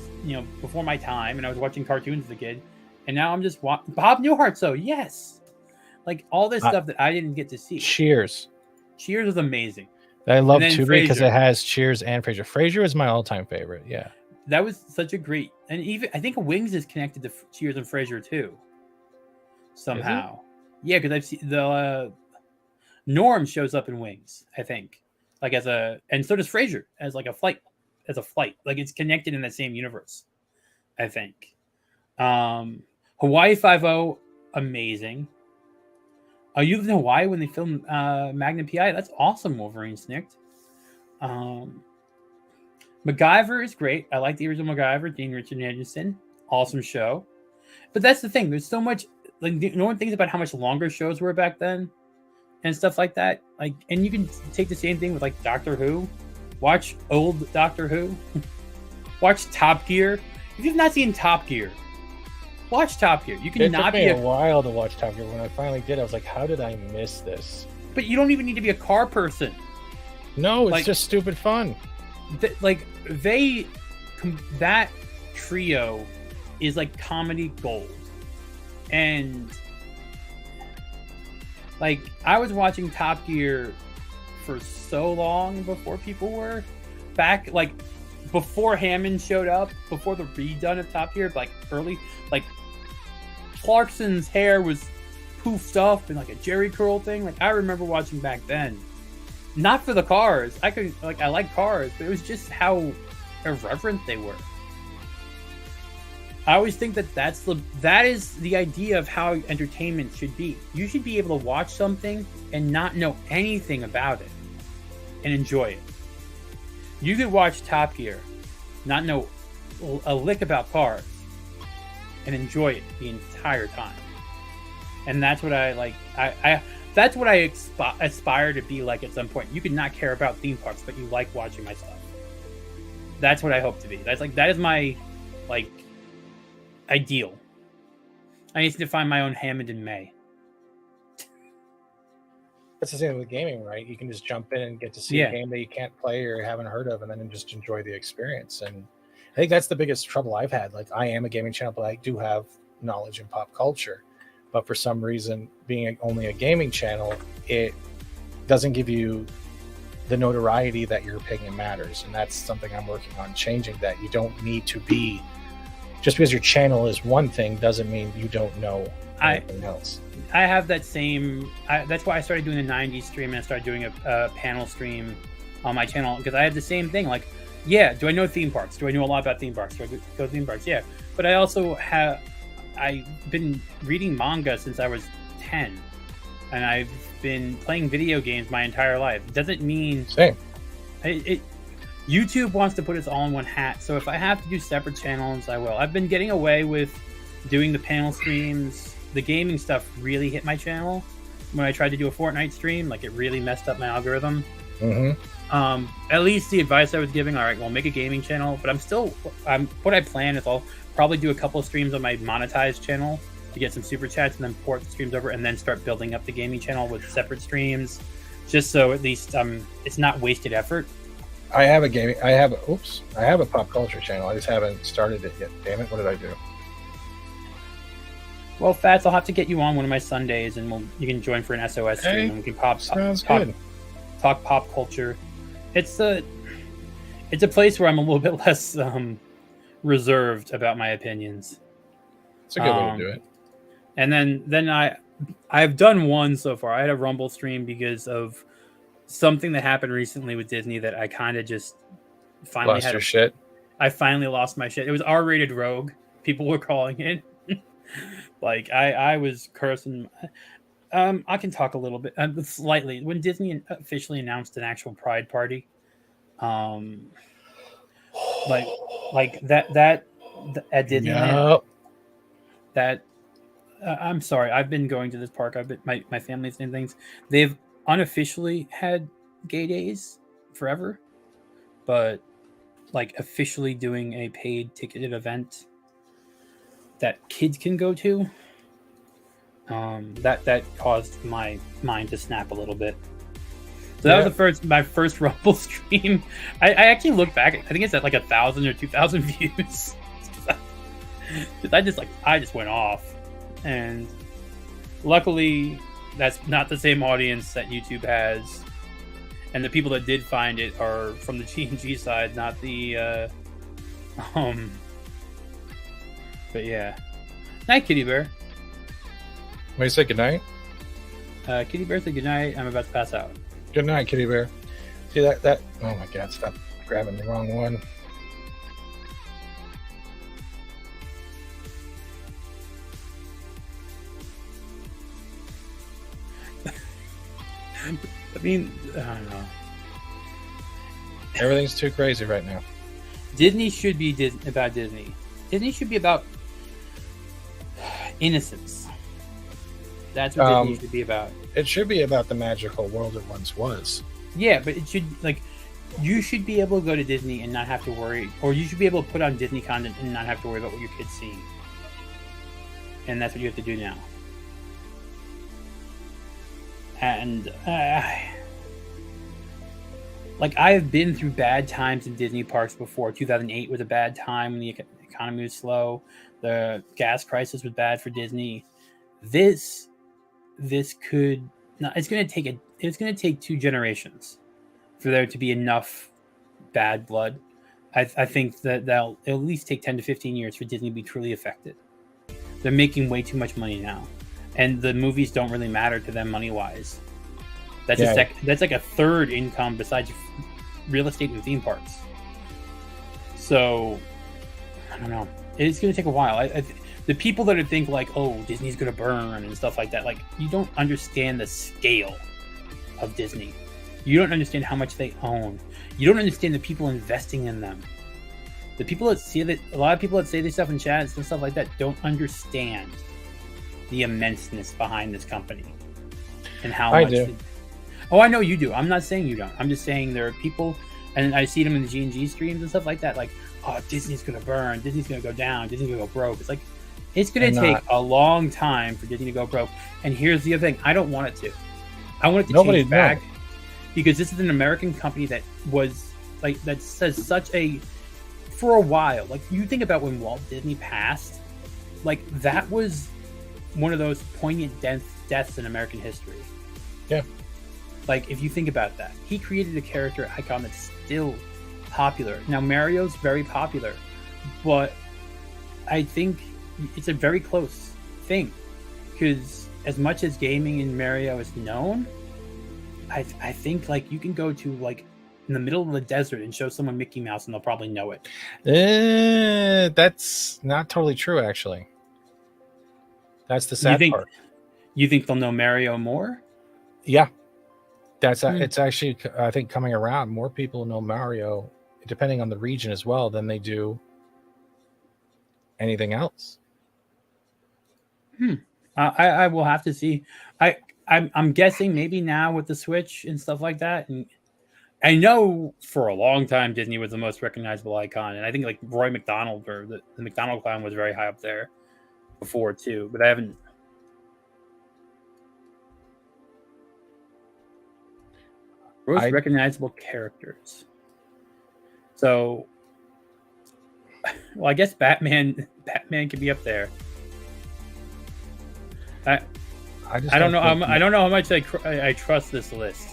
before my time, and I was watching cartoons as a kid. And now I'm just Bob Newhart. So yes, like all this stuff that I didn't get to see. Cheers was amazing. I love Tubi because it has Cheers and Frasier. Frasier is my all-time favorite. Yeah, that was such a great, and even I think Wings is connected to Cheers and Frasier too. Somehow, yeah, because I've seen the Norm shows up in Wings. I think like and so does Frasier as like a flight. Like it's connected in the same universe, I think. Hawaii 5-0, amazing. You lived in Hawaii when they filmed Magnum PI? That's awesome, Wolverine Snicked. MacGyver is great. I like the original MacGyver, Dean Richard Anderson. Awesome show. But that's the thing. There's so much, like, no one thinks about how much longer shows were back then and stuff like that. Like, and you can take the same thing with like Doctor Who. Watch old Doctor Who. Watch Top Gear. If you've not seen Top Gear, watch Top Gear. You can not be a while to watch Top Gear. When I finally did, I was like, how did I miss this? But you don't even need to be a car person. No, it's just stupid fun. That trio is like comedy gold. And like I was watching Top Gear for so long before people were back, like before Hammond showed up, before the redone of Top Gear, like early, like Clarkson's hair was poofed up and like a Jerry curl thing. Like I remember watching back then, not for the cars. I like cars, but it was just how irreverent they were. I always think that is the idea of how entertainment should be. You should be able to watch something and not know anything about it and enjoy it. You could watch Top Gear, not know a lick about cars, and enjoy it the entire time. And that's what I like. That's what I aspire to be like at some point. You could not care about theme parks, but you like watching my stuff. That's what I hope to be. That is my like ideal. I need to find my own Hammond and May. That's the same with gaming, right? You can just jump in and get to see a game that you can't play or haven't heard of, and then just enjoy the experience. And I think that's the biggest trouble I've had. Like, I am a gaming channel, but I do have knowledge in pop culture. but for some reason, being only a gaming channel, it doesn't give you the notoriety that your opinion matters. And that's something I'm working on changing, that you don't need to be, just because your channel is one thing doesn't mean you don't know anything else. I have that same, that's why I started doing a 90s stream, and I started doing a panel stream on my channel, because I had the same thing. Like, yeah, do I know theme parks? Do I know a lot about theme parks? Do I go to theme parks? Yeah. But I also I've been reading manga since I was 10. And I've been playing video games my entire life. It doesn't mean... Same. YouTube wants to put us all in one hat. So if I have to do separate channels, I will. I've been getting away with doing the panel streams. The gaming stuff really hit my channel. When I tried to do a Fortnite stream, like, it really messed up my algorithm. At least the advice I was giving, all right, well, make a gaming channel. But what I plan is I'll probably do a couple of streams on my monetized channel to get some super chats, and then port the streams over, and then start building up the gaming channel with separate streams, just so at least it's not wasted effort. I have a pop culture channel. I just haven't started it yet. Damn it, what did I do? Well, Fats, I'll have to get you on one of my Sundays, and you can join for an SOS stream, and we can talk pop culture. It's a place where I'm a little bit less reserved about my opinions. It's a good way to do it. And then I've done one so far. I had a Rumble stream because of something that happened recently with Disney that I kind of just finally lost your shit. I finally lost my shit. It was R-rated Rogue. People were calling it. Like, I was cursing. I can talk a little bit slightly. When Disney officially announced an actual Pride party, like that at Disneyland. That I'm sorry, I've been going to this park. I've been my family's and things. They've unofficially had gay days forever, but like officially doing a paid ticketed event that kids can go to, that caused my mind to snap a little bit. So that was my first Rumble stream. I actually looked back. I think it's at like 1,000 or 2,000 views. I just went off, and luckily that's not the same audience that YouTube has, and the people that did find it are from the G&G side, not the but yeah. Night, Kitty Bear. What do you say, good night? Kitty Bear said good night. I'm about to pass out. Good night, Kitty Bear. See that oh my god, stop grabbing the wrong one. I mean, I don't know. Everything's too crazy right now. Disney should be about Disney. Disney should be about innocence. That's what Disney should be about. It should be about the magical world it once was. Yeah, but it should, like, you should be able to go to Disney and not have to worry, or you should be able to put on Disney content and not have to worry about what your kids see. And that's what you have to do now. And like, I have been through bad times in Disney parks before. 2008 was a bad time when the economy was slow. The gas crisis was bad for Disney. This could not. It's going to take 2 generations for there to be enough bad blood. I think that it'll at least take 10 to 15 years for Disney to be truly affected. They're making way too much money now, and the movies don't really matter to them money wise. That's that's like a third income besides real estate and theme parks. So I don't know. It's going to take a while. The people that think like, oh, Disney's going to burn and stuff like that, like, you don't understand the scale of Disney. You don't understand how much they own. You don't understand the people investing in them. The people that see that, a lot of people that say this stuff in chat and stuff like that don't understand the immenseness behind this company and how much. Do. Oh, I know you do. I'm not saying you don't. I'm just saying there are people, and I see them in the G&G streams and stuff like that, like, oh, Disney's going to burn, Disney's going to go down, Disney's going to go broke. It's like, it's going to take a long time for Disney to go broke. And here's the other thing. I don't want it to. I want it to change back, because this is an American company that was, like, that says such a, for a while, like, you think about when Walt Disney passed, like, that was one of those poignant deaths in American history. Yeah. Like, if you think about that, he created a character icon that's still popular. Now, Mario's very popular, but I think it's a very close thing, because as much as gaming in Mario is known, I think like you can go to like in the middle of the desert and show someone Mickey Mouse and they'll probably know it. That's not totally true, actually. That's the sad part. You think they'll know Mario more? Yeah. It's actually, I think, coming around. More people know Mario, depending on the region as well, than they do anything else. I will have to see. I'm guessing maybe now with the Switch and stuff like that. And I know for a long time Disney was the most recognizable icon, and I think like Roy McDonald or the McDonald clown was very high up there before too. But I haven't. Most recognizable characters. So, well, I guess Batman could be up there. I don't know. I don't know how much I trust this list,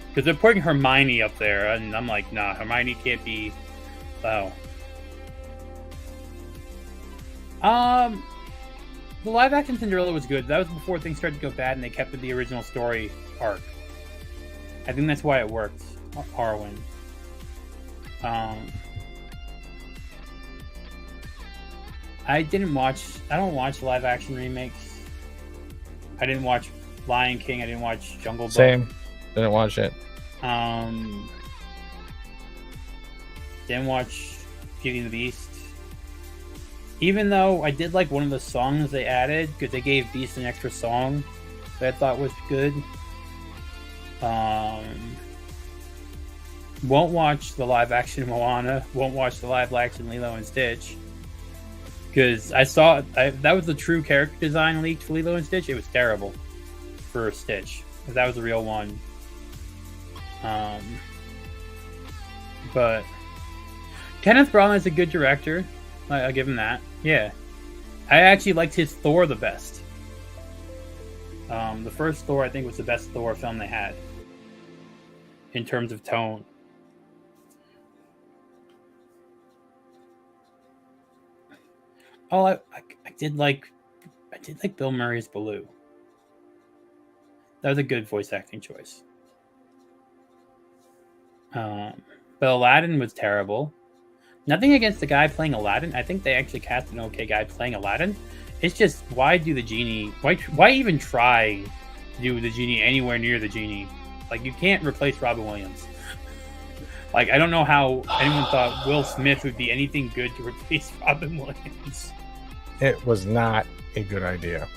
because they're putting Hermione up there, and I'm like, nah, Hermione can't be. Oh. The live action Cinderella was good. That was before things started to go bad, and they kept the original story arc. I think that's why it worked. Arwen. I don't watch live action remakes. I didn't watch Lion King. I didn't watch Jungle Book. Same. Didn't watch it. Didn't watch Beauty and the Beast. Even though I did like one of the songs they added, because they gave Beast an extra song that I thought was good. Won't watch the live action Moana. Won't watch the live action Lilo and Stitch, because I saw that was the true character design leaked for Lilo and Stitch. It was terrible for Stitch, because that was the real one. But Kenneth Branagh is a good director. I'll give him that. Yeah, I actually liked his Thor the best. The first Thor, I think, was the best Thor film they had in terms of tone. Oh, I did like Bill Murray's Baloo. That was a good voice acting choice. But Aladdin was terrible. Nothing against the guy playing Aladdin. I think they actually cast an okay guy playing Aladdin. It's just, why do the genie? Why even try to do the genie anywhere near the genie? Like, you can't replace Robin Williams. Like, I don't know how anyone thought Will Smith would be anything good to replace Robin Williams. It was not a good idea.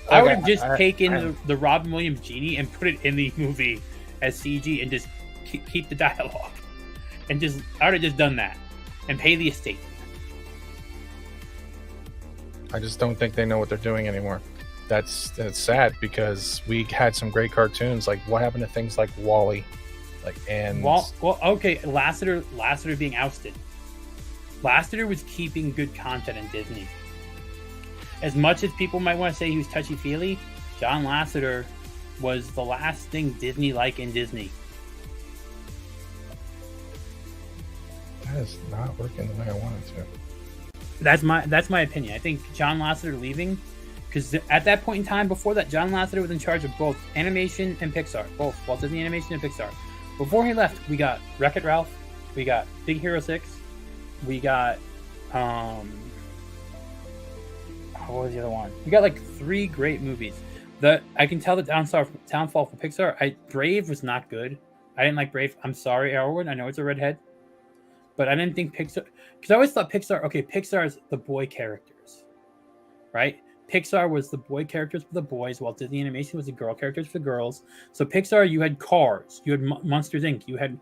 I would have just taken the Robin Williams genie and put it in the movie as CG and just keep the dialogue. And I would have just done that and pay the estate. I just don't think they know what they're doing anymore. That's sad, because we had some great cartoons. Like, what happened to things like WALL-E? Okay, Lasseter being ousted. Lasseter was keeping good content in Disney. As much as people might want to say he was touchy-feely, John Lasseter was the last thing Disney-like in Disney. That is not working the way I wanted to. That's my opinion. I think John Lasseter leaving, because at that point in time, before that, John Lasseter was in charge of both animation and Pixar, both Walt Disney Animation and Pixar. Before he left, we got Wreck-It Ralph, we got Big Hero 6, we got what was the other one? We got like 3 great movies. I can tell the downfall for Pixar. Brave was not good. I didn't like Brave. I'm sorry, Erwin. I know it's a redhead. But I didn't think Pixar, because I always thought Pixar is the boy characters, right? Pixar was the boy characters for the boys, while Disney Animation was the girl characters for the girls. So Pixar, you had Cars, you had Monsters Inc., you had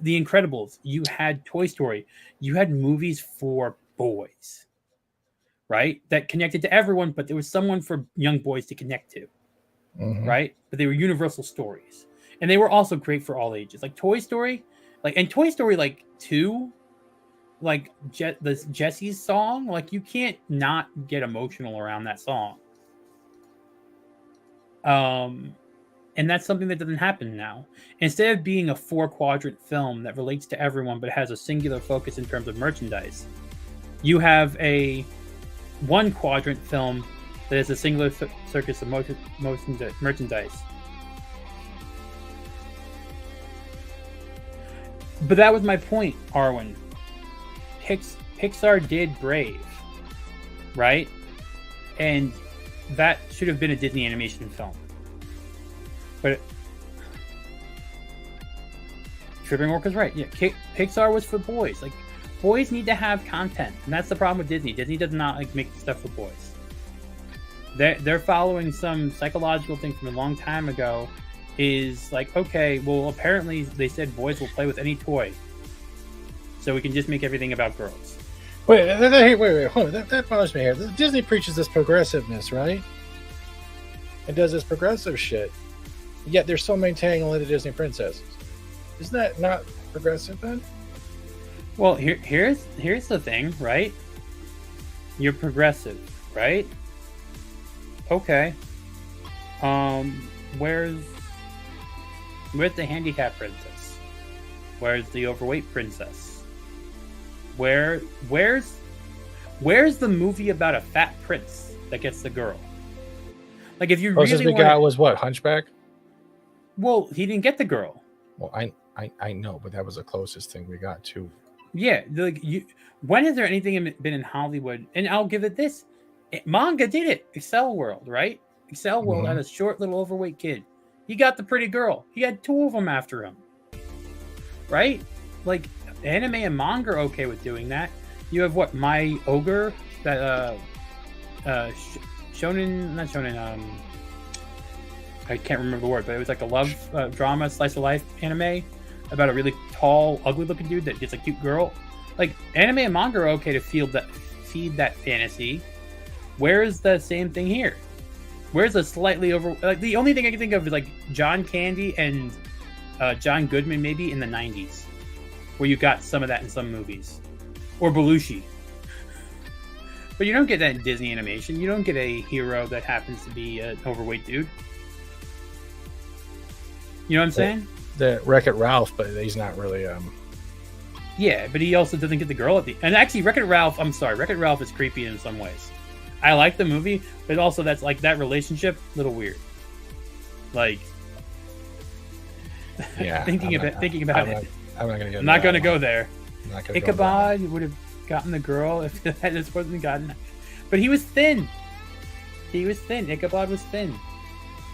The Incredibles, you had Toy Story, you had movies for boys, right? That connected to everyone, but there was someone for young boys to connect to, right? But they were universal stories. And they were also great for all ages. Like Toy Story, and Toy Story 2, Jesse's song, you can't not get emotional around that song. And that's something that doesn't happen now. Instead of being a 4-quadrant film that relates to everyone but has a singular focus in terms of merchandise, you have a 1-quadrant film that is a singular circus of merchandise. But that was my point, Arwen. Pixar did Brave, right? And that should have been a Disney animation film. But Tripping Orc is right. Yeah, Pixar was for boys. Like, boys need to have content, and that's the problem with Disney. Disney does not like make stuff for boys. They're following some psychological thing from a long time ago. Is like, okay, well, apparently they said boys will play with any toy, so we can just make everything about girls. Wait, hold on. That bothers me here. Disney preaches this progressiveness, right? It does this progressive shit. Yet they're still maintaining only the Disney princesses. Isn't that not progressive then? Well, here's the thing, right? You're progressive, right? Okay. Where's the handicapped princess? Where's the overweight princess? Where's the movie about a fat prince that gets the girl? Like, if you Closest really we got was what, Hunchback? Well, he didn't get the girl. Well, I know, but that was the closest thing we got to. Yeah, like when has there anything been in Hollywood? And I'll give it this: manga did it. Excel World, right? Excel World had a short, little, overweight kid. He got the pretty girl. He had 2 of them after him, right? Like, anime and manga are okay with doing that. You have what, My Ogre, that shonen, not shonen. I can't remember the word, but it was like a love drama, slice of life anime about a really tall, ugly-looking dude that gets a cute girl. Like, anime and manga are okay to feed that fantasy. Where's the same thing here? Where's the slightly over? Like, the only thing I can think of is like John Candy and John Goodman, maybe in the '90s, where you got some of that in some movies, or Belushi. But you don't get that in Disney animation. You don't get a hero that happens to be an overweight dude. You know what I'm saying? The Wreck-It Ralph, but he's not really. Yeah, but he also doesn't get the girl at the. And actually, Wreck-It Ralph. I'm sorry, Wreck-It Ralph is creepy in some ways. I like the movie, but also that's like that relationship, a little weird. Like, Yeah. thinking about it. I'm not gonna go. I'm not going to go there. I'm not gonna go Ichabod would have gotten the girl if this wasn't gotten. But he was thin. Ichabod was thin.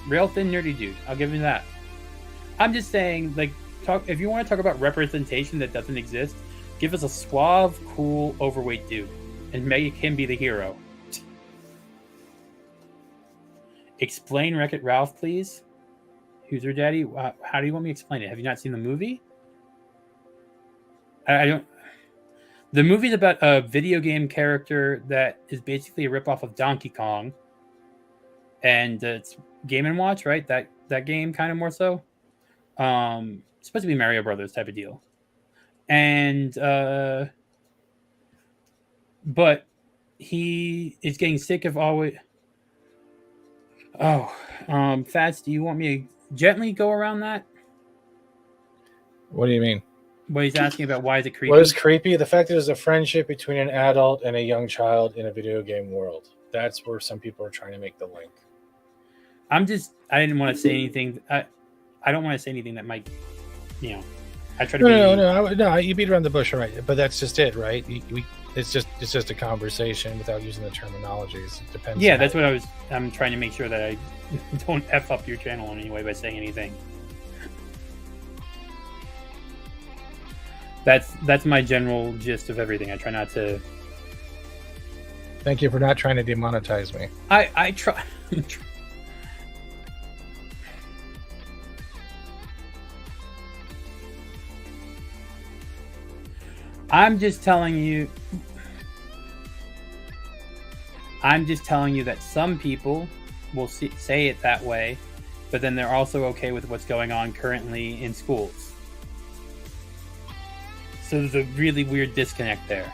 Real thin, nerdy dude. I'll give him that. I'm just saying, like, if you want to talk about representation that doesn't exist, give us a suave, cool, overweight dude and make him be the hero. Explain Wreck-It Ralph, please. Who's your daddy? How do you want me to explain it? Have you not seen the movie? I don't. The movie's about a video game character that is basically a ripoff of Donkey Kong, and it's Game & Watch, right? That game, kind of more so. It's supposed to be Mario Brothers type of deal, and but he is getting sick of always. Fats, do you want me to gently go around that? What do you mean? Well, he's asking about why is it creepy? What is creepy? The fact that there's a friendship between an adult and a young child in a video game world. That's where some people are trying to make the link. I didn't want to say anything. I don't want to say anything that might, I try to No, you beat around the bush, right? But that's just it, right? It's just a conversation without using the terminologies. It depends. Yeah, that's what I'm trying to make sure that I don't F up your channel in any way by saying anything. That's my general gist of everything. I try not to. Thank you for not trying to demonetize me. I try. I'm just telling you that some people will say it that way, but then they're also okay with what's going on currently in schools. So there's a really weird disconnect there.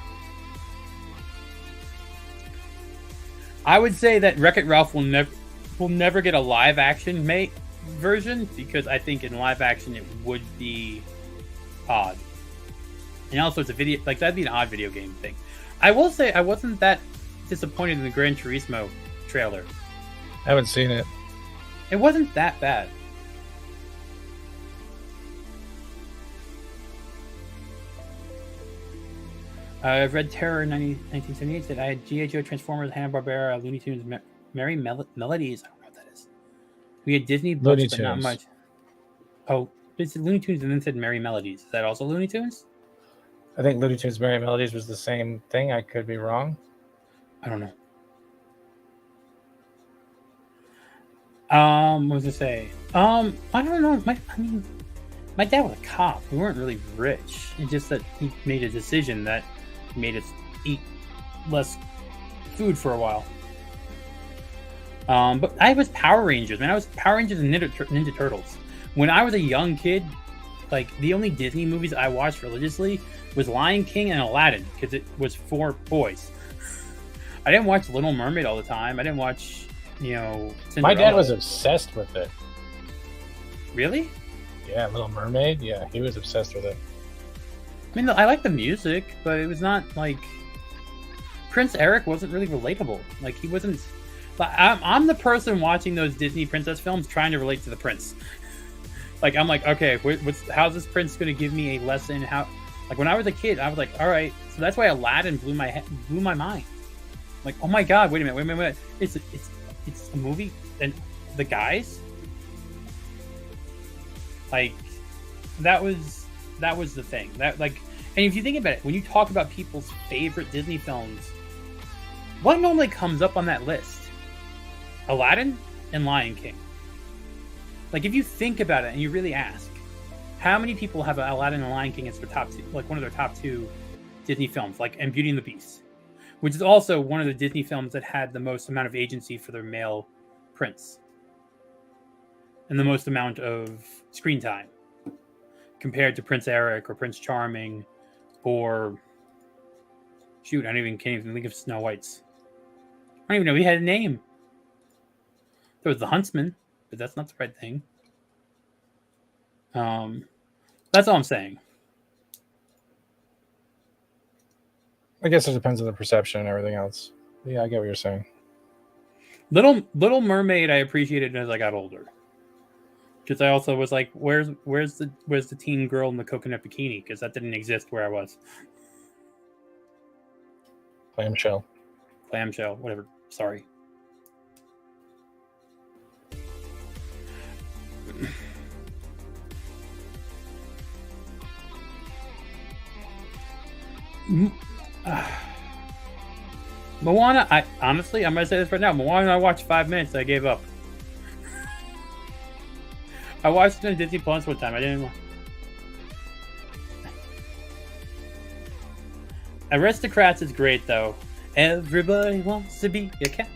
I would say that Wreck-It Ralph will we'll never get a live action version because I think in live action it would be odd. And also, it's a video, like, that'd be an odd video game thing. I will say I wasn't that disappointed in the Gran Turismo trailer. I haven't seen it. It wasn't that bad. Red Terror 1978 said I had G.I. Joe, Transformers, Hanna-Barbera, Looney Tunes, Merry Melodies. I don't know what that is. We had Disney books, Looney but not Tunes. much. Oh, it's Looney Tunes and then said Merry Melodies. Is that also Looney Tunes? I think Looney Tunes Merry Melodies was the same thing. I could be wrong. I don't know. What was I say? I don't know. My dad was a cop. We weren't really rich. It's just that he made a decision that made us eat less food for a while. But I was Power Rangers, man. I was Power Rangers and Ninja Turtles. When I was a young kid, like, the only Disney movies I watched religiously was Lion King and Aladdin, because it was for boys. I didn't watch Little Mermaid all the time. I didn't watch, Cinderella. My dad was obsessed with it. Really? Yeah, Little Mermaid. Yeah, he was obsessed with it. I mean, I like the music, but it was not like Prince Eric wasn't really relatable. Like, he wasn't. Like, I'm the person watching those Disney princess films trying to relate to the prince. Like, I'm like, okay, how's this prince going to give me a lesson? How? Like, when I was a kid, I was like, all right. So that's why Aladdin blew my mind. Like, oh my god, wait a minute. It's a movie, and the guys. Like, that was the thing. That, like, and if you think about it, when you talk about people's favorite Disney films, what normally comes up on that list? Aladdin and Lion King. Like, if you think about it and you really ask, how many people have Aladdin and Lion King as their top two, like one of their top two Disney films, like, and Beauty and the Beast, which is also one of the Disney films that had the most amount of agency for their male prince and the most amount of screen time compared to Prince Eric or Prince Charming or shoot, can't even think of Snow White's. I don't even know he had a name. There was the Huntsman, but that's not the right thing. That's all I'm saying. I guess it depends on the perception and everything else. Yeah, I get what you're saying. Little Mermaid, I appreciated as I got older, because I also was like, where's the teen girl in the coconut bikini? Because that didn't exist where I was. Clamshell, whatever. Sorry. Moana, I'm gonna say this right now. Moana, I watched 5 minutes. I gave up. I watched it on Disney Plus one time. I didn't. Aristocrats is great though. Everybody wants to be a cat.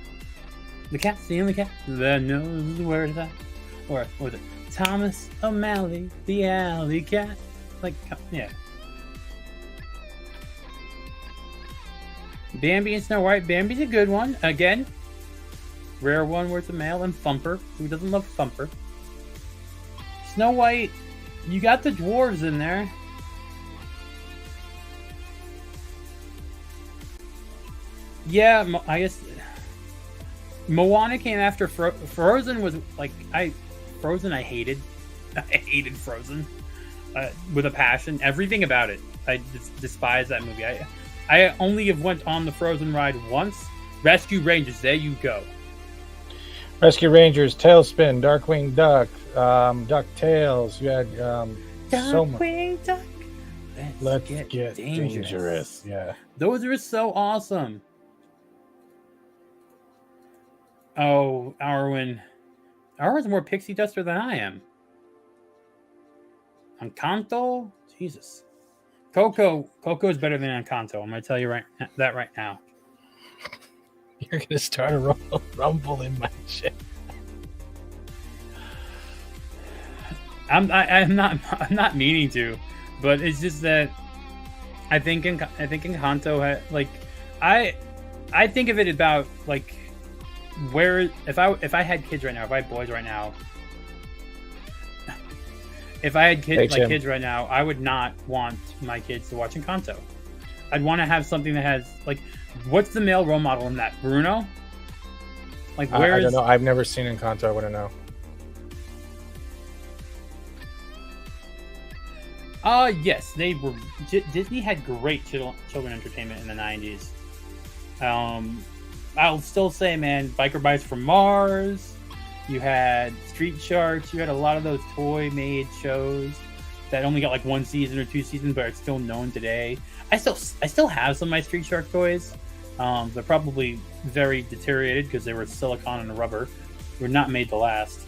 The cat's the only cat that knows the word of that. Or was it Thomas O'Malley, the alley cat? Like, yeah. Bambi and Snow White. Bambi's a good one. Again, rare one where it's a male. And Thumper. Who doesn't love Thumper? Snow White, you got the dwarves in there. Yeah, I guess Moana came after Frozen. Was like Frozen. I hated Frozen with a passion. Everything about it. I despise that movie. I only have went on the Frozen ride once. Rescue Rangers. There you go. Rescue Rangers, Tailspin, Darkwing Duck, DuckTales. You had so much. Darkwing Duck. Let's get dangerous. Yeah. Those are so awesome. Oh, Arwen. Arwen's more pixie duster than I am. Encanto? Jesus. Coco's better than Encanto. I'm going to tell you that right now. You're going to start a rumble in my shit. I'm not meaning to, but it's just that I think Encanto had, like, I think of it about, like, where if I had kids right now, if I had boys right now, if I had kids right now, I would not want my kids to watch Encanto. I'd want to have something that has like, what's the male role model in that? Bruno? Like, where I don't know. I've never seen Encanto. I wouldn't know. Yes, they were. Disney had great children entertainment in the 90s. I'll still say, man, Biker Bites from Mars. You had Street Sharks. You had a lot of those toy-made shows that only got like 1 season or 2 seasons, but are still known today. I still have some of my Street Shark toys. They're probably very deteriorated because they were silicone and rubber. They were not made to last.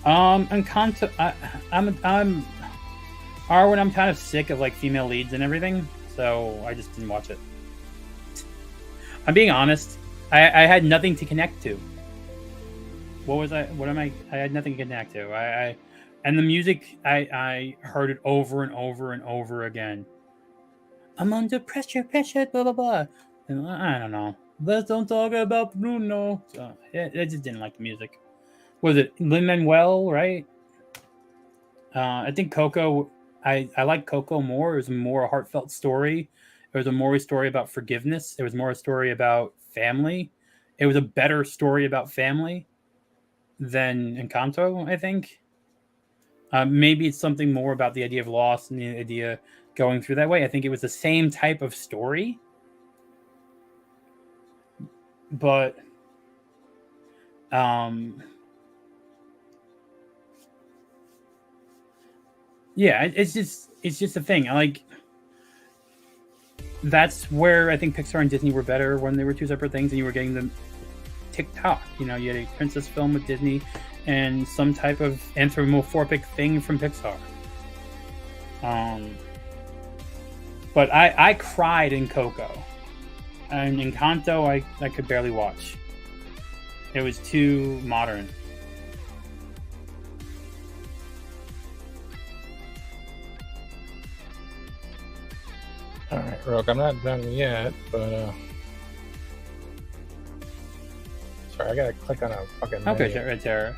Encanto, I'm Arwen, I'm kind of sick of like female leads and everything, so I just didn't watch it. I'm being honest. I had nothing to connect to. What am I? I had nothing to connect to. And the music, I heard it over and over and over again. I'm under pressure, blah blah blah. And I don't know. Let's don't talk about Bruno. So, I just didn't like the music. Was it Lin-Manuel, right? I think Coco. I like Coco more. It was a more heartfelt story. It was a more story about forgiveness. It was more a story about family. It was a better story about family than Encanto, I think. Maybe it's something more about the idea of loss and the idea going through that way. I think it was the same type of story. But yeah, it's just a thing. That's where I think Pixar and Disney were better when they were two separate things, and you were getting them TikTok. You know, you had a princess film with Disney and some type of anthropomorphic thing from Pixar. But I cried in Coco, and Encanto I could barely watch. It was too modern. All right, Rogue, I'm not done yet, but sorry, I gotta click on a fucking menu. Okay, right there.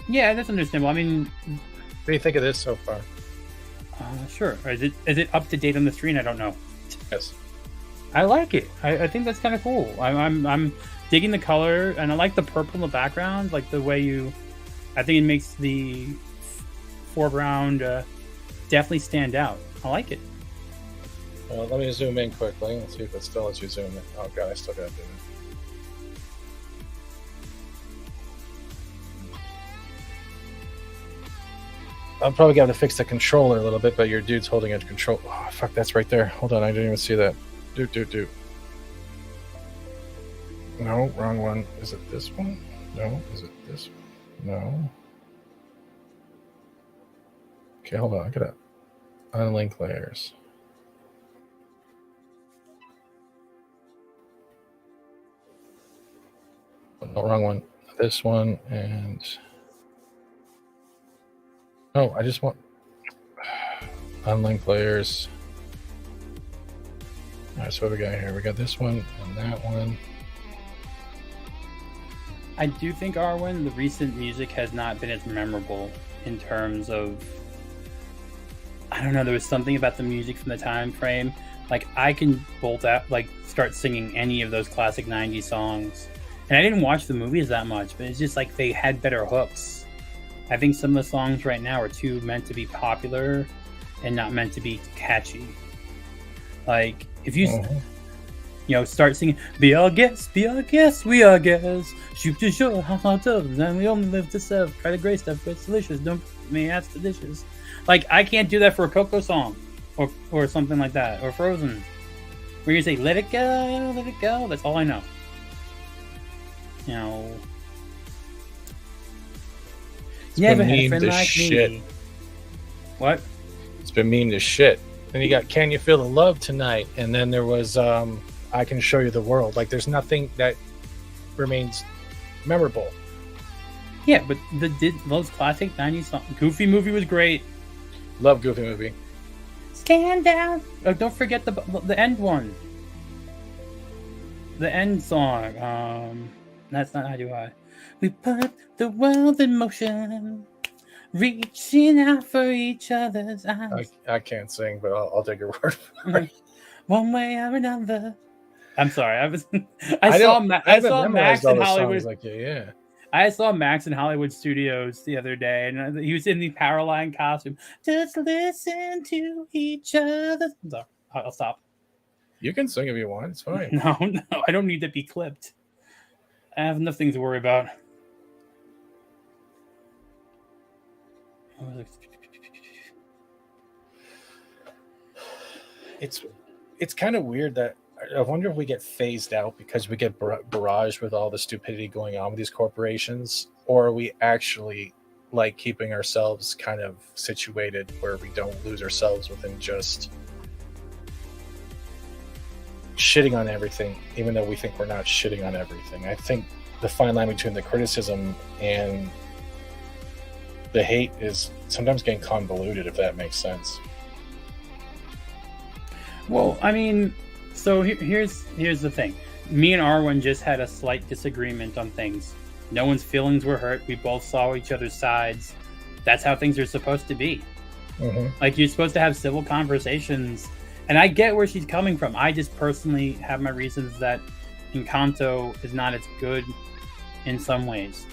Yeah, that's understandable. I mean, what do you think of this so far? Sure. Is it up to date on the screen? I don't know. Yes. I like it. I think that's kind of cool. I'm digging the color, and I like the purple in the background, like the way you. I think it makes the foreground definitely stand out. I like it. Let me zoom in quickly. Let's see if it still lets you zoom in. Oh god, I still gotta do it. I'm probably going to fix the controller a little bit, but your dude's holding a control. Oh, fuck, that's right there. Hold on, I didn't even see that. Do. No, wrong one. Is it this one? No. Is it this one? No. Okay, hold on. I gotta unlink layers. No, wrong one. This one and. No, I just want unlink layers. All right, so what we got here? We got this one and that one. I do think, Arwen, the recent music has not been as memorable in terms of, I don't know, there was something about the music from the time frame. Like, I can bolt out, like, start singing any of those classic 90s songs. And I didn't watch the movies that much, but it's just like they had better hooks. I think some of the songs right now are too meant to be popular and not meant to be catchy. Like, if you, start singing, be our guest, we are guests, shoot to show how hot tubs, and we only live to serve, try the great stuff, it's delicious, don't me ask the dishes. Like, I can't do that for a Coco song, or something like that, or Frozen, where you say, let it go, that's all I know. You know, never had a friend like me. What? It's been mean as shit. Then you got Can You Feel the Love Tonight? And then there was I Can Show You the World. Like, there's nothing that remains memorable. Yeah, but those classic 90s songs. Goofy Movie was great. Love Goofy Movie. Stand down. Oh, don't forget the end one. the end song. That's not How Do I. We put the world in motion, reaching out for each other's eyes. I can't sing, but I'll take your word for it. One way or another. I'm sorry. I saw Max in Hollywood. Like yeah. I saw Max in Hollywood Studios the other day, and he was in the Powerline costume. Just listen to each other. So, I'll stop. You can sing if you want. It's fine. No, I don't need to be clipped. I have enough things to worry about. It's kind of weird that I wonder if we get phased out because we get barraged with all the stupidity going on with these corporations, or are we actually like keeping ourselves kind of situated where we don't lose ourselves within just shitting on everything, even though we think we're not shitting on everything. I think the fine line between the criticism and the hate is sometimes getting convoluted, if that makes sense. Well, I mean, so here's the thing. Me and Arwen just had a slight disagreement on things. No one's feelings were hurt. We both saw each other's sides. That's how things are supposed to be. Mm-hmm. Like, you're supposed to have civil conversations. And I get where she's coming from. I just personally have my reasons that Encanto is not as good in some ways.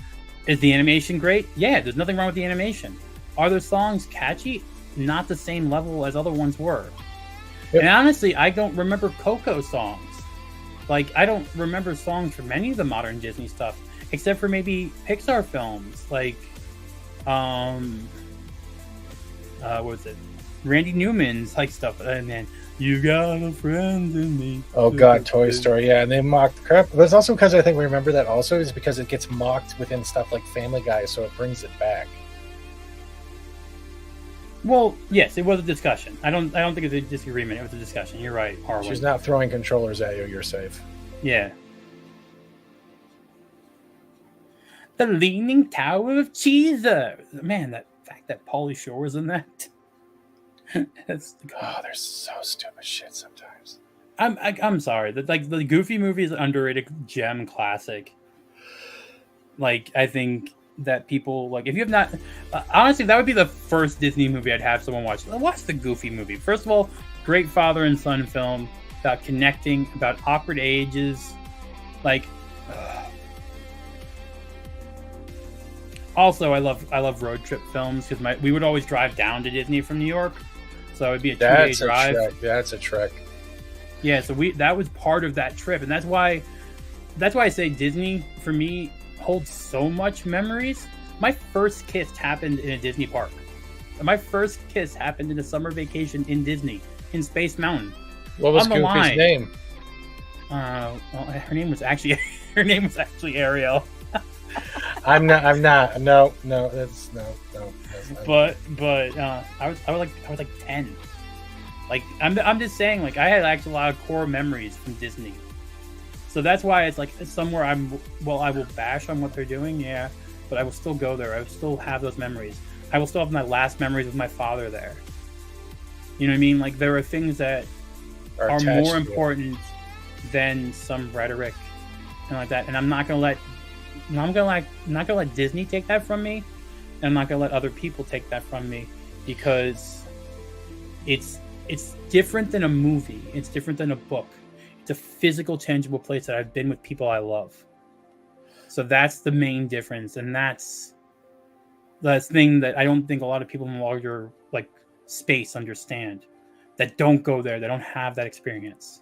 Is the animation great? Yeah, there's nothing wrong with the animation. Are the songs catchy? Not the same level as other ones were. Yep. And honestly, I don't remember Coco songs. Like, I don't remember songs from any of the modern Disney stuff, except for maybe Pixar films. Like, what was it? Randy Newman's like stuff. And then, you got a friend in me. Oh God, Toy Story. Yeah, and they mocked the crap. But it's also because I think we remember that also is because it gets mocked within stuff like Family Guy, so it brings it back. Well, yes, it was a discussion. I don't think it's a disagreement. It was a discussion. You're right, Harwin. She's not throwing controllers at you. You're safe. Yeah. The Leaning Tower of Cheezer. Man, that fact that Pauly Shore was in that. Oh, they're so stupid shit sometimes. I'm sorry. The Goofy movie is an underrated gem classic. Like, I think that people, like, if you have not, honestly, that would be the first Disney movie I'd have someone watch. Watch the Goofy movie. First of all, great father and son film about connecting, about awkward ages, like. Also, I love road trip films because we would always drive down to Disney from New York, so it'd be a 2-day drive. That's a trek. Yeah, so that was part of that trip, and that's why I say Disney for me holds so much memories. My first kiss happened in a Disney park. My first kiss happened in a summer vacation in Disney, in Space Mountain. What was Goofy's name? Well, her name was actually Ariel. I'm not. No. That's no. But I was like 10. Like I'm just saying, like, I had actually a lot of core memories from Disney. So that's why it's like somewhere I will bash on what they're doing, yeah, but I will still go there. I will still have those memories. I will still have my last memories with my father there. You know what I mean? Like, there are things that are more important than some rhetoric and like that. And I'm not gonna let Disney take that from me, and I'm not gonna let other people take that from me, because it's different than a movie. It's different than a book. It's a physical, tangible place that I've been with people I love. So that's the main difference, and that's the thing that I don't think a lot of people in larger like space understand, that don't go there, that don't have that experience.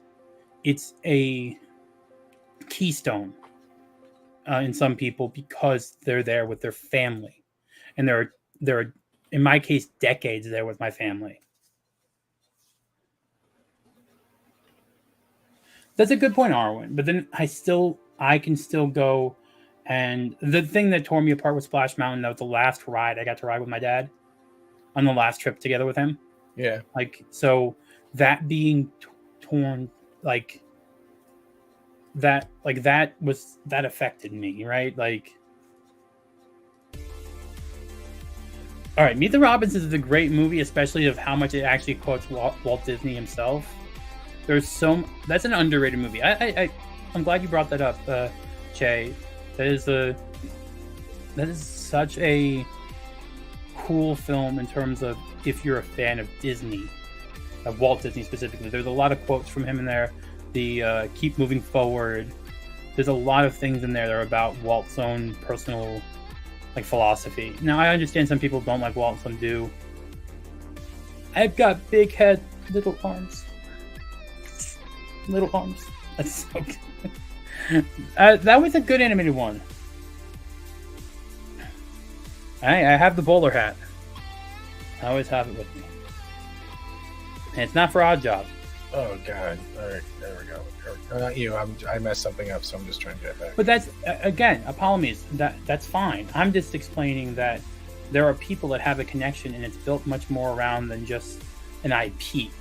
It's a keystone in some people because they're there with their family, and there are in my case decades there with my family. That's a good point, Arwen. But then I can still go, and the thing that tore me apart with Splash Mountain, that was the last ride I got to ride with my dad on the last trip together with him. Yeah. Like, so that being torn, like that affected me, right? Like, all right, Meet the Robinsons is a great movie, especially of how much it actually quotes Walt Disney himself. That's an underrated movie. I I'm glad you brought that up, Jay. That is such a cool film in terms of if you're a fan of Disney, of Walt Disney specifically. There's a lot of quotes from him in there. The keep moving forward. There's a lot of things in there that are about Walt's own personal philosophy. Now I understand some people don't like Walt, some do. I've got big head, little arms. Little arms. That's so good. That was a good animated one. I have the bowler hat. I always have it with me. And it's not for Odd Job. Oh God! All right, there we go. Not you. I messed something up, so I'm just trying to get it back. But that's again, apologies. That's fine. I'm just explaining that there are people that have a connection, and it's built much more around than just an IP.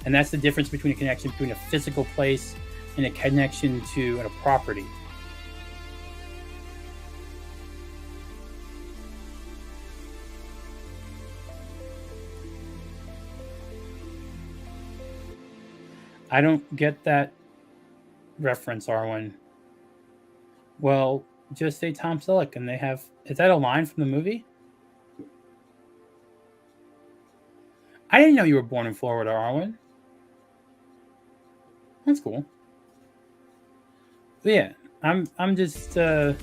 And that's the difference between a connection between a physical place and a connection to a property. I don't get that reference, Arwen. Well, just say Tom Selleck, and they have... Is that a line from the movie? I didn't know you were born in Florida, Arwen. That's cool. But yeah, I'm just... The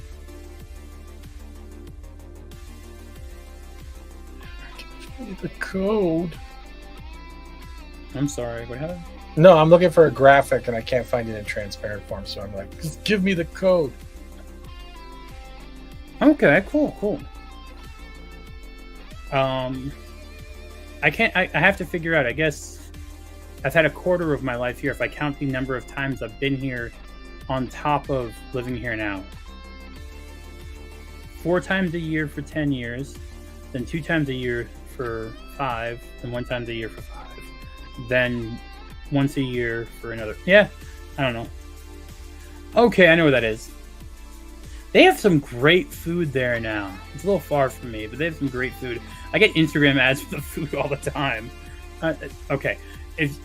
code. I'm sorry, what happened? No, I'm looking for a graphic and I can't find it in transparent form, so I'm like, just give me the code. Okay, cool. I have to figure out, I guess I've had a quarter of my life here if I count the number of times I've been here on top of living here now. 4 times a year for 10 years, then 2 times a year for 5, and 1 time a year for 5, then once a year for another. Yeah, I don't know. Okay, I know where that is. They have some great food there now. It's a little far from me, but they have some great food. I get Instagram ads for the food all the time. Okay, if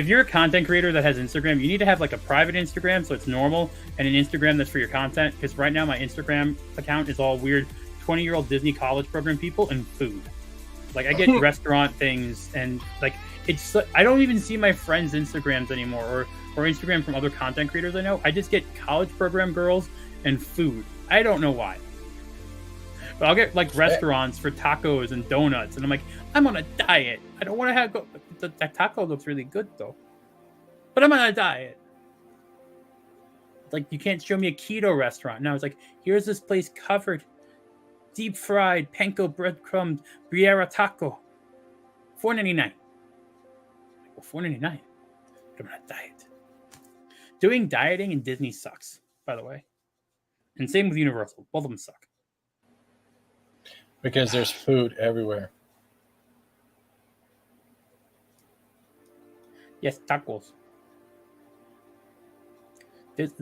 you're a content creator that has Instagram, you need to have a private Instagram so it's normal, and an Instagram that's for your content. Because right now my Instagram account is all weird 20-year-old Disney college program people and food. I get restaurant things and it's I don't even see my friends' Instagrams anymore or Instagram from other content creators I know. I just get college program girls and food. I don't know why. But I'll get restaurants for tacos and donuts, and I'm like, I'm on a diet. I don't want to that taco looks really good though. But I'm on a diet. You can't show me a keto restaurant. No, it's here's this place covered deep fried panko breadcrumb briera taco. $4.99. $4.99. But I'm on a diet. Doing dieting in Disney sucks, by the way. And same with Universal. Both of them suck. Because there's food everywhere. Yes, tacos. There's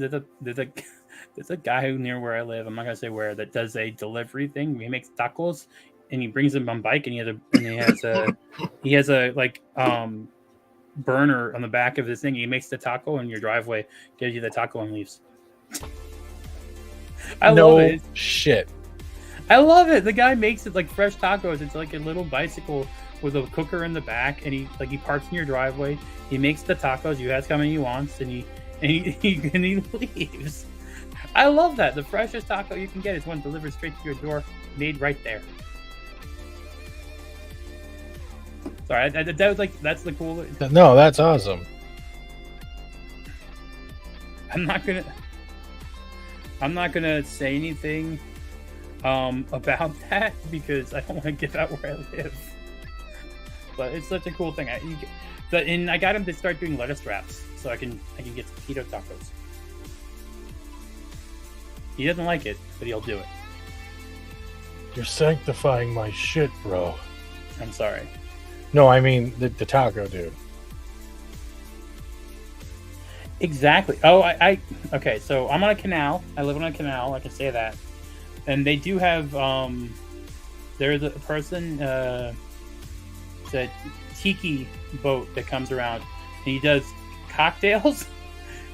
a guy near where I live, I'm not going to say where, that does a delivery thing. He makes tacos, and he brings them on bike, and he has a burner on the back of this thing. He makes the taco in your driveway, gives you the taco and leaves. I love it. Shit. I love it. The guy makes it fresh tacos. It's a little bicycle with a cooker in the back, and he parks in your driveway. He makes the tacos. You ask how many he wants, and he leaves. I love that. The freshest taco you can get is one delivered straight to your door, made right there. Sorry, that was that's the cool. No, that's awesome. I'm not gonna say anything about that because I don't want to give out where I live. But it's such a cool thing. And I got him to start doing lettuce wraps so I can get some keto tacos. He doesn't like it, but he'll do it. You're sanctifying my shit, bro. I'm sorry. No, I mean the taco dude. Exactly. Oh, okay, so I'm on a canal. I live on a canal, I can say that. And they do have there's a person it's a tiki boat that comes around, and he does cocktails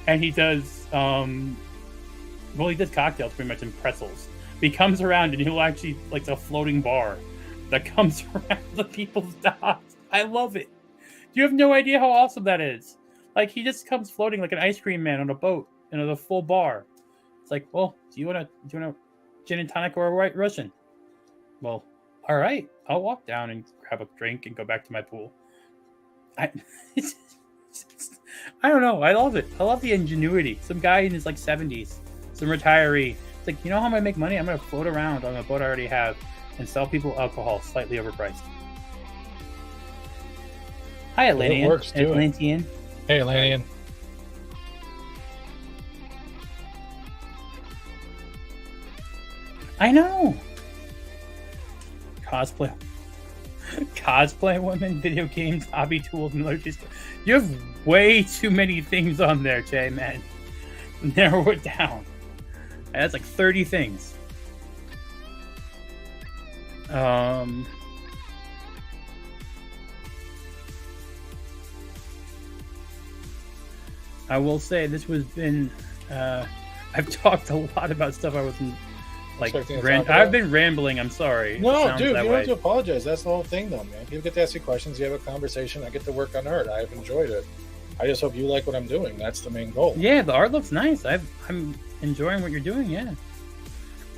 and he does well, he does cocktails pretty much and pretzels. He comes around and he'll actually like a floating bar that comes around the people's docks. I love it. You have no idea how awesome that is. Like he just comes floating like an ice cream man on a boat in a full bar. It's like, well, do you want a gin and tonic or a white Russian? Well, all right, I'll walk down and grab a drink and go back to my pool. I don't know. I love it. I love the ingenuity. Some guy in his like 70s, some retiree. It's like, you know how I'm gonna make money? I'm gonna float around on a boat I already have and sell people alcohol slightly overpriced. Hi, Atlantean. It works, too. Atlantean. Hey, Atlantean. I know. Cosplay women, video games, hobby tools, military stuff. You have way too many things on there, Jay, man. Narrow it down. That's like 30 things. I will say this was been I've talked a lot about stuff I wasn't like I've been rambling. I'm sorry. No, dude, you don't have to apologize. That's the whole thing, though, man. People get to ask you questions. You have a conversation. I get to work on art. I've enjoyed it. I just hope you like what I'm doing. That's the main goal. Yeah, the art looks nice. I'm enjoying what you're doing. Yeah.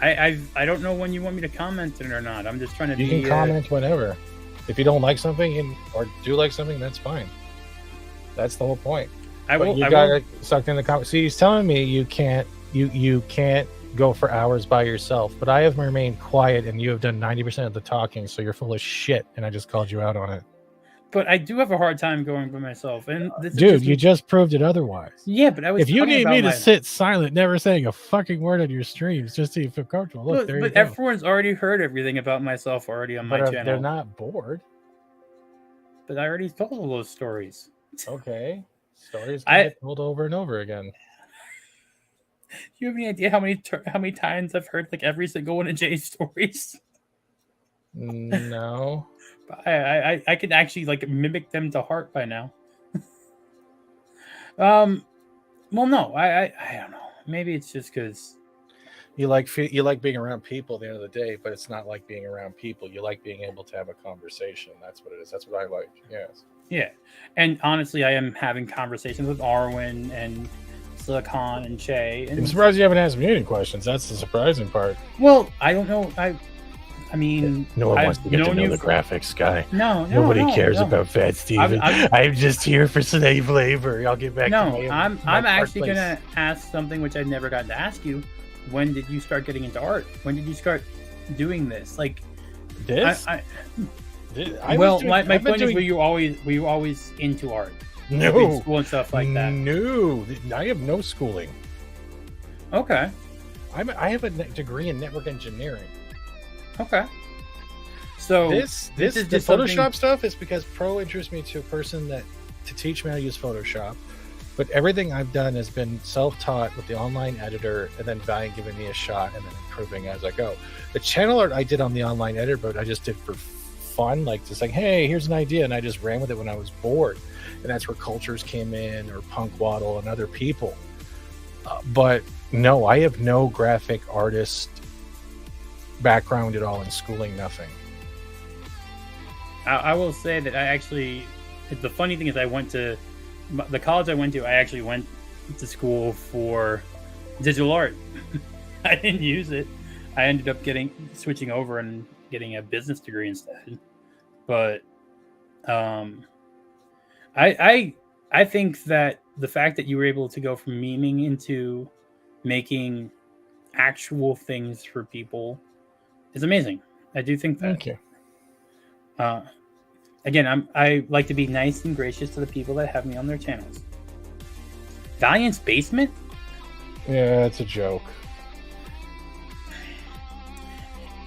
I don't know when you want me to comment it or not. I'm just trying to. You can comment whenever. If you don't like something or do like something, that's fine. That's the whole point. You got sucked in the comment. See, he's telling me you can't go for hours by yourself, but I have remained quiet and you have done 90% of the talking, so you're full of shit, and I just called you out on it. But I do have a hard time going by myself, and dude, you just proved it otherwise. Yeah, but I was. If you need me to sit silent, never saying a fucking word on your streams, just so you feel comfortable. Look, there you go. But everyone's already heard everything about myself already on my channel. They're not bored. But I already told all those stories. Okay, stories get told over and over again. Do you have any idea how many times I've heard like every single one of Jay's stories? No. I can actually like mimic them to heart by now. Well, no, I don't know. Maybe it's just because you like being around people at the end of the day, but it's not like being around people. You like being able to have a conversation. That's what it is. That's what I like. Yes. Yeah, and honestly, I am having conversations with Arwen and Silicon and Che. And I'm surprised you haven't asked me any questions. That's the surprising part. Well, I don't know. I mean, no one wants to get to know the graphics guy. Nobody cares about Fat Steven. I'm just here for slave labor. I'll get back. No, I'm actually gonna ask something which I've never gotten to ask you. When did you start getting into art? When did you start doing this? Like this? My point is, were you always into art? No, school and stuff like that. No, I have no schooling. Okay, I have a degree in network engineering. Okay. So this is the Photoshop stuff is because Pro introduced me to a person to teach me how to use Photoshop. But everything I've done has been self-taught with the online editor, and then Valiant giving me a shot and then improving as I go. The channel art I did on the online editor, but I just did for fun, like just like, hey, here's an idea, and I just ran with it when I was bored. And that's where Cultures came in, or Punk Waddle and other people. But no, I have no graphic artist background at all in schooling, nothing. I will say that the funny thing is I went to the college I went to. I actually went to school for digital art. I didn't use it. I ended up switching over and getting a business degree instead. But I think that the fact that you were able to go from memeing into making actual things for people is amazing. I do think that. Thank you. Again, I like to be nice and gracious to the people that have me on their channels. Valiant's basement? Yeah, it's a joke.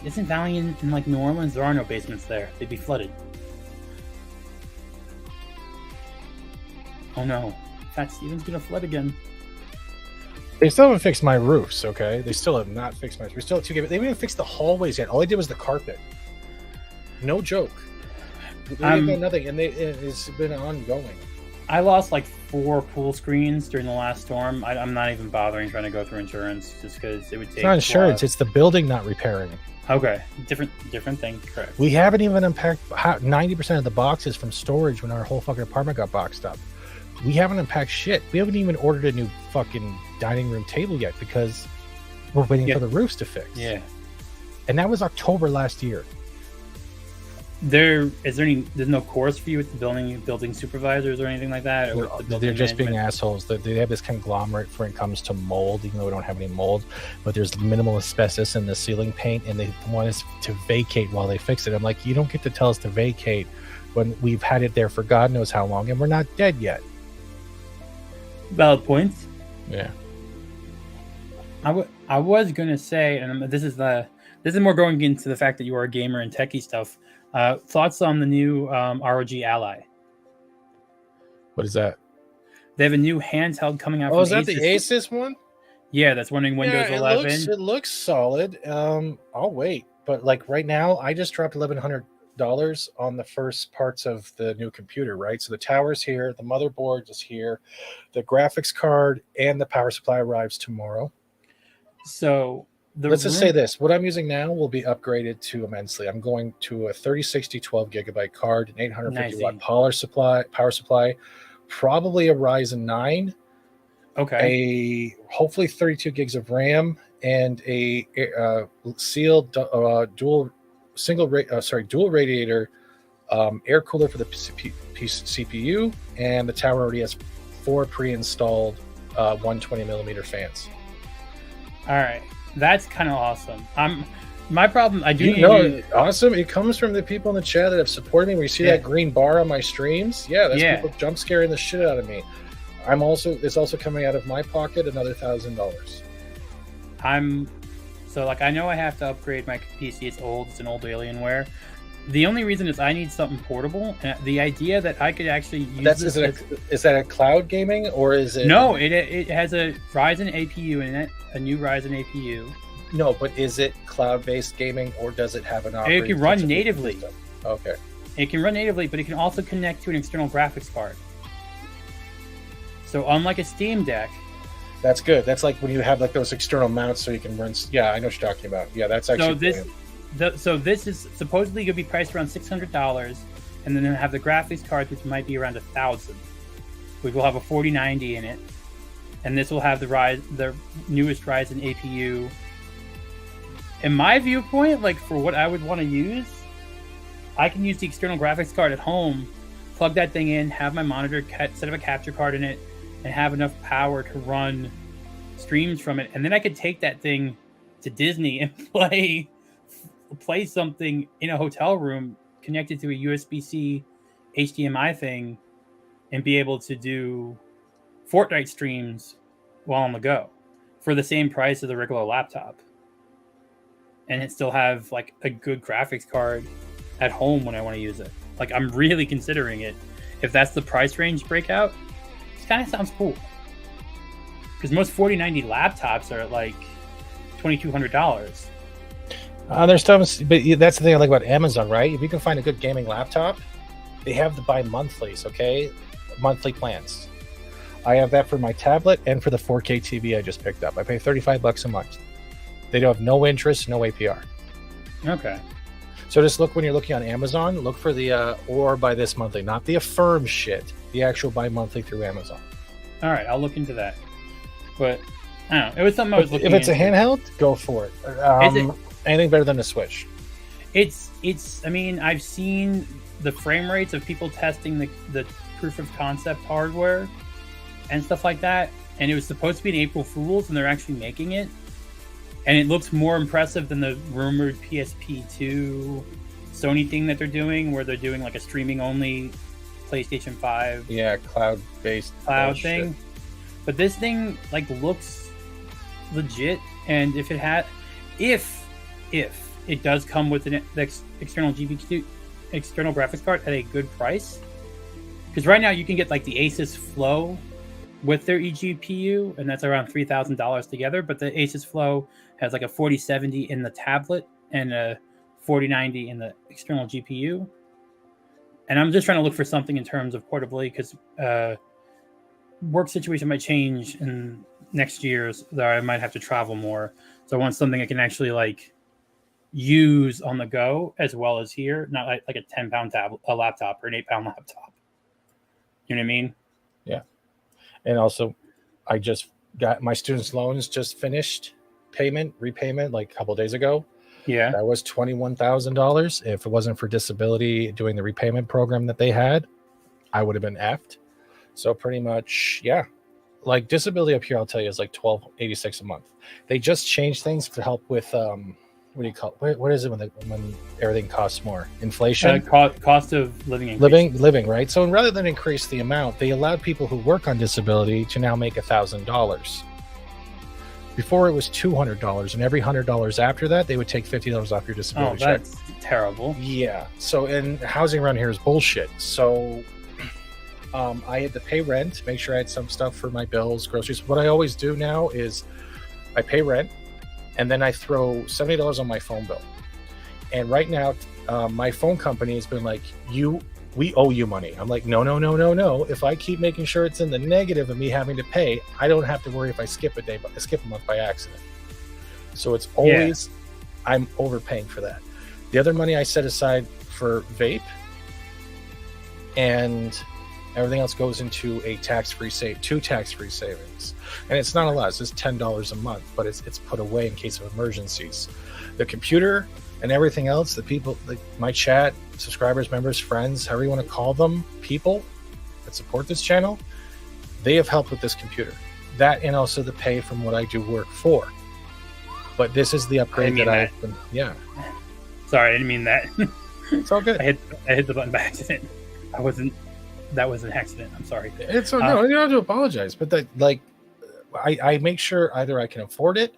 Isn't Valiant in like New Orleans? There are no basements there. They'd be flooded. Oh no. Fat Steven's gonna flood again. They still haven't fixed my roofs, okay? They still have not fixed my roofs. We still have 2 games. They haven't even fixed the hallways yet. All they did was the carpet. No joke. They've done nothing, and it's been ongoing. I lost like 4 pool screens during the last storm. I'm not even bothering trying to go through insurance just because it would take. It's not insurance. It's the building not repairing. Okay, different thing. Correct. We haven't even unpacked 90% of the boxes from storage when our whole fucking apartment got boxed up. We haven't unpacked shit. We haven't even ordered a new fucking dining room table yet because we're waiting for the roofs to fix. Yeah. And that was October last year. There's no course for you with the building supervisors or anything like that? They're just being assholes. They have this conglomerate when it comes to mold, even though we don't have any mold, but there's minimal asbestos in the ceiling paint, and they want us to vacate while they fix it. I'm like, you don't get to tell us to vacate when we've had it there for God knows how long, and we're not dead yet. Valid points. Yeah. I was gonna say, and this is more going into the fact that you are a gamer and techie stuff. Thoughts on the new ROG Ally? What is that? They have a new handheld coming out. Oh, is that the Asus one? Yeah, that's running Windows 11. It looks solid. I'll wait, but like right now, I just dropped $1,100 on the first parts of the new computer. Right, so the tower's here, the motherboard is here, the graphics card and the power supply arrives tomorrow. So let's just say this: what I'm using now will be upgraded to immensely. I'm going to a 3060 12 gigabyte card, an 850 watt power supply, probably a Ryzen 9. Okay. Hopefully 32 gigs of RAM and a sealed dual radiator air cooler for the CPU, and the tower already has 4 pre-installed 120 millimeter fans. All right. That's kind of awesome. My problem. I do awesome. It comes from the people in the chat that have supported me. When you see that green bar on my streams, that's people jump scaring the shit out of me. It's also coming out of my pocket, another $1,000. I know I have to upgrade my PC. It's old. It's an old Alienware. The only reason is I need something portable. And the idea that I could actually use is that a cloud gaming or is it? No, it has a Ryzen APU in it, a new Ryzen APU. No, but is it cloud-based gaming or does it have an operating? It can run natively. System? Okay. It can run natively, but it can also connect to an external graphics card. So unlike a Steam Deck. That's good. That's like when you have like those external mounts so you can run. Yeah, I know what you're talking about. Yeah, that's actually. So this is supposedly going to be priced around $600, and then have the graphics cards, which might be around $1,000. We will have a 4090 in it, and this will have the newest Ryzen APU. In my viewpoint, like for what I would want to use, I can use the external graphics card at home, plug that thing in, have my monitor, set up a capture card in it, and have enough power to run streams from it, and then I could take that thing to Disney and play something in a hotel room connected to a USB-C HDMI thing and be able to do Fortnite streams while on the go for the same price as a regular laptop. And it still have like a good graphics card at home when I want to use it. Like I'm really considering it. If that's the price range breakout, it kind of sounds cool. Because most 4090 laptops are at like $2,200. There's stuff, but that's the thing I like about Amazon, right? If you can find a good gaming laptop, they have the bi-monthlies, okay? Monthly plans. I have that for my tablet and for the 4K TV I just picked up. I pay $35 a month. They don't have no interest, no APR. Okay. So just look when you're looking on Amazon, look for the or by this monthly, not the Affirm shit, the actual bi-monthly through Amazon. All right, I'll look into that. But I don't know. It was something I was looking into. If it's a handheld, go for it. Anything better than a Switch? I mean, I've seen the frame rates of people testing the proof of concept hardware and stuff like that, and it was supposed to be an April Fool's, and they're actually making it, and it looks more impressive than the rumored PSP2 Sony thing that they're doing, where they're doing like a streaming only PlayStation 5 cloud-based thing. But this thing like looks legit, and if it does come with an external graphics card at a good price, because right now you can get like the Asus Flow with their eGPU, and that's around $3,000 together. But the Asus Flow has like a 4070 in the tablet and a 4090 in the external GPU. And I'm just trying to look for something in terms of portability, because work situation might change in next year's that I might have to travel more. So I want something I can actually like use on the go as well as here, not like a 10-pound a laptop or an 8-pound laptop. You know what I mean? Yeah. And also, I just got my students' loans just finished repayment like a couple of days ago. Yeah. That was $21,000. If it wasn't for disability doing the repayment program that they had, I would have been effed. So pretty much, yeah. Like disability up here, I'll tell you, is like $12.86 a month. They just changed things to help with what do you call it? What is it when everything costs more? Inflation? Cost of living increase. Living, right? So rather than increase the amount, they allowed people who work on disability to now make $1,000. Before it was $200, and every $100 after that, they would take $50 off your disability check. That's terrible. Yeah. So, and housing around here is bullshit. So, I had to pay rent, make sure I had some stuff for my bills, groceries. What I always do now is I pay rent, and then I throw $70 on my phone bill. And right now, my phone company has been like, we owe you money. I'm like, no. If I keep making sure it's in the negative of me having to pay, I don't have to worry if I skip a day, but I skip a month by accident. So it's always, I'm overpaying for that. The other money I set aside for vape, and everything else goes into two tax-free savings. And it's not a lot, it's just $10 a month, but it's put away in case of emergencies. The computer and everything else, the people, like my chat, subscribers, members, friends, however you want to call them, people that support this channel, they have helped with this computer. That and also the pay from what I do work for. But this is the upgrade I've been, yeah. Sorry, I didn't mean that. It's all good. I hit the button by accident. That was an accident. I'm sorry. It's no, you don't have to apologize. But that, like, I make sure either I can afford it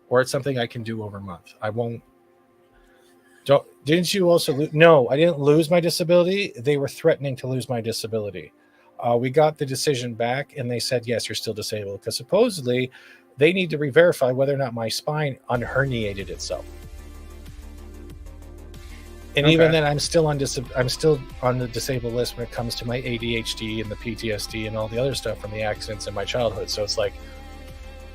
or it's something I can do over a month. I won't. Didn't you also no, I didn't lose my disability. They were threatening to lose my disability. We got the decision back and they said, yes, you're still disabled, because supposedly they need to re-verify whether or not my spine unherniated itself. And even then, I'm still on the disabled list when it comes to my ADHD and the PTSD and all the other stuff from the accidents in my childhood. So it's like,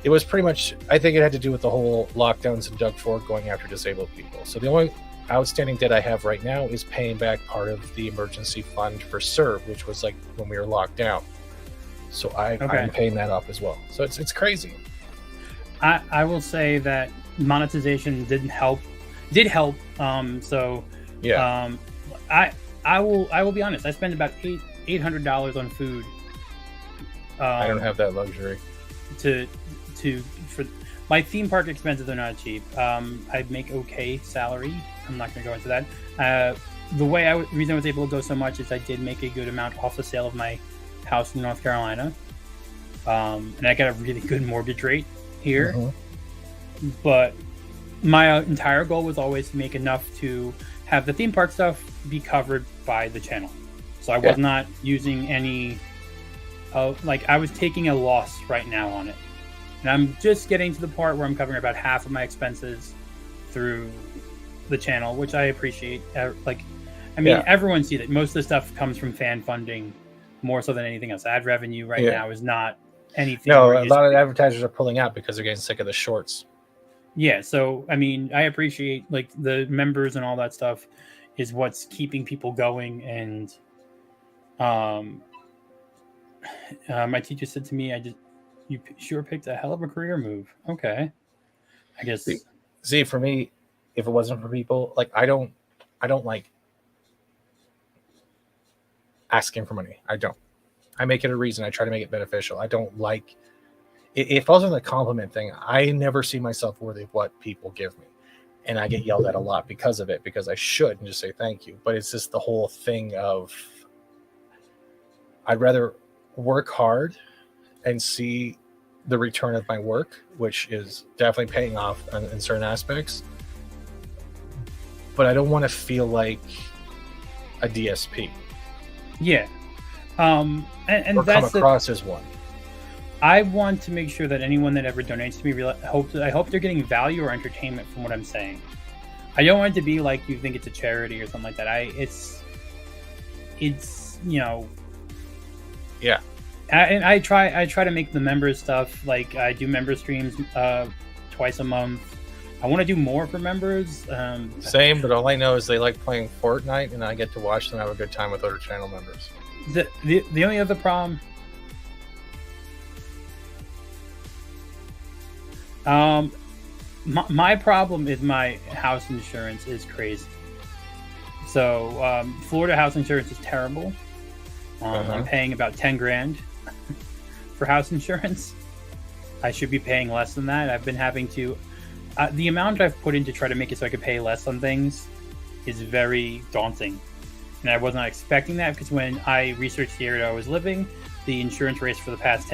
it was pretty much, I think it had to do with the whole lockdowns and Doug Ford going after disabled people. So the only outstanding debt I have right now is paying back part of the emergency fund for CERB, which was like when we were locked down. So I'm paying that off as well. So it's crazy. I will say that monetization did help. So yeah. I will be honest. I spend about $800 on food. I don't have that luxury. For my theme park expenses are not cheap. I make okay salary. I'm not going to go into that. The reason I was able to go so much is I did make a good amount off the sale of my house in North Carolina, and I got a really good mortgage rate here. Mm-hmm. But my entire goal was always to make enough to have the theme park stuff be covered by the channel. So I was not using any, I was taking a loss right now on it. And I'm just getting to the part where I'm covering about half of my expenses through the channel, which I appreciate. Everyone sees that most of the stuff comes from fan funding more so than anything else. Ad revenue now is not anything. No, a lot of advertisers are pulling out because they're getting sick of the shorts. Yeah, so I mean, I appreciate like the members and all that stuff is what's keeping people going. And my teacher said to me, you sure picked a hell of a career move. Okay, I guess. See, for me, if it wasn't for people, like I don't like asking for money. I don't. I make it a reason. I try to make it beneficial. I don't like. It falls on the compliment thing. I never see myself worthy of what people give me. And I get yelled at a lot because of it, because I should and just say thank you. But it's just the whole thing of I'd rather work hard and see the return of my work, which is definitely paying off in certain aspects. But I don't want to feel like a DSP. Yeah. And or that's come across as one. I want to make sure that anyone that ever donates to me, I hope they're getting value or entertainment from what I'm saying. I don't want it to be like you think it's a charity or something like that. It's Yeah. I try to make the member stuff. Like I do member streams twice a month. I want to do more for members. Same, but all I know is they like playing Fortnite, and I get to watch them have a good time with other channel members. The only other problem, my problem is my house insurance is crazy. So Florida house insurance is terrible. I'm paying about 10 grand for house insurance. I should be paying less than that. I've been having to. The amount I've put in to try to make it so I could pay less on things is very daunting. And I was not expecting that because when I researched the area I was living, the insurance rates for the past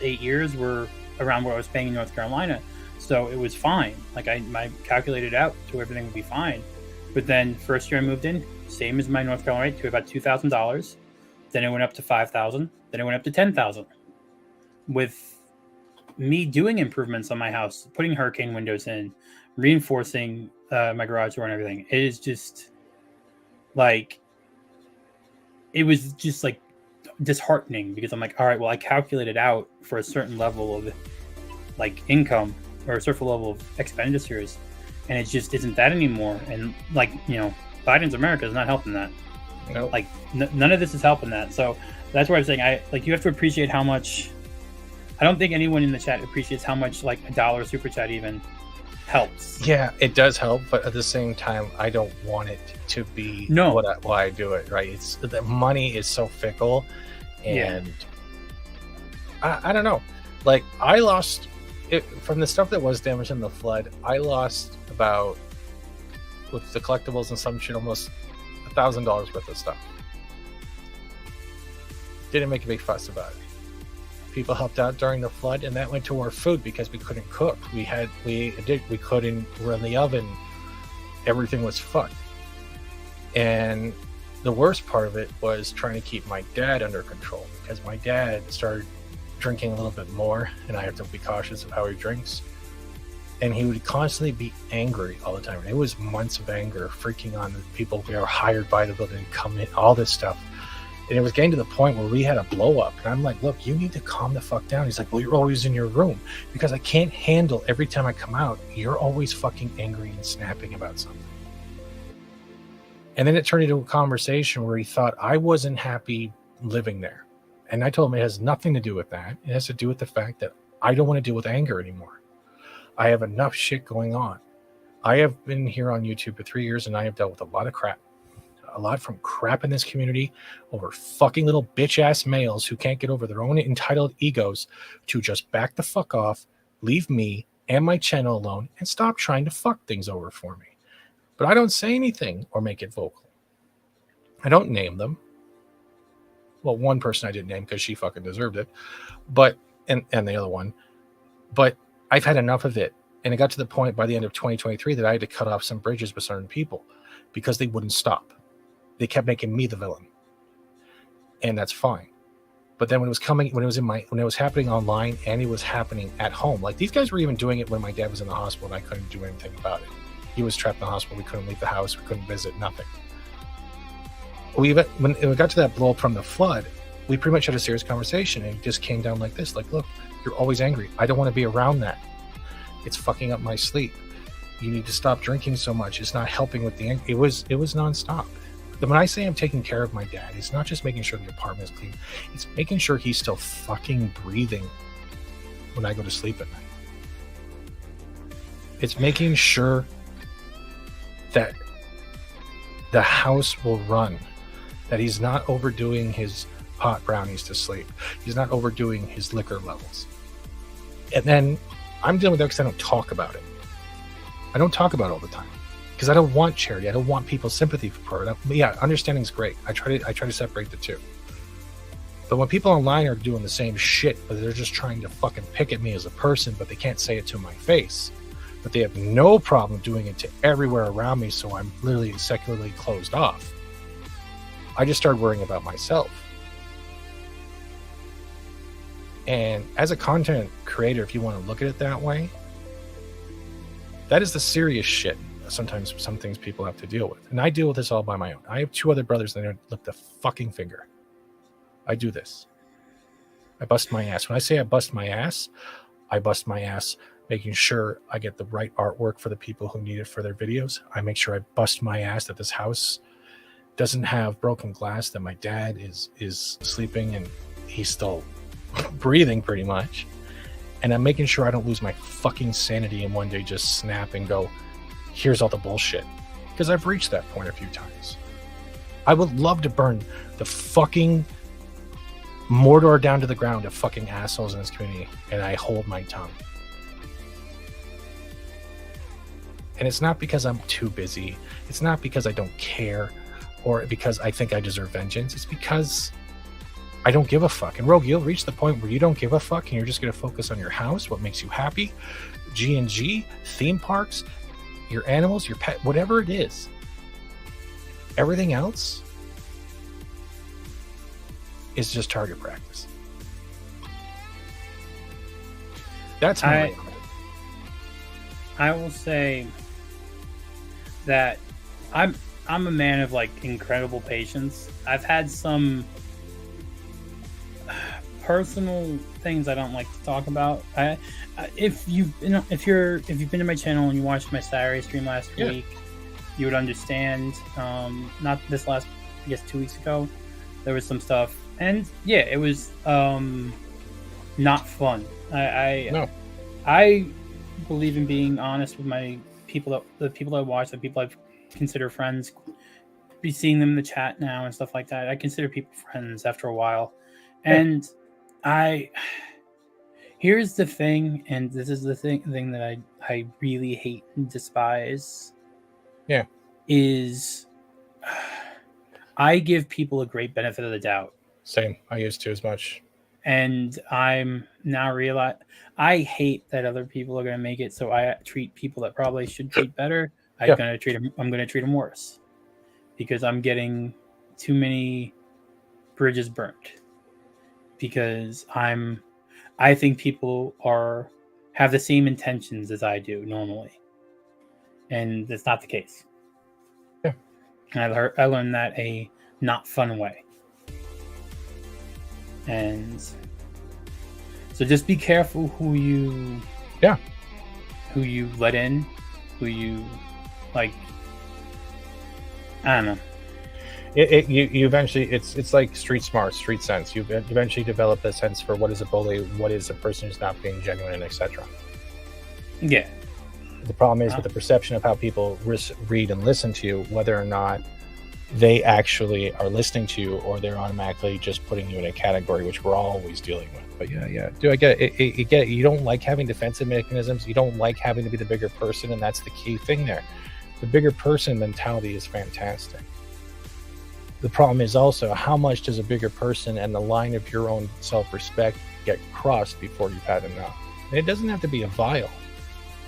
8 years were around what I was paying in North Carolina. So it was fine. Like I calculated out to everything would be fine. But then first year I moved in, same as my North Carolina rate, to about $2,000. Then it went up to $5,000. Then it went up to $10,000. With me doing improvements on my house, putting hurricane windows in, reinforcing my garage door and everything, it is just like, it was just like disheartening because I'm like, all right, well, I calculated out for a certain level of like income or a certain level of expenditures, and it just isn't that anymore. And like, Biden's America is not helping that. Nope. Like none of this is helping that. So that's why I'm saying you have to appreciate how much. I don't think anyone in the chat appreciates how much like $1 super chat even helps. Yeah, it does help, but at the same time, I don't want it to be why I do it. Right? It's the money is so fickle, and I don't know. Like I lost it from the stuff that was damaged in the flood. I lost about, with the collectibles and some shit, almost $1,000 worth of stuff. Didn't make a big fuss about it. People helped out during the flood, and that went to our food because we couldn't cook. We couldn't run the oven. Everything was fucked. And the worst part of it was trying to keep my dad under control, because my dad started drinking a little bit more, and I have to be cautious of how he drinks. And he would constantly be angry all the time. It was months of anger, freaking on the people who were hired by the building to come in, all this stuff. And it was getting to the point where we had a blow up. And I'm like, look, you need to calm the fuck down. He's like, well, you're always in your room because I can't handle every time I come out, you're always fucking angry and snapping about something. And then it turned into a conversation where he thought I wasn't happy living there. And I told him it has nothing to do with that. It has to do with the fact that I don't want to deal with anger anymore. I have enough shit going on. I have been here on YouTube for 3 years, and I have dealt with a lot of crap. A lot from crap in this community over fucking little bitch ass males who can't get over their own entitled egos to just back the fuck off, leave me and my channel alone, and stop trying to fuck things over for me. But I don't say anything or make it vocal. I don't name them. Well, one person I didn't name because she fucking deserved it, but and the other one. But I've had enough of it, and it got to the point by the end of 2023 that I had to cut off some bridges with certain people because they wouldn't stop. They kept making me the villain, and that's fine. But then when it was happening online, and it was happening at home, like these guys were even doing it when my dad was in the hospital and I couldn't do anything about it. He was trapped in the hospital. We couldn't leave the house. We couldn't visit. Nothing. When it got to that blow up from the flood, we pretty much had a serious conversation, and it just came down like this: like, look, you're always angry. I don't want to be around that. It's fucking up my sleep. You need to stop drinking so much. It's not helping with the. It was nonstop. When I say I'm taking care of my dad, it's not just making sure the apartment is clean. It's making sure he's still fucking breathing when I go to sleep at night. It's making sure that the house will run, that he's not overdoing his pot brownies to sleep. He's not overdoing his liquor levels. And then I'm dealing with that because I don't talk about it. I don't talk about it all the time. Because I don't want charity. I don't want people's sympathy for it. Yeah, understanding is great. I try to separate the two. But when people online are doing the same shit, but they're just trying to fucking pick at me as a person, but they can't say it to my face, but they have no problem doing it to everywhere around me, so I'm literally secularly closed off, I just started worrying about myself. And as a content creator, if you want to look at it that way, that is the serious shit. Sometimes some things people have to deal with, and I deal with this all by my own. I have 2 other brothers that don't lift a fucking finger. I do this. I bust my ass. When I say I bust my ass making sure I get the right artwork for the people who need it for their videos. I make sure I bust my ass that this house doesn't have broken glass, that my dad is sleeping and he's still breathing pretty much. And I'm making sure I don't lose my fucking sanity and one day just snap and go, here's all the bullshit. Because I've reached that point a few times. I would love to burn the fucking Mordor down to the ground of fucking assholes in this community, and I hold my tongue. And it's not because I'm too busy. It's not because I don't care or because I think I deserve vengeance. It's because I don't give a fuck. And Rogue, you'll reach the point where you don't give a fuck and you're just going to focus on your house, what makes you happy, G&G, theme parks, your animals, your pet, whatever it is. Everything else is just target practice. That's my I will say that I'm a man of like incredible patience. I've had some personal things I don't like to talk about. If you've been to my channel and you watched my Saturday stream last week, you would understand. Not this last, I guess 2 weeks ago, there was some stuff, and yeah, it was not fun. I believe in being honest with my people, the people I watch, the people I consider friends. Be seeing them in the chat now and stuff like that. I consider people friends after a while, and here's the thing, and this is the thing that I really hate and despise. Yeah, is I give people a great benefit of the doubt. Same. I used to as much. And I'm now realize I hate that other people are going to make it, so I treat people that probably should treat better. I'm going to treat them worse because I'm getting too many bridges burnt. Because I think people have the same intentions as I do normally, and that's not the case. Yeah, and I learned that a not fun way. And so just be careful who you let in, who you like. I don't know. You eventually, it's like street smart, street sense. You eventually develop a sense for what is a bully, what is a person who's not being genuine, and etc. Yeah. The problem is with the perception of how people read and listen to you, whether or not they actually are listening to you, or they're automatically just putting you in a category, which we're always dealing with. But yeah. Do I get it? You don't like having defensive mechanisms. You don't like having to be the bigger person, and that's the key thing there. The bigger person mentality is fantastic. The problem is also, how much does a bigger person and the line of your own self-respect get crossed before you've had enough? And it doesn't have to be a vile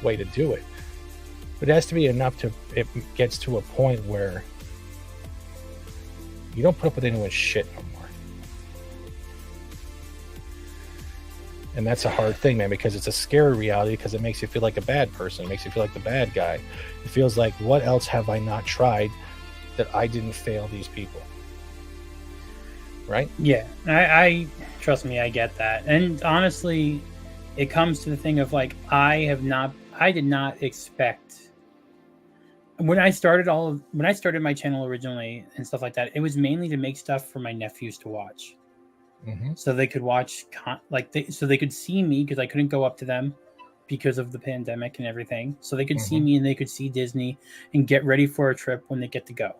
way to do it, but it has to be enough to, it gets to a point where you don't put up with anyone's shit no more. And that's a hard thing, man, because it's a scary reality, because it makes you feel like a bad person. It makes you feel like the bad guy. It feels like, what else have I not tried that I didn't fail these people? Right? Yeah, I trust me, I get that. And honestly, it comes to the thing of like, I did not expect, when I started my channel originally and stuff like that, it was mainly to make stuff for my nephews to watch. Mm-hmm. So they could watch, so they could see me, because I couldn't go up to them because of the pandemic and everything. So they could see me and they could see Disney and get ready for a trip when they get to go.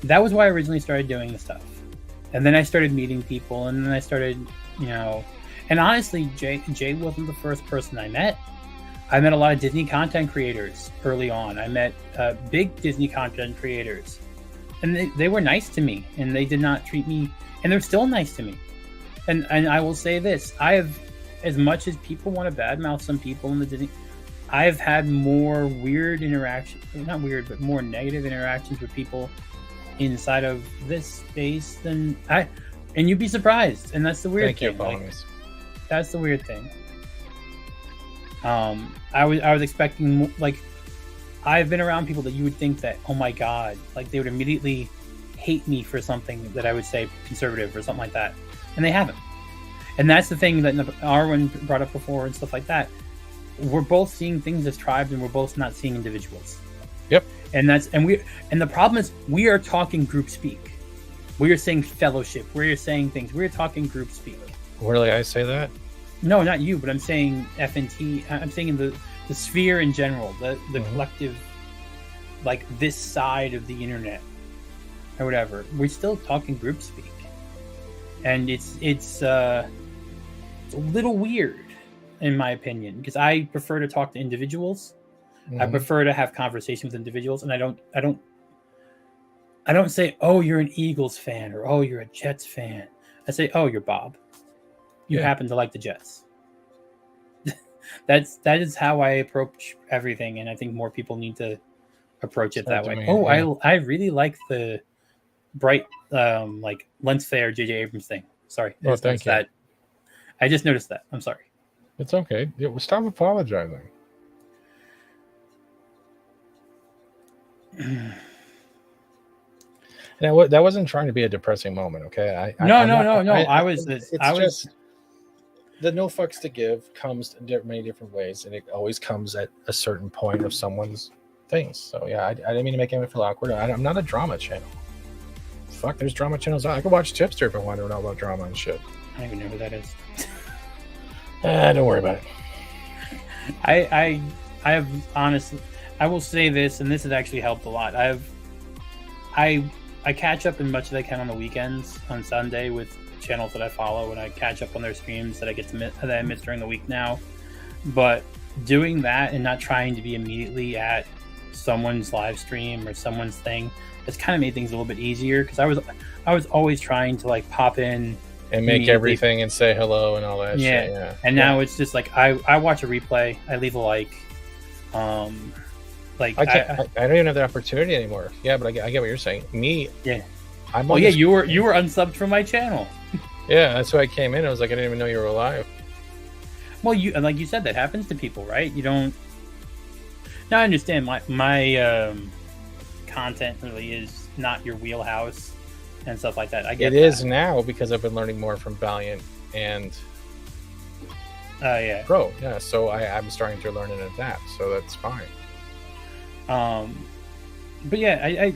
That was why I originally started doing the stuff. And then I started meeting people, and then I started, and honestly, Jay wasn't the first person I met. I met a lot of Disney content creators early on. I met big Disney content creators, and they were nice to me, and they did not treat me, and they're still nice to me. And I will say this, I have, as much as people want to badmouth some people in the Disney, I've had more weird interactions, not weird, but more negative interactions with people inside of this space than and you'd be surprised. And that's the weird thing. That's the weird thing. I was expecting more, like, I've been around people that you would think that, oh my god, like they would immediately hate me for something that I would say conservative or something like that, and they haven't. And that's the thing that Arwen brought up before and stuff like that. We're both seeing things as tribes, and we're both not seeing individuals. Yep. And the problem is we are talking group speak. We are saying fellowship. We are saying things. We are talking group speak. Really, I say that? No, not you, but I'm saying FNT. I'm saying in the sphere in general, the collective, like this side of the internet or whatever. We're still talking group speak, and it's a little weird in my opinion, because I prefer to talk to individuals. I prefer to have conversations with individuals, and I don't say, "Oh, you're an Eagles fan," or "Oh, you're a Jets fan." I say, "Oh, you're Bob. You happen to like the Jets." That is how I approach everything, and I think more people need to approach it that way. I really like the bright like lens flare J.J. Abrams thing. Sorry, thank you. I just noticed that. I'm sorry. It's okay. Stop apologizing. Now, that wasn't trying to be a depressing moment, okay? No. I was just the no fucks to give comes in many different ways, and it always comes at a certain point of someone's things. So yeah, I didn't mean to make anyone feel awkward. I'm not a drama channel. Fuck, there's drama channels. I could watch Tipster if I want to know about drama and shit. I don't even know who that is. Don't worry about it. I have honestly, I will say this, and this has actually helped a lot. I catch up as much as I can on the weekends on Sunday with channels that I follow, and I catch up on their streams that I miss during the week now. But doing that and not trying to be immediately at someone's live stream or someone's thing, it's kind of made things a little bit easier, because I was always trying to like pop in and make everything and say hello and all that shit. Yeah. And now it's just like I watch a replay, I leave a like. Like I don't even have the opportunity anymore. Yeah, but I get what you're saying. Me, yeah. You were unsubbed from my channel. Yeah, that's why I came in. I was like, I didn't even know you were alive. Well, like you said, that happens to people, right? You don't. Now I understand my content really is not your wheelhouse and stuff like that. I get it is now, because I've been learning more from Valiant and Pro. Yeah, so I'm starting to learn and adapt, so that's fine. But yeah,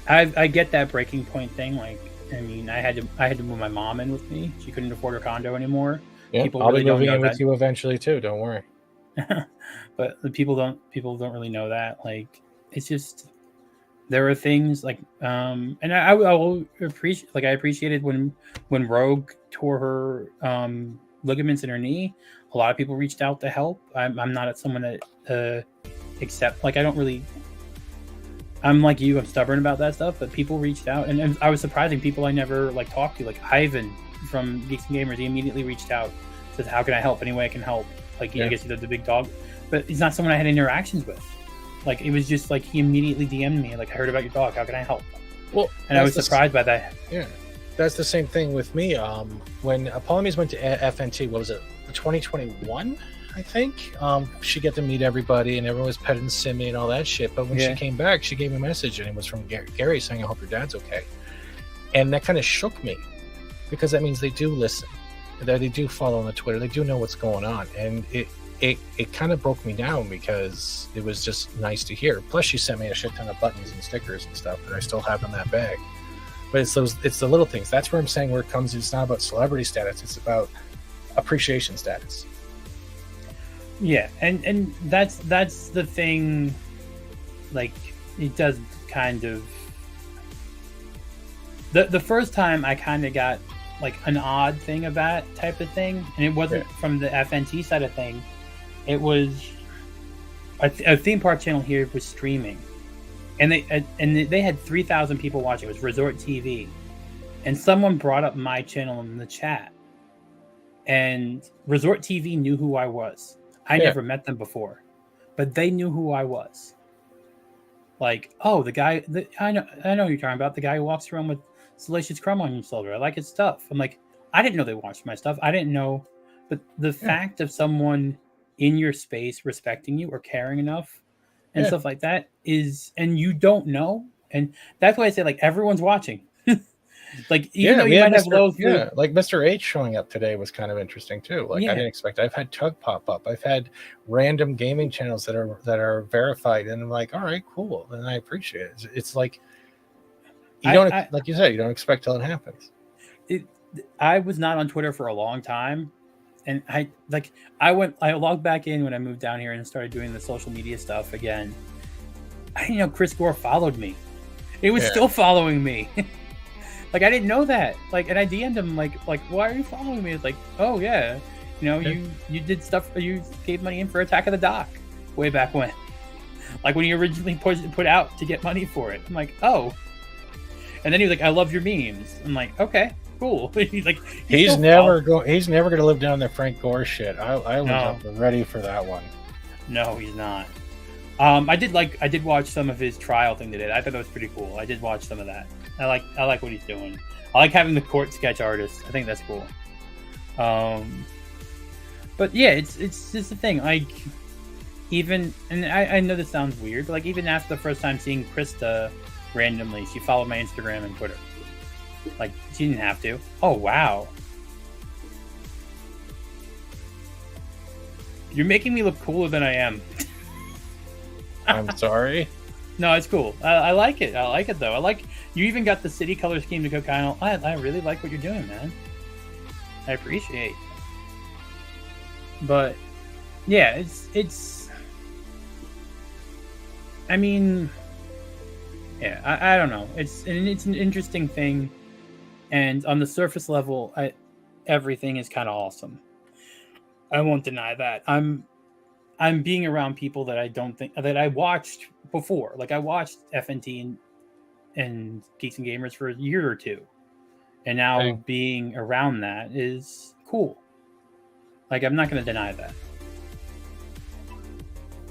I get that breaking point thing. Like, I mean, I had to move my mom in with me. She couldn't afford her condo anymore. Yeah, I'll be moving in with you eventually too. Don't worry. But the people don't really know that. Like, it's just, there are things like and I will appreciate, like, I appreciated when Rogue tore her ligaments in her knee. A lot of people reached out to help. I'm not someone that accept, like, I don't really. I'm like you. I'm stubborn about that stuff. But people reached out, and I was surprising people I never like talked to, like Ivan from Geeks and Gamers. He immediately reached out, said, "How can I help? Any way I can help?" Like, I guess he's the big dog, but he's not someone I had interactions with. Like, it was just like he immediately DM'd me, like, "I heard about your dog. How can I help?" Well, and I was surprised by that. Yeah, that's the same thing with me. When Apollomies went to FNT, what was it, 2021? I think she got to meet everybody, and everyone was petting Simi and all that shit. But when she came back, she gave me a message, and it was from Gary saying, "I hope your dad's okay." And that kind of shook me, because that means they do listen, that they do follow on the Twitter, they do know what's going on, and it kind of broke me down, because it was just nice to hear. Plus, she sent me a shit ton of buttons and stickers and stuff that I still have in that bag. But it's the little things. That's where I'm saying where it comes. It's not about celebrity status. It's about appreciation status. Yeah, and that's the thing. Like, it does kind of. The first time I kind of got like an odd thing of that type of thing, and it wasn't from the FNT side of thing. It was a theme park channel here was streaming, and they had 3,000 people watching. It was Resort TV, and someone brought up my channel in the chat, and Resort TV knew who I was. I never met them before, but they knew who I was. Like, oh, the guy that I know who you're talking about, the guy who walks around with Salacious Crumb on his shoulder. I like his stuff. I'm like, I didn't know they watched my stuff. I didn't know, but the fact of someone in your space respecting you or caring enough and stuff like that is, and you don't know, and that's why I say, like, everyone's watching. Like even though we you had might have low like Mr. H showing up today was kind of interesting too. Like I didn't expect. I've had Tug pop up. I've had random gaming channels that are verified, and I'm like, all right, cool, and I appreciate it. It's like you don't like you said, you don't expect till it happens. I was not on Twitter for a long time, and I logged back in when I moved down here and started doing the social media stuff again. I didn't know Chris Gore followed me. It was still following me. Like I didn't know that. Like, and I DM'd him like, why are you following me? It's like, oh yeah, you did stuff. You gave money in for Attack of the Dock way back when, like when you originally put out to get money for it. I'm like, oh. And then he was like, I love your memes. I'm like, okay, cool. He's like, he's never gonna live down the Frank Gore shit. I was ready for that one. No, he's not. I did watch some of his trial thing today. I thought that was pretty cool. I did watch some of that. I like what he's doing. I like having the court sketch artist. I think that's cool. But yeah, it's just the thing. Like even, and I know this sounds weird, but like even after the first time seeing Krista randomly, she followed my Instagram and Twitter. Like she didn't have to. Oh wow. You're making me look cooler than I am. I'm sorry. No, it's cool. I like it. I like it though. I like you even got the city color scheme to go kind of. I really like what you're doing, man. I appreciate. But yeah, it's. I mean, yeah, I don't know. It's an interesting thing, and on the surface level, everything is kind of awesome. I won't deny that. I'm being around people that I don't think that I watched before. Like I watched FNT and Geeks and Gamers for a year or two, and now being around that is cool. Like I'm not going to deny that.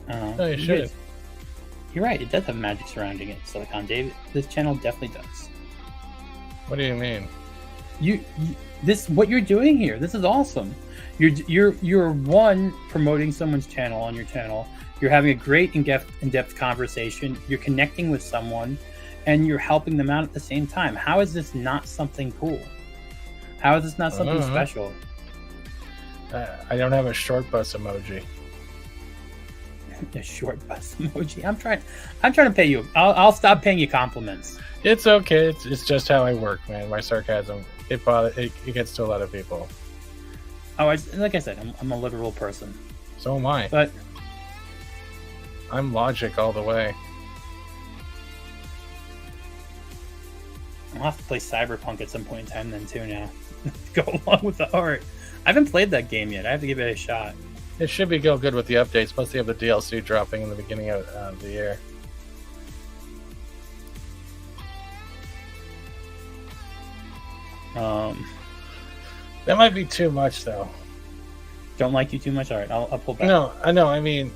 No, you should. You're right. It does have magic surrounding it, Silicon David. This channel definitely does. What do you mean? What you're doing here. This is awesome. You're one, promoting someone's channel on your channel. You're having a great in-depth conversation. You're connecting with someone, and you're helping them out at the same time. How is this not something cool? How is this not something special? I don't have a short bus emoji. A short bus emoji. I'm trying to pay you. I'll stop paying you compliments. It's okay. It's just how I work, man. My sarcasm it gets to a lot of people. Oh, like I said, I'm a literal person. So am I. But I'm logic all the way. I'll have to play Cyberpunk at some point in time then too now. Go along with the art. I haven't played that game yet. I have to give it a shot. It should be go good with the updates. Plus, they have the DLC dropping in the beginning of the year. That might be too much, though. Don't like you too much? All right, I'll pull back. No, I know. I mean,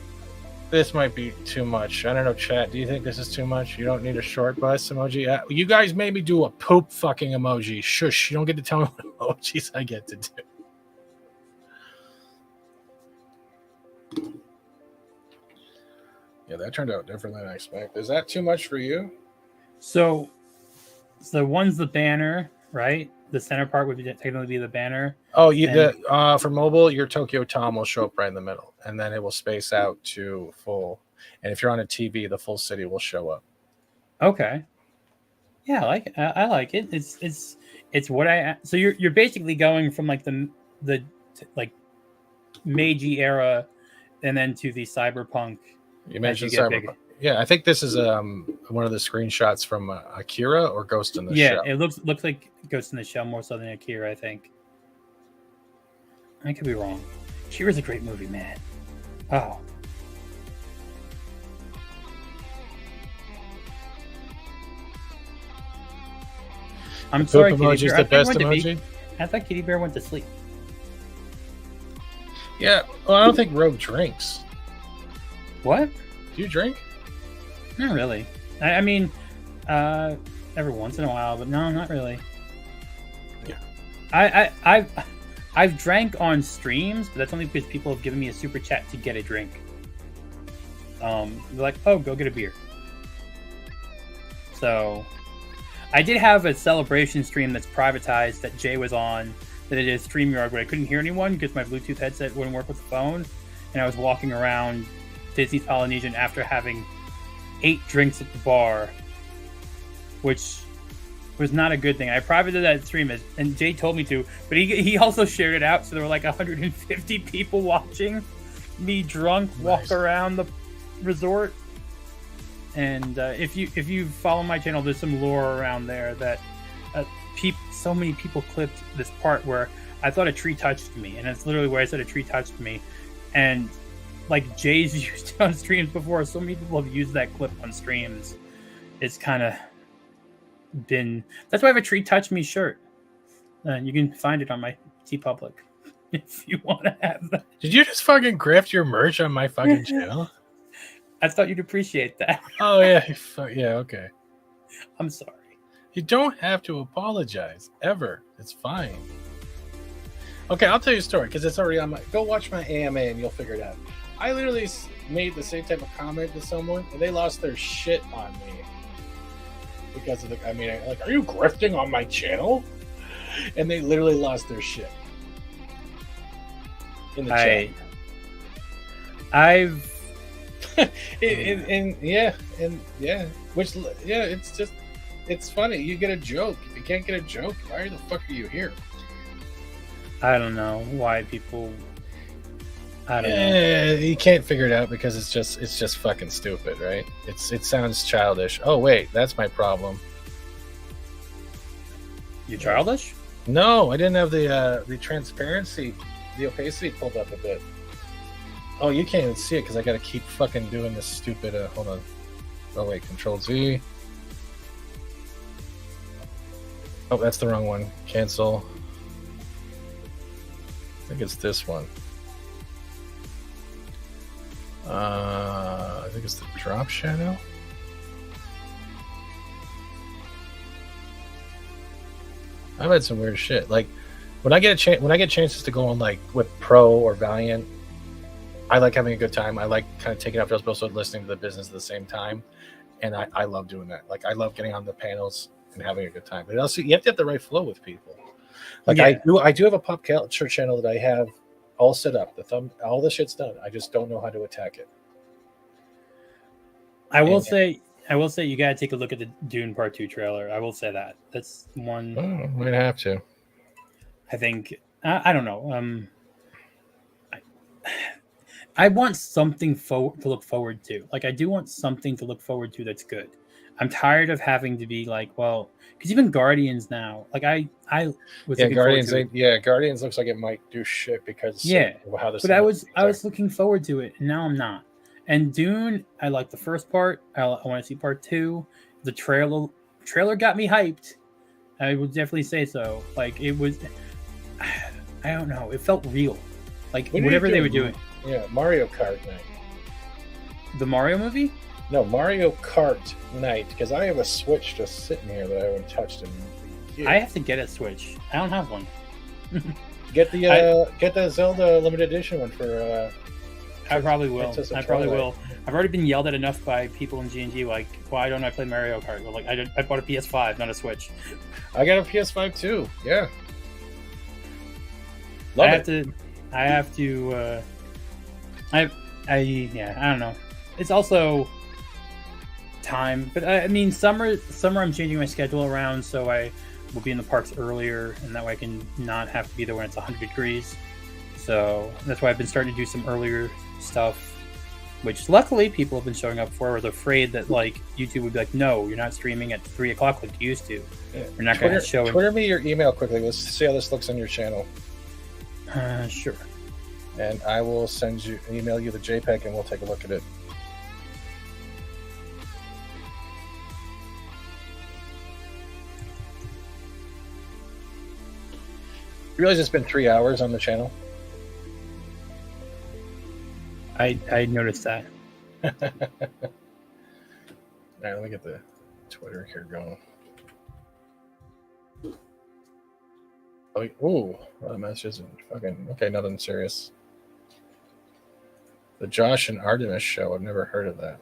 this might be too much. I don't know, chat. Do you think this is too much? You don't need a short bus emoji? You guys made me do a poop fucking emoji. Shush. You don't get to tell me what emojis I get to do. Yeah, that turned out different than I expected. Is that too much for you? So one's the banner, right? The center part would technically be the banner. Oh, for mobile, your Tokyo Tom will show up right in the middle, and then it will space out to full. And if you're on a TV, the full city will show up. Okay. Yeah, I like it. I like it. It's what I. So you're basically going from like the like Meiji era, and then to the cyberpunk. You mentioned cyberpunk. Yeah, I think this is one of the screenshots from Akira or Ghost in the Shell. Yeah, it looks like Ghost in the Shell more so than Akira, I think. I could be wrong. Akira's a great movie, man. Oh. I'm sorry, Kitty Bear. The best emoji? I thought Kitty Bear went to sleep. Yeah, well, I don't think Rogue drinks. What? Do you drink? Not really. I mean, every once in a while, but no, not really. Yeah. I've drank on streams, but that's only because people have given me a super chat to get a drink. They're like, "Oh, go get a beer." So, I did have a celebration stream that's privatized that Jay was on, that it is StreamYard, but I couldn't hear anyone because my Bluetooth headset wouldn't work with the phone, and I was walking around Disney's Polynesian after having 8 drinks at the bar, which was not a good thing. I privated that stream, and Jay told me to, but he also shared it out, so there were like 150 people watching me drunk walk around the resort. And if you follow my channel, there's some lore around there that so many people clipped this part where I thought a tree touched me, and it's literally where I said a tree touched me. And like Jay's used it on streams before, so many people have used that clip on streams. It's kind of been, that's why I have a tree touch me shirt. You can find it on my TeePublic if you want to have that. Did you just fucking graft your merch on my fucking channel? I thought you'd appreciate that. Oh yeah, yeah, okay. I'm sorry. You don't have to apologize ever. It's fine. Okay, I'll tell you a story because it's already on my. Go watch my AMA and you'll figure it out. I literally made the same type of comment to someone and they lost their shit on me because of the. I mean, like, are you grifting on my channel? And they literally lost their shit in the chat. I've. It's funny. You get a joke. If you can't get a joke, why the fuck are you here? I don't know why people. I don't know. You can't figure it out because it's just fucking stupid, right? It sounds childish. Oh wait, that's my problem. You childish? No, I didn't have the transparency, the opacity pulled up a bit. Oh, you can't even see it because I got to keep fucking doing this stupid. Hold on. Oh wait, Control Z. Oh, that's the wrong one. Cancel. I think it's this one. I think it's the drop shadow. I've had some weird shit. Like when I get chances to go on like with Pro or Valiant, I like having a good time. I like kind of taking off those, but also listening to the business at the same time, and I love doing that. Like I love getting on the panels and having a good time. But also, you have to have the right flow with people. Like yeah. I do have a pop culture channel that I have all set up. All the shit's done. I just don't know how to attack it. I will say you gotta take a look at the Dune Part 2 trailer. I will say that. That's one. Oh, might have to. I think I don't know. I want something to look forward to. Like I do want something to look forward to that's good. I'm tired of having to be like, well, because even Guardians now, like I was Guardians. Guardians looks like it might do shit because of how this. But I was looking forward to it, and now I'm not. And Dune, I like the first part. I want to see part 2. The trailer got me hyped. I would definitely say so. Like it was, I don't know. It felt real. Like whatever they were doing. Yeah, Mario Kart Night. The Mario movie? No, Mario Kart Night, because I have a Switch just sitting here that I haven't touched in years. I have to get a Switch. I don't have one. Get the Zelda limited edition one for. I probably will. Will. I've already been yelled at enough by people in G&G, like, why don't I play Mario Kart? Well, like, I bought a PS5, not a Switch. I got a PS5 too. Yeah. I have to. I don't know. It's also time, but I mean, summer I'm changing my schedule around, so I will be in the parks earlier, and that way I can not have to be there when it's 100 degrees. So that's why I've been starting to do some earlier stuff, which luckily people have been showing up for. I was afraid that like YouTube would be like, no, you're not streaming at 3 o'clock like you used to. You're not going to show. Twitter me your email quickly. Let's see how this looks on your channel. Sure. And I will email you the JPEG, and we'll take a look at it. You realize it's been 3 hours on the channel? I noticed that. All right, let me get the Twitter here going. Oh, that message isn't fucking okay. Nothing serious. The Josh and Artemis show. I've never heard of that.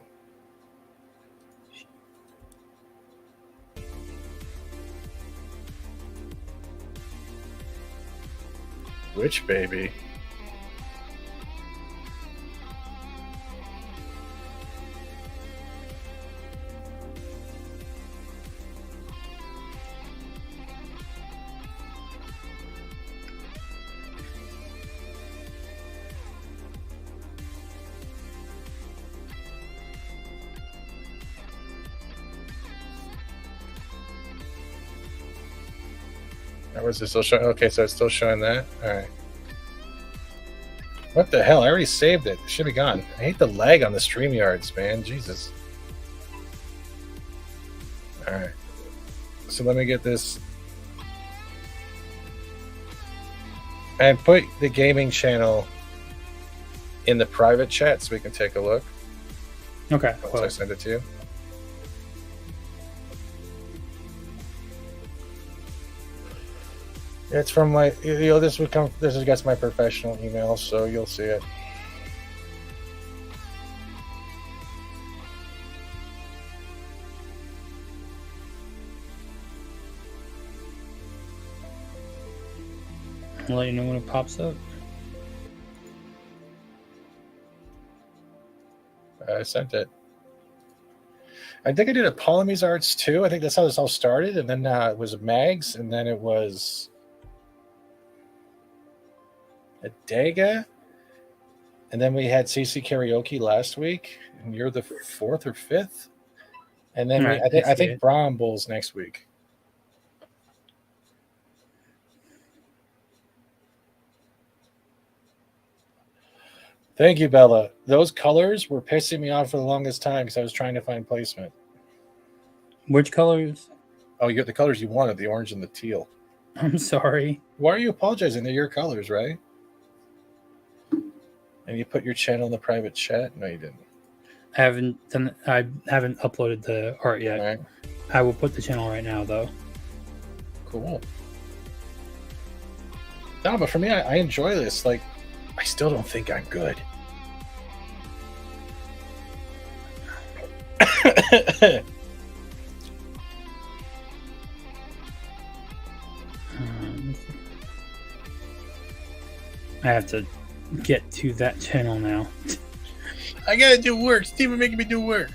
Twitch, baby. Was it still showing? Okay, so it's still showing that. All right. What the hell? I already saved it. It should be gone. I hate the lag on the StreamYards, man. Jesus. All right. So let me get this. And put the gaming channel in the private chat so we can take a look. Okay. Once I send it to you. It's from my, this would come, this is against my professional email, so you'll see it. I'll let you know when it pops up. I sent it. I think I did a Polymies Arts too. I think that's how this all started. And then it was Mags, and then it was a Dega, and then we had CC Karaoke last week, and you're the 4th or 5th, and then Right, I think Brombull's next week. Thank you, Bella. Those colors were pissing me off for the longest time because I was trying to find placement. Which colors? Oh, you got the colors you wanted, the orange and the teal. I'm sorry. Why are you apologizing? They're your colors, right? And you put your channel in the private chat? No, you didn't. I haven't uploaded the art yet. All right. I will put the channel right now, though. Cool. No, but for me, I enjoy this. Like, I still don't think I'm good. I have to get to that channel now. I gotta do work. Steven making me do work.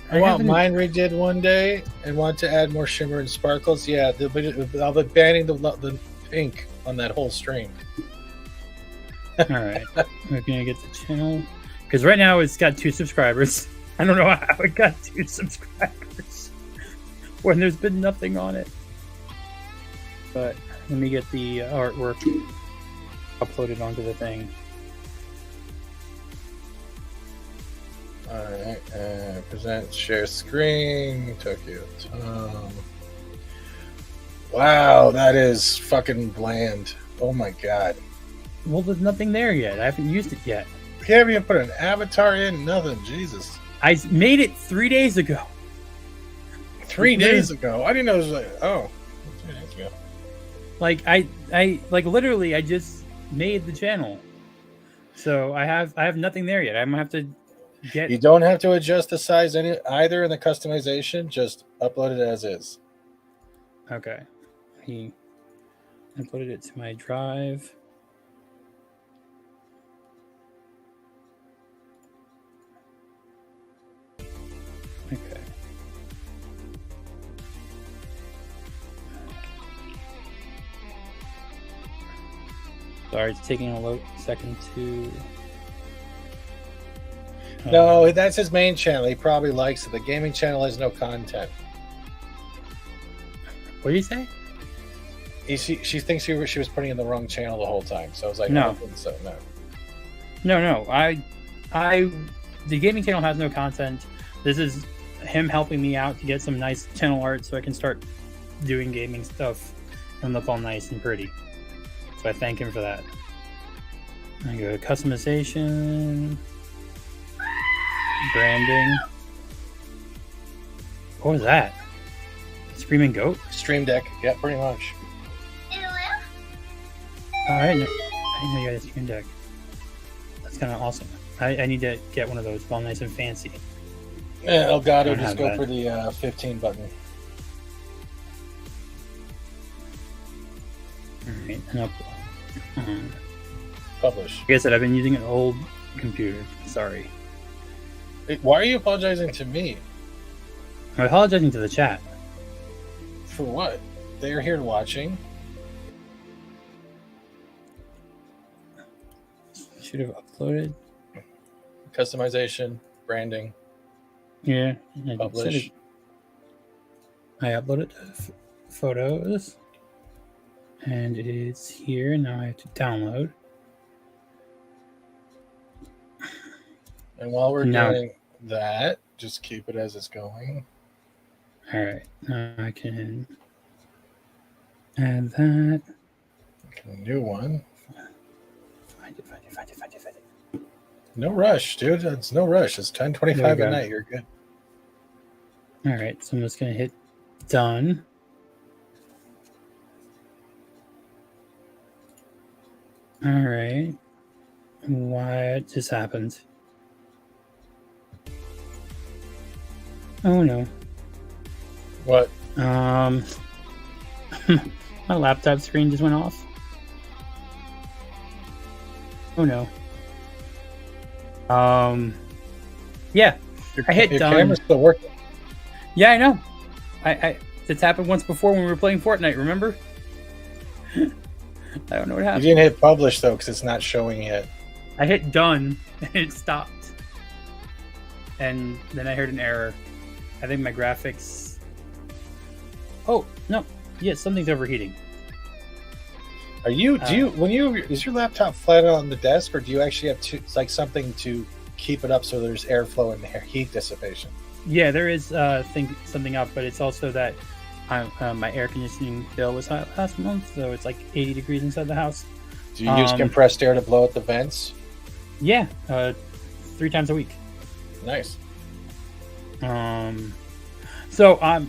I want mine redid one day and want to add more shimmer and sparkles. Yeah, I'll be banning the pink on that whole stream. All right, we're gonna get the channel because right now it's got 2 subscribers. I don't know how it got 2 subscribers when there's been nothing on it. But let me get the artwork uploaded onto the thing. All right, present, share screen, Tokyo Tom. Wow, that is fucking bland. Oh my god. Well, there's nothing there yet. I haven't used it yet. You haven't even put an avatar in, nothing. Jesus. I made it 3 days ago. 3 days ago? I didn't know it was like, oh, 3 days ago. Like, I literally, I just made the channel. So I have nothing there yet. I'm gonna have to get. You don't have to adjust the size either in the customization. Just upload it as is. Okay. He uploaded it to my drive. Okay. Sorry, it's taking a second to. No, that's his main channel. He probably likes it. The gaming channel has no content. What did you say? She thinks she was putting in the wrong channel the whole time. So I was like, no, I don't think so. No. The gaming channel has no content. This is him helping me out to get some nice channel art so I can start doing gaming stuff and look all nice and pretty. So I thank him for that. I go to customization, branding. What was that? Screaming goat? Stream Deck. Yeah, pretty much. Oh, I didn't know you had a Stream Deck. That's kind of awesome. I need to get one of those, all nice and fancy. Yeah, Elgato, just go for the 15 button. Alright, and upload. Publish. Like I said, I've been using an old computer. Sorry. Wait, why are you apologizing to me? I'm apologizing to the chat. For what? They're here watching. Should have uploaded. Customization, branding. Yeah. Publish. I uploaded photos. And it's here. Now I have to download. And while we're Now- doing that, just keep it as it's going. All right. Now I can add that. A new one. Find it. No rush, dude. It's no rush. It's 10:25 There we at go. night. You're good. All right. So I'm just going to hit done. All right. What just happened? Oh no. What? My laptop screen just went off. Oh no. Yeah, I hit Your done. camera's still working. Yeah, I know. It's happened once before when we were playing Fortnite. Remember? I don't know what You happened. didn't hit publish though, because it's not showing yet. I hit done and it stopped, and then I heard an error. I think my graphics. Oh no! Yeah, something's overheating. Are you? Do you? When you is your laptop flat on the desk, or do you actually have like something to keep it up so there's airflow and heat dissipation? Yeah, there is something up, but it's also that my air conditioning bill was high last month, so it's like 80 degrees inside the house. Do you use compressed air to blow out the vents? Yeah, 3 times a week. Nice. So I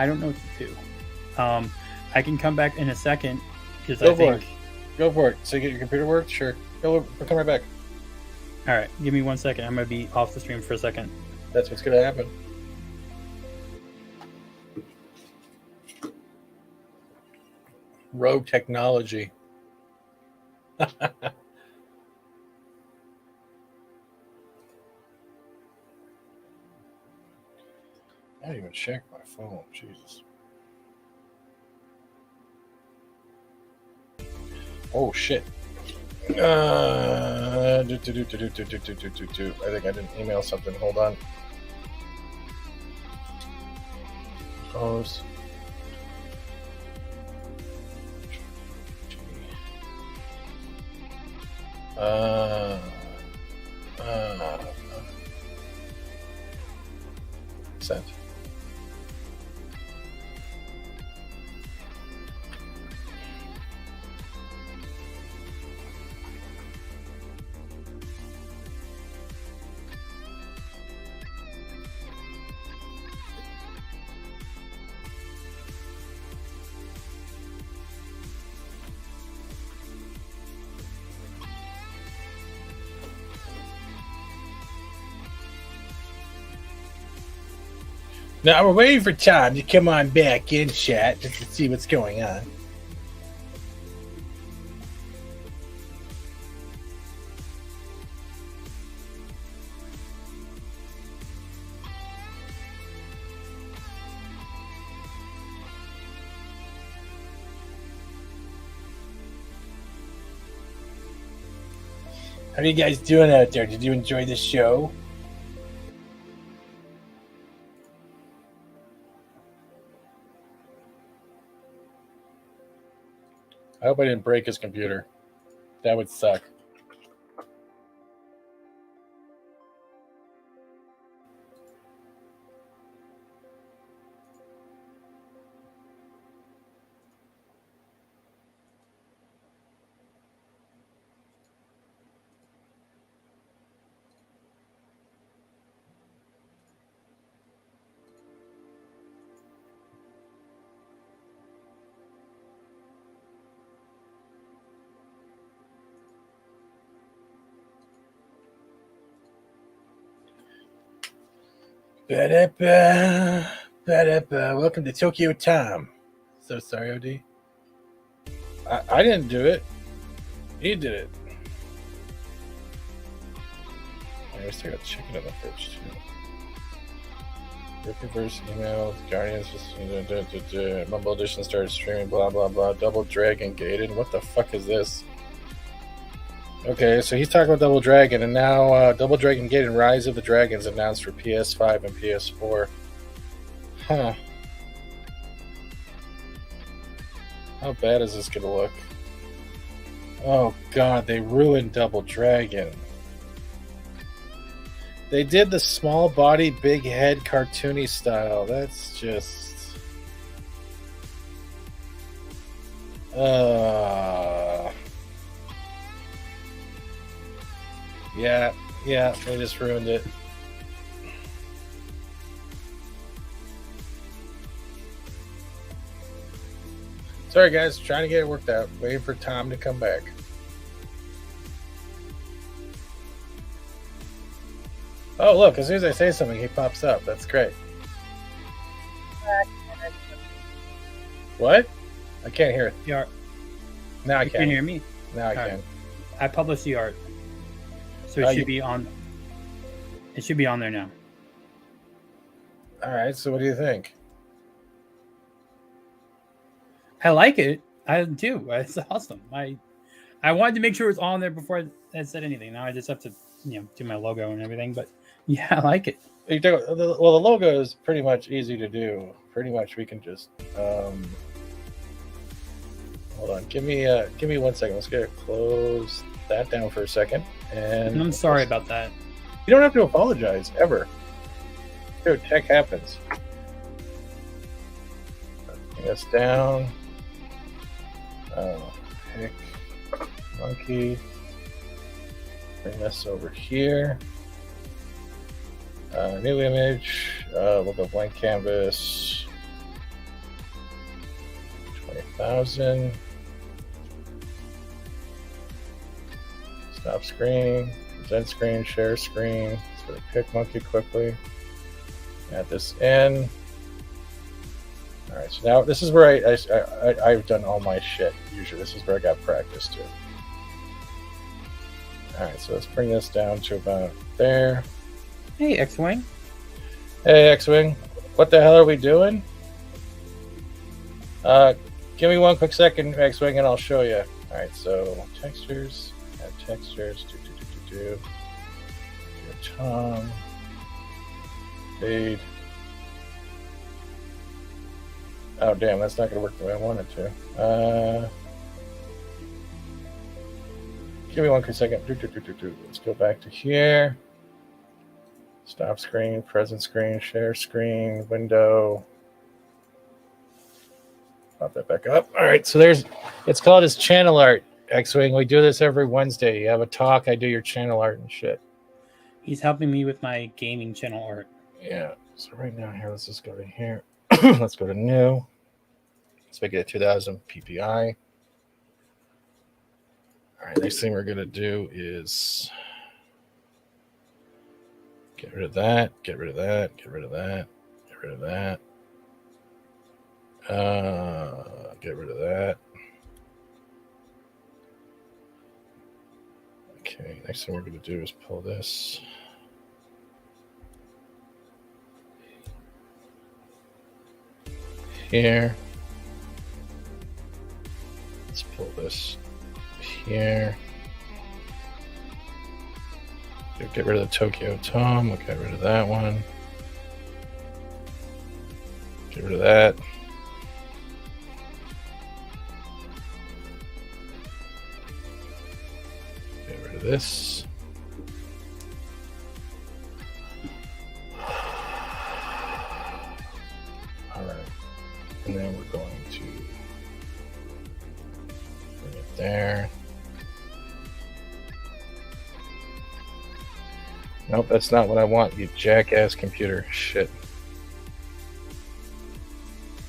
don't know what to do. I can come back in a second because I think. Go for it. So you get your computer worked? Sure. We'll come right back. All right, give me 1 second. I'm gonna be off the stream for a second. That's what's gonna happen. Rogue technology. I didn't even check my phone. Jesus. Oh shit. I think I didn't email something. Hold on. Close. Sent. Now we're waiting for Tom to come on back in chat just to see what's going on. How are you guys doing out there? Did you enjoy the show? I hope I didn't break his computer. That would suck. Ba-da-ba, ba-da-ba. Welcome to Tokyo Tom. So sorry, OD. I didn't do it. He did it. I still got chicken in the fridge too. Ripperverse emailed Guardians just Mumble Edition started streaming, blah blah blah. Double Dragon gated. What the fuck is this? Okay, so he's talking about Double Dragon, and now Double Dragon gated Rise of the Dragons announced for PS5 and PS4. Huh. How bad is this gonna look? Oh god, they ruined Double Dragon. They did the small body, big head cartoony style. That's just... Yeah, they just ruined it. Sorry guys, trying to get it worked out. Waiting for Tom to come back. Oh, look, as soon as I say something, he pops up. That's great. What? I can't hear it. The art. Now I You can. can hear me? Now I All can. right. I published the art. So it should be on. It should be on there now. All right, so what do you think? I like it. I do. It's awesome. I wanted to make sure it's on there before I said anything. Now I just have to, do my logo and everything. But yeah, I like it. Well, the logo is pretty much easy to do. Pretty much, we can just hold on. Give me 1 second. Let's get close that down for a second. And I'm sorry about that. You don't have to apologize ever. Dude, tech happens. Bring this down. Pick monkey. Bring this over here. New image. We'll go blank canvas. 20,000. Stop screen. Present screen. Share screen. Let's go to pick monkey quickly. Add this in. All right. So now this is where I've done all my shit. Usually this is where I got practice to. All right. So let's bring this down to about there. Hey, X-Wing. Hey, X-Wing. What the hell are we doing? Give me 1 quick second, X-Wing, and I'll show you. All right, so textures, add textures, do. Tom, fade. Oh, damn, that's not going to work the way I want it to. Give me 1 quick second. Let's go back to here. Stop screen, present screen, share screen, window. Pop that back up. All right, so it's called as channel art, X-Wing. We do this every Wednesday. You have a talk, I do your channel art and shit. He's helping me with my gaming channel art. Yeah, so right now here, let's just go to here. Let's go to new. Let's make it a 2000 PPI. All right, next thing we're going to do is get rid of that, get rid of that, get rid of that, get rid of that. Get rid of that. Okay, next thing we're going to do is pull this. Here. Let's pull this here. Get rid of the Tokyo Tom. We'll get rid of that one. Get rid of that. Get rid of this. All right. And then we're going to bring it there. Nope, that's not what I want, you jackass computer. Shit.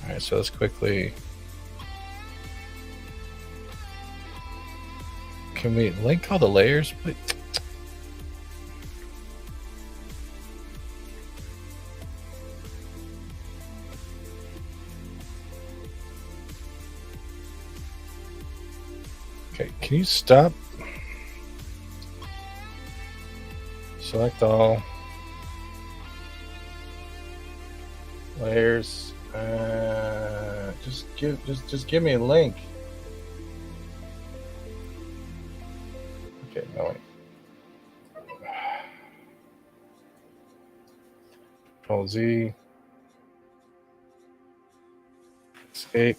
Alright, so let's quickly... Can we link all the layers? But Can you stop? Select all layers. Just give me a link. Okay, no wait. Control Z. Escape.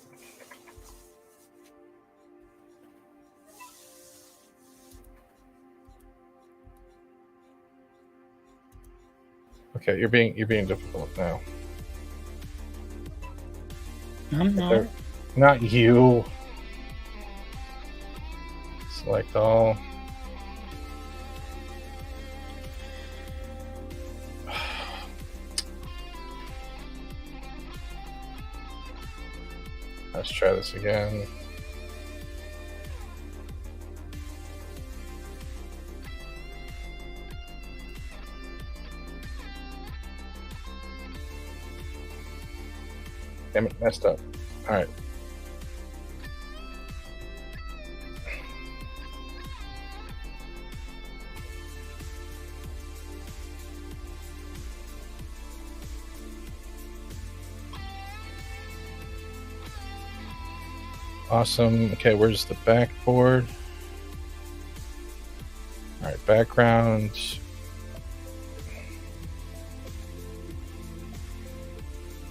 Okay, you're being difficult now. I'm not. Not you. Select all. Let's try this again. Damn it, messed up. All right. Awesome. Okay, where's the backboard? All right, background.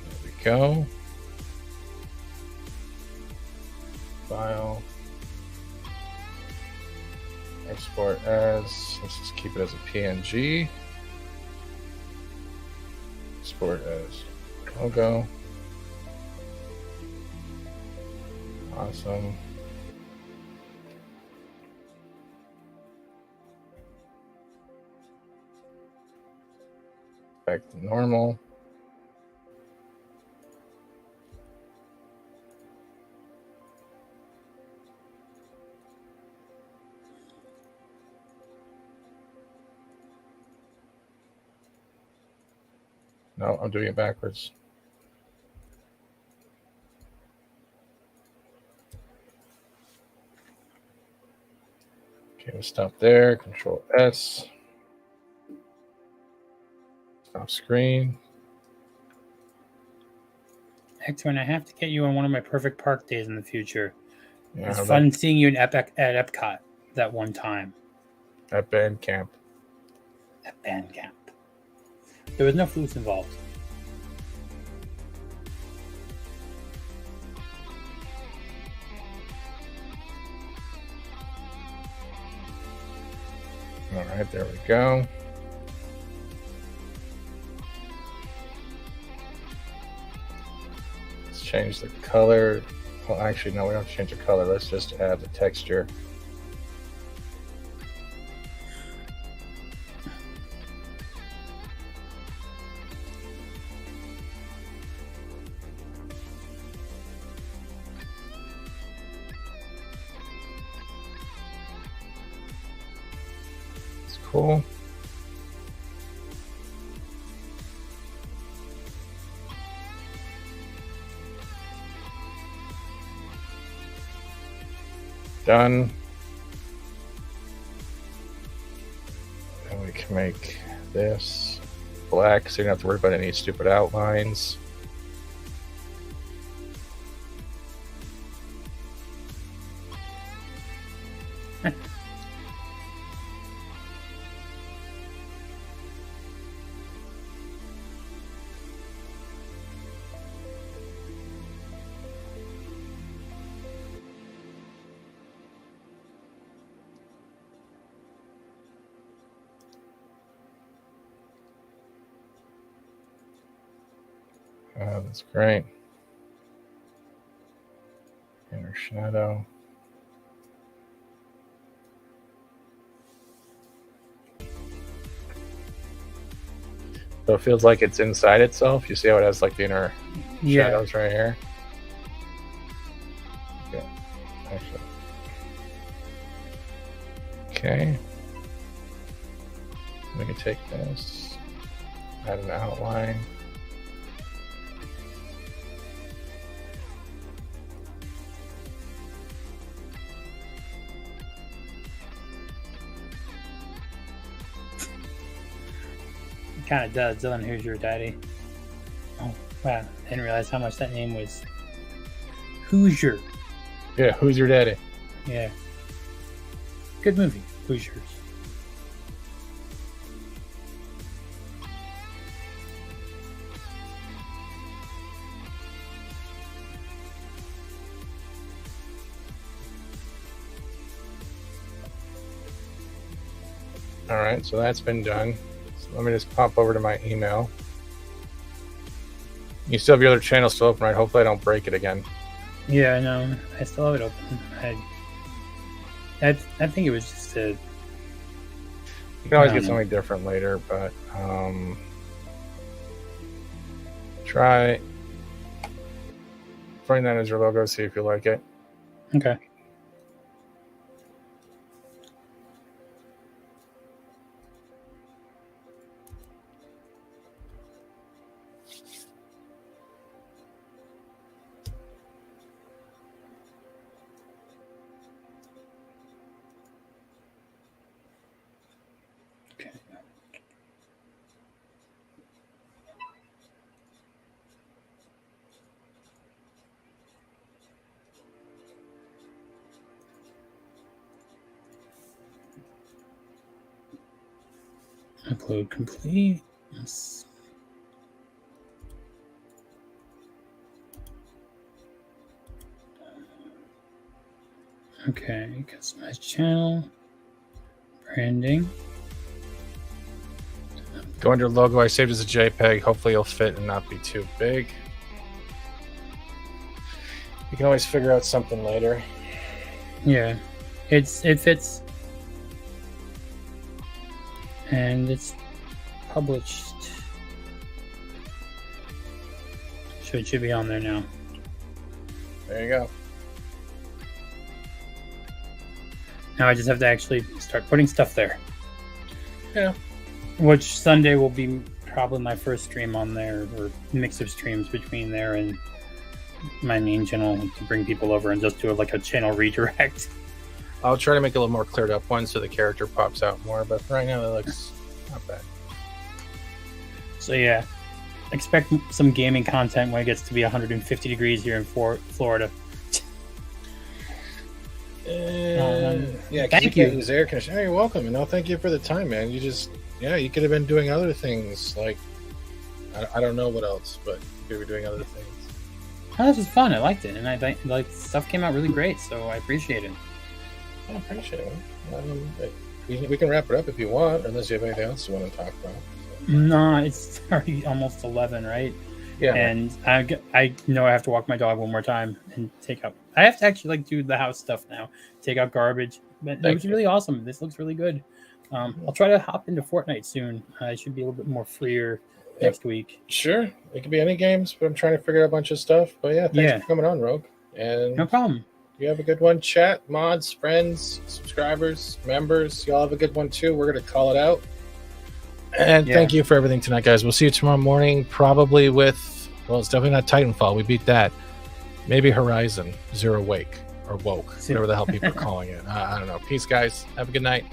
There we go. File. Export as. Let's just keep it as a PNG. Export as logo. Awesome. Back to normal. No, I'm doing it backwards. Okay, we'll stop there. Control S. Stop screen. Hector, I have to get you on one of my perfect park days in the future. Yeah, It's fun seeing you at Epcot that one time. At band camp. At band camp. There was no flutes involved. All right, there we go. Let's change the color. Well, actually, no, we don't have to change the color. Let's just add the texture. It's cool. Done. And we can make this black so you don't have to worry about any stupid outlines. That's great. Inner shadow. So it feels like it's inside itself. You see how it has like the inner shadows right here? Yeah, actually. Okay. We can take this, add an outline. kind of does. Dylan, who's your daddy? Oh, wow. I didn't realize how much that name was. Hoosier. Yeah, who's your daddy? Yeah. Good movie, Hoosiers. All right, so that's been done. So let me just pop over to my email. You still have your other channel still open, right? Hopefully I don't break it again. Yeah, I know. I still have it open. I think it was just a... You can always I get don't know. something different later, but try 49 as your logo, see if you like it. Okay. Upload complete. Yes. Okay, customize channel, branding. Go under logo. I saved as a JPEG. Hopefully it'll fit and not be too big. You can always figure out something later. Yeah, it fits, and it's published. So it should be on there now. There you go. Now I just have to actually start putting stuff there. Yeah. Which Sunday will be probably my first stream on there, or mix of streams between there and my main channel, to bring people over and just do like a channel redirect. I'll try to make a little more cleared up one so the character pops out more, but right now it looks not bad. So yeah, expect some gaming content when it gets to be 150 degrees here in Florida. Yeah, thank you. Use air conditioning. Oh, you're welcome. And no, thank you for the time, man. You just, you could have been doing other things. Like, I don't know what else, but you could be doing other things. Oh, this was fun. I liked it, and I think like stuff came out really great. So I appreciate it. I appreciate it. We can wrap it up if you want, unless you have anything else you want to talk about. No, it's already almost 11, right? Yeah. And I know I have to walk my dog one more time and take out. I have to actually like do the house stuff now. Take out garbage. But it was really awesome. This looks really good. I'll try to hop into Fortnite soon. I should be a little bit more freer next week. Sure. It could be any games, but I'm trying to figure out a bunch of stuff. But yeah, thanks for coming on, Rogue. And no problem. You have a good one. Chat, mods, friends, subscribers, members. Y'all have a good one too. We're going to call it out. And thank you for everything tonight, guys. We'll see you tomorrow morning, probably with, well, it's definitely not Titanfall. We beat that. Maybe Horizon Zero Wake or Woke, whatever the hell people are calling it. I don't know. Peace, guys. Have a good night.